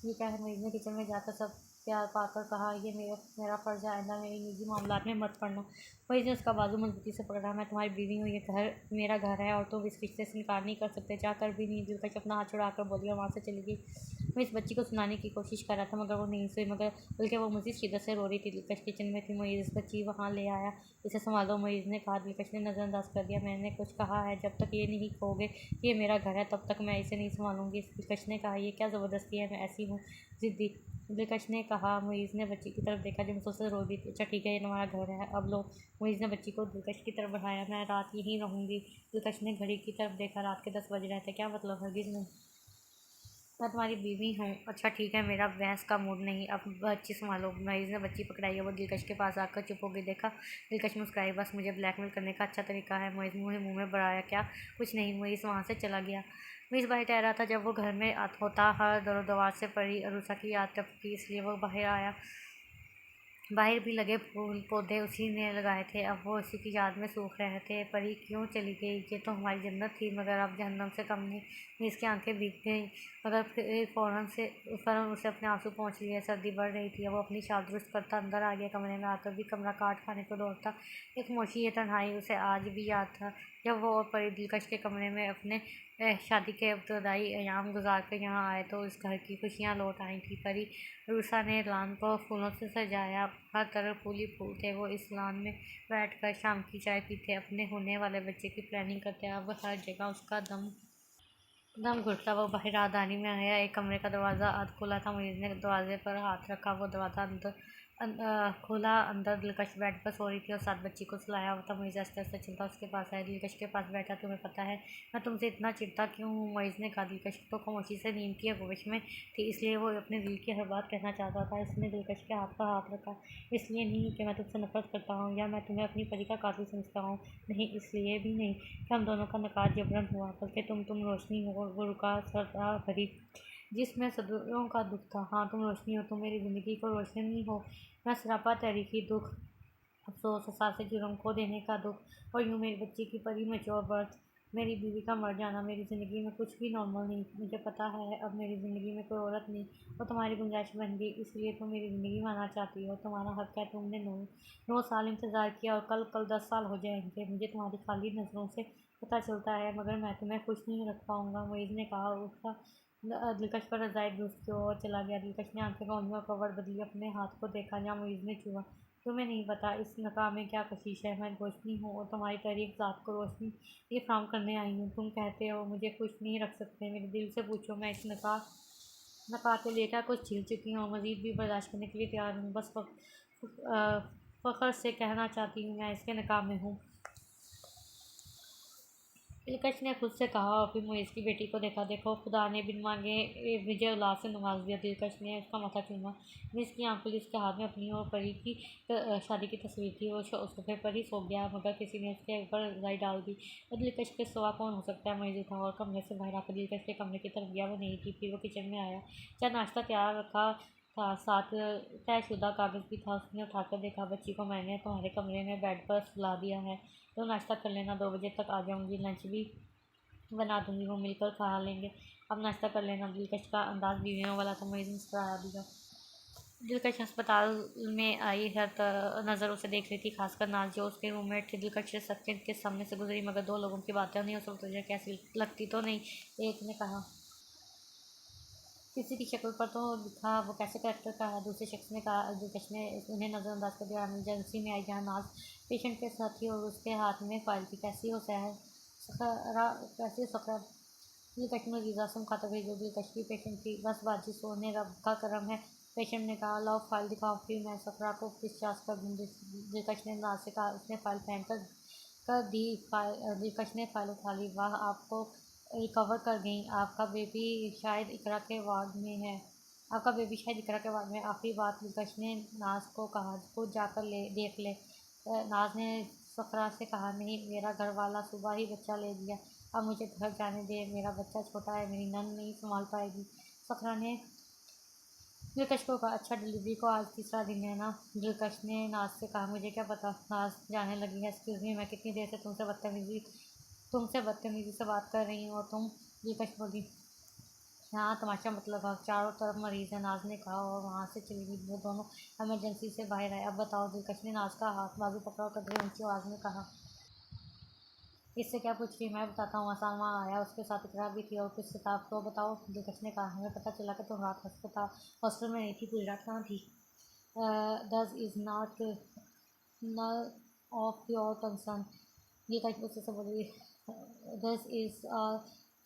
ये क्या है? मुईज़ ने किचन में जाकर सब प्यार पाकर कहा। ये मेरा फ़र्ज़ है, आइंदा मेरी निजी मामलात में मत पड़ना। मुईज़ ने उसका बाजू मजबूती से पकड़ा। मैं तुम्हारी बीवी हूँ, ये घर मेरा घर है और तुम इस रिश्ते से इनकार नहीं कर सकते, चाहकर भी नहीं। दिलकश अपना हाथ छुड़ाकर बोली और वहाँ से चली गई। मैं इस बच्ची को सुनाने की कोशिश कर रहा था, मगर वो नहीं सुनी, बल्कि वो मज़ीद शिद्दत से रो रही थी। दिलकश किचन में थी। मुईज़ बच्ची वहाँ ले आया। इसे संभालो, मुईज़ ने कहा। दिलकश ने नज़रअंदाज कर दिया। मैंने कुछ कहा है? जब तक ये नहीं कहोगे कि ये मेरा घर है, तब तक मैं इसे नहीं संभालूंगी। दिलकश ने कहा। ये क्या ज़बरदस्ती है? मैं ऐसी हूँ ज़िद्दी, दिलकश ने कहा। मुईज़ ने बच्ची की तरफ देखा जो मुसलसल रो रही थी। अच्छा ठीक है, ये तुम्हारा घर है, अब लो। मुईज़ ने बच्ची को दिलकश की तरफ बढ़ाया। मैं रात यहीं रहूँगी। दिलकश ने घड़ी की तरफ देखा। रात के 10 बज रहे थे। क्या मतलब? हरगिज़ नहीं, मैं तुम्हारी बीवी हूँ। अच्छा ठीक है, मेरा बहस का मूड नहीं, अब बच्ची संभालो। मुईज़ ने बच्ची पकड़ाई और वो दिलकश के पास आकर चुप हो गई। देखा, दिलकश मुस्कुराई। बस मुझे ब्लैकमेल करने का अच्छा तरीका है। मुईज़ मुँह में बढ़ाया। क्या? कुछ नहीं। मुईज़ वहाँ से चला गया। मुईज़ बाहर ठहरा था। जब वो घर में होता, हर दरो दवार से पड़ी अरूसा की याद टपकी, इसलिए वो बाहर आया। बाहर भी लगे फूल पौधे उसी ने लगाए थे, अब वो उसी की याद में सूख रहे थे। परी क्यों चली गई? ये तो हमारी जन्नत थी, मगर अब जहन्नम से कम नहीं। इसकी आंखें भीग गईं, मगर फिर फ़ौरन उसे अपने आंसू पहुँच लिए। सर्दी बढ़ रही थी। वो अपनी शाल दुरुस्त करता अंदर आ गया। कमरे में आकर भी कमरा काट खाने को दौड़ता। एक खामोशी, ये तन्हाई उसे आज भी याद था, जब वो और परी दिलकश के कमरे में अपने शादी के इब्तदाई अयाम गुजार कर यहाँ आए तो इस घर की खुशियाँ लौट आई थी। परी रूसा ने लान को फूलों से सजाया। हर तरफ फूल ही फूल थे। वो इस लान में बैठकर शाम की चाय पीते, अपने होने वाले बच्चे की प्लानिंग करते। अब हर जगह उसका दम दम घुटता। वो बाहर राहदारी में आया। एक कमरे का दरवाज़ा आध खुला था। मुनीर ने दरवाजे पर हाथ रखा। वो दरवाज़ा खोला। अंदर दिलकश बेड पर सो रही थी और साथ बच्ची को सुलाया हुआ था। मुनीर आस्ते आस्ते चलता उसके पास आया। दिलकश के पास बैठा। तुम्हें पता है मैं तुमसे इतना चिढ़ता क्यों हूँ? मुनीर ने कहा। दिलकश तो खामोशी से नींद की आगोश में थी, इसलिए वो अपने दिल की हर बात कहना चाहता था। इसने दिलकश के हाथ पर हाथ रखा। इसलिए नहीं कि मैं तुमसे नफरत करता हूँ या मैं तुम्हें अपनी परी का कातिल समझता हूँ। नहीं, इसलिए भी नहीं कि हम दोनों का निकाह जबरन हुआ, बल्कि तुम रोशनी हो। वो रुका, सदा भरी जिसमें सदियों का दुख था। हाँ, तुम रोशनी हो, तुम मेरी ज़िंदगी को रोशनी हो। मैं सरापा तहरीकी दुख, अफसोस, से जुर्म को देने का दुख और यूँ मेरी बच्ची की परी मैच्योर बर्थ, मेरी बीवी का मर जाना। मेरी ज़िंदगी में कुछ भी नॉर्मल नहीं। मुझे पता है अब मेरी ज़िंदगी में कोई औरत नहीं। वो तुम्हारी गुंजाइश बन गई, इसलिए तुम मेरी ज़िंदगी में आना चाहती हो। तुम्हारा हक है। तुमने 9 साल इंतज़ार किया और कल 10 साल हो जाएंगे। मुझे तुम्हारी खाली नज़रों से पता चलता है, मगर मैं तुम्हें खुश नहीं रख पाऊँगा। मोइज़ ने कहा। उसका दिलकश पर रज़ाई दुरुस्त की ओर चला गया। दिलकश ने आंखें मूंदी और कवर बदली। अपने हाथ को देखा जहाँ मोइज़ ने छुआ। तुम्हें नहीं पता इस नकाह में क्या कशिश है। मैं रोशनी हूँ और तुम्हारी तारीफ ज़ात को रोशनी ये फ्राहम करने आई हूँ। तुम कहते हो मुझे खुश नहीं रख सकते। मेरे दिल से पूछो, मैं इस नकाह के लिए क्या कुछ झेल चुकी हूँ। मज़ीद भी बर्दाश्त करने के लिए तैयार हूँ। बस फ़ख्र से कहना चाहती हूँ मैं इसके नकाह में हूँ। दिलकश ने खुद से कहा और फिर मुइज़ की बेटी को देखा। देखो, खुदा ने बिन मांगे मुझे औलाद से नवाज दिया। दिलकश ने उसका माथा चूमा। मुइज़ की आंख खुली। उसके हाथ में अपनी और परी की शादी की तस्वीर थी। वो सोफे पर ही सो गया, मगर किसी ने उसके ऊपर रज़ाई डाल दी। और दिलकश के सिवा कौन हो सकता है? मुइज़ उठा और कमरे से बाहर आकर दिलकश के कमरे की तरफ गया। वो नहीं थी। फिर वो किचन में आया। चाहे नाश्ता तैयार रखा था, साथ तयशुदा कागज़ भी था। उसने उठाकर देखा। बच्ची को मैंने तुम्हारे कमरे में बेड पर सुला दिया है, तो नाश्ता कर लेना। 2 बजे तक आ जाऊँगी। लंच भी बना दूँगी। वो मिलकर खा लेंगे। अब नाश्ता कर लेना। दिलकश का अंदाज़ बीवियों वाला था। मुइज़ मुस्कुरा दिया। दिलकश अस्पताल में आई हर नज़र उसे देख रही थी, खासकर नाज जो उसके रूममेट थे। दिलकश से सेकंड के सामने से गुजरी, मगर 2 लोगों की बातें नहीं हो सकती। तुझे कैसी लगती तो नहीं? एक ने कहा। किसी की शक्ल पर तो दिखा, वो कैसे करेक्टर का है? दूसरे शख्स ने कहा। दिलकश ने उन्हें नज़रअंदाज कर दिया। एमरजेंसी में आई जहाँ नाज पेशेंट के साथ थी और उसके हाथ में फाइल थी। कैसी हो सहर? सकरा कैसी हो सकरा? दिलकश ने वीज़ा से मुखातब हुई, जो दिलकश की पेशेंट थी। बस बाजी सोने रब का करम है, पेशेंट ने कहा। लाओ फाइल दिखाओ, फिर मैं सकरा को डिस्चार्ज कर दूँ। दिलकश ने नाज से कहा। उसने फाइल फेंक कर दी। दिलकश ने फाइल उठा ली। वाह, आपको रिकवर कर गई। आपका बेबी शायद इकरा के वार्ड में है। आपका बेबी शायद इकरा के वार्ड में। आखिरी बात दिलकश ने नाज को कहा। खुद जाकर देख ले। नाज ने सफरा से कहा। नहीं, मेरा घर वाला सुबह ही बच्चा ले गया। अब मुझे घर जाने दे। मेरा बच्चा छोटा है, मेरी नन नहीं संभाल पाएगी। सफरा ने दिलकश को कहा। अच्छा, डिलीवरी को आज तीसरा दिन है ना? दिलकश ने नाज से कहा। मुझे क्या पता? नाज जाने लगी है। एक्सक्यूज़ मी, मैं कितनी देर से तुमसे बदतमीज़ी से बात कर रही हूँ और तुम? दिलकश बोली। हाँ, तमाशा मत लगाओ, चारों तरफ मरीज़ है, नाज ने कहा और वहाँ से चली गई। वो दोनों इमरजेंसी से बाहर आए। अब बताओ? दिलकश ने नाज का हाथ बाजू पकड़ा और कदरे ऊंची आवाज़ में कहा। इससे क्या पूछ रही? मैं बताता हूँ। आसान वहाँ आया, उसके साथ इकरार भी थी और कुछ किताब। तो बताओ? दिलकश ने कहा। हमें पता चला कि तुम रात हॉस्टल में नहीं थी। पूरी रात कहाँ थी? This is not none of your concern. Dilkash गुस्से से बोली। दिस इज़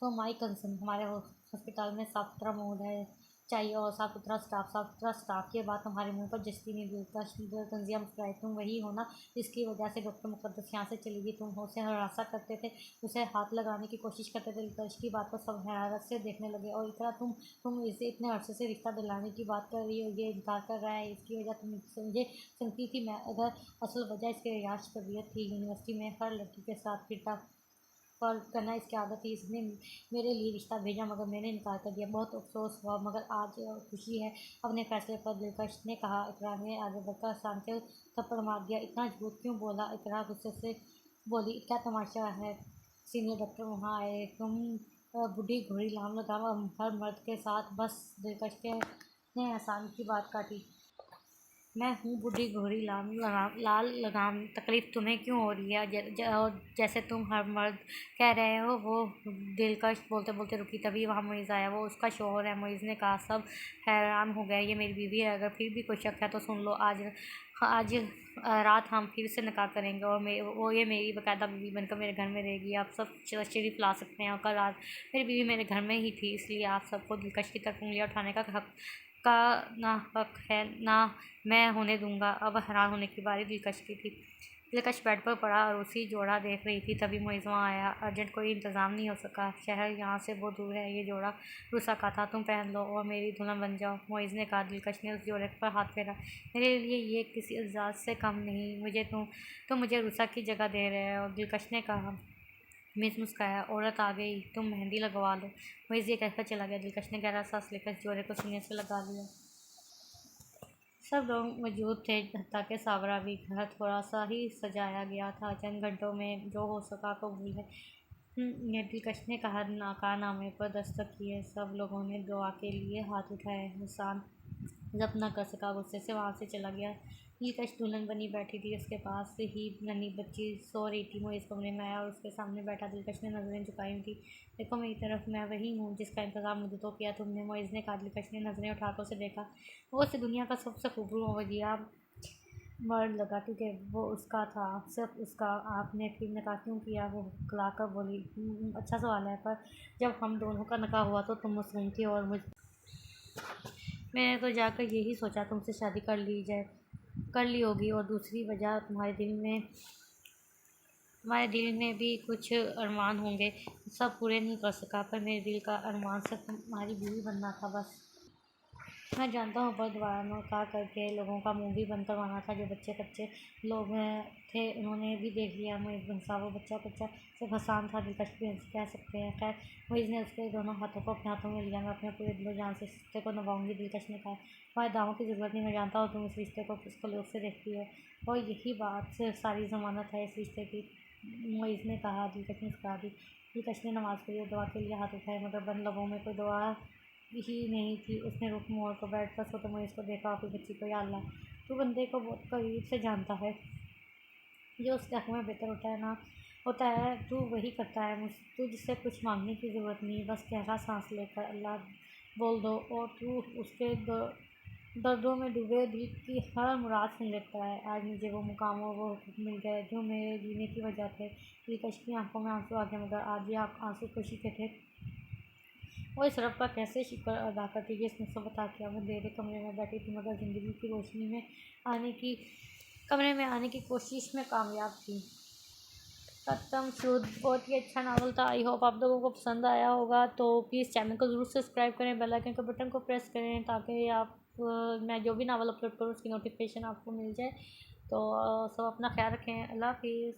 तो माई कंसर्न। हमारे हॉस्पिटल में साफ सुथरा माहौल है चाहिए और साफ सुथरा स्टाफ। ये बात हमारे मुंह पर जचती नहीं। दिलकश तंजिया मुस्कुराई। तुम वही हो ना जिसकी वजह से डॉक्टर मुकद्दस यहाँ से चली गई? तुम उसे हरासा करते थे, उसे हाथ लगाने की कोशिश करते थे। दिलकश की बात को सब हैरत से देखने लगे। और इतना तुम इसे इतने अरसे से रिश्ता दिलाने की बात कर रही हो, ये इनकार कर रहा है। इसकी वजह तुम मुझे सुनती थी। मैं अगर असल वजह इसके रियाज तबीयत थी। यूनिवर्सिटी में हर लड़की के साथ फिरता पर करना इसकी आदत थी। इसने मेरे लिए रिश्ता भेजा मगर मैंने इनकार कर दिया। बहुत अफसोस हुआ मगर आज खुशी है अपने फैसले पर। दिलकश ने कहा। इकरा ने आगे बढ़कर शान से थप्पड़ मार दिया। इतना झूठ क्यों बोला? इकरा गुस्से से बोली। क्या तमाशा है? सीनियर डॉक्टर वहाँ आए। तुम बूढ़ी घोड़ी लाम लगाम हर मर्द के साथ बस। दिलकश के ने आसान की बात काटी। मैं हूँ बूढ़ी घोड़ी लाल लगाम। तकलीफ़ तुम्हें क्यों हो रही है? और जैसे तुम हर मर्द कह रहे हो। वो दिलकश बोलते बोलते रुकी। तभी वहाँ मोइज़ आया। वो उसका शौहर है। मोइज़ ने कहा। सब हैरान हो गए। ये मेरी बीवी है। अगर फिर भी कोई शक है तो सुन लो। आज रात हम फिर से निकाह करेंगे और ये मेरी बाकायदा बीवी बनकर मेरे घर में रहेगी। आप सब शरीफ ला सकते हैं। और कल रात मेरी बीवी मेरे घर में ही थी, इसलिए आप सबको दिलकश की तरफ उंगलियां उठाने का ना हक है ना मैं होने दूंगा। अब हैरान होने की बारी दिलकश की थी। दिलकश बेड पर पड़ा और उसी जोड़ा देख रही थी। तभी मोइज़ वहाँ आया। अर्जेंट कोई इंतज़ाम नहीं हो सका। शहर यहाँ से बहुत दूर है। ये जोड़ा रूसा का था। तुम पहन लो और मेरी दुल्हन बन जाओ। मोइज़ ने कहा। दिलकश ने उस जोड़े पर हाथ फेरा। मेरे लिए ये किसी एजाज़ से कम नहीं। मुझे रूसा की जगह दे रहे हो। दिलकश ने कहा। मिस मुस्काया। औरत आ गई। तुम मेहंदी लगवा लो। मोइज़ ये कहकर चला गया। दिलकश ने गहरा सांस लेकर जोड़े को सीने से लगा लिया। सब लोग मौजूद थे, हत्ता के सावरा भी। घर थोड़ा सा ही सजाया गया था। चंद घंटों में जो हो सका कबूल है। ये दिलकश ने कहा। नाकानामे पर दस्तक किए। सब लोगों ने दुआ के लिए हाथ उठाए। हुसान जब्त न कर सका, गुस्से से वहाँ से चला गया। दिलकश दुल्हन बनी बैठी थी। उसके पास ही नन्ही बच्ची सो रही थी। मोइज़ कमरे में आया और उसके सामने बैठा। दिलकश ने नज़रें झुकाई थी। देखो मेरी तरफ, मैं वही हूँ जिसका इंतज़ार मुद्दतों किया तुमने। मोइज़ ने कहा। दिलकश ने नज़रें उठाकर उसे देखा। वो उसे दुनिया का सबसे खूबसूरत मवजिया मर्द लगा, क्योंकि वो उसका था, सिर्फ उसका। आपने फिर निकाह क्यों किया? वो खिलाकर बोली। अच्छा सवाल है, पर जब हम दोनों का निकाह हुआ तो तुम मुस्लिम थी और मैंने तो जाकर यही सोचा तुमसे शादी कर ली होगी। और दूसरी वजह, तुम्हारे दिल में भी कुछ अरमान होंगे, सब पूरे नहीं कर सका। पर मेरे दिल का अरमान सिर्फ तुम्हारी बीवी बनना था, बस। मैं जानता हूँ, पर दोबारा निकाह करके लोगों का मुंह भी बंद करवाना था। जो बच्चे कच्चे लोग थे उन्होंने भी देख लिया। मोइज़ बंसा वो बच्चा सिर्फ हसान था। दिलकश भी कह सकते हैं। खैर, मोइज़ ने उसके दोनों हाथों को अपने हाथों में लिया। मैं अपने पूरे दिलो जान से इस रिश्ते को निभाऊंगी। दिलकश ने कहा। तुम्हारे दावों की ज़रूरत नहीं। मैं जानता हूँ तुम इस रिश्ते को किस कलूब से देखती हो, और यही बात सिर्फ सारी ज़मानत है इस रिश्ते की। मोइज़ ने कहा। दिलकश मुस्कुरा दी। दिलकश ने नमाज़ पढ़ी और दुआ के लिए हाथ उठाए, मगर बंद लबों में कोई दुआ ही नहीं थी। उसने रुख मोड़ कर बैठ कर सोते मोइज़ को देखा। अपनी बच्ची को। या अल्लाह, तू बंदे को बहुत करीब से जानता है। जो उसके हक़ में बेहतर होता है तू वही करता है। तुझसे कुछ मांगने की ज़रूरत नहीं, बस गहरा सांस लेकर अल्लाह बोल दो और तू उसके दर्दों में डूबे दिल की हर मुराद सुन लेता है। आज मुझे वो मुकाम और वो हुक्म मिल गए जो मेरे जीने की वजह थे। दिलकश की आंखों में आंसू आ गए, मगर आज ये आंसू खुशी के थे। वो इस रब का कैसे शुक्र अदा करती जिसने सब बता किया। मैं अंधेरे कमरे में बैठी थी, मगर ज़िंदगी की रोशनी में कमरे में आने की कोशिश में कामयाब थी। खत्म। शुद्ध बहुत ही अच्छा नावल था। आई होप आप लोगों को पसंद आया होगा। तो प्लीज़ चैनल को ज़रूर सब्सक्राइब करें, बेल आइकन के बटन को प्रेस करें, ताकि मैं जो भी नावल अपलोड करूँ उसकी नोटिफिकेशन आपको मिल जाए। तो सब अपना ख्याल रखें। अल्लाह हाफिज़।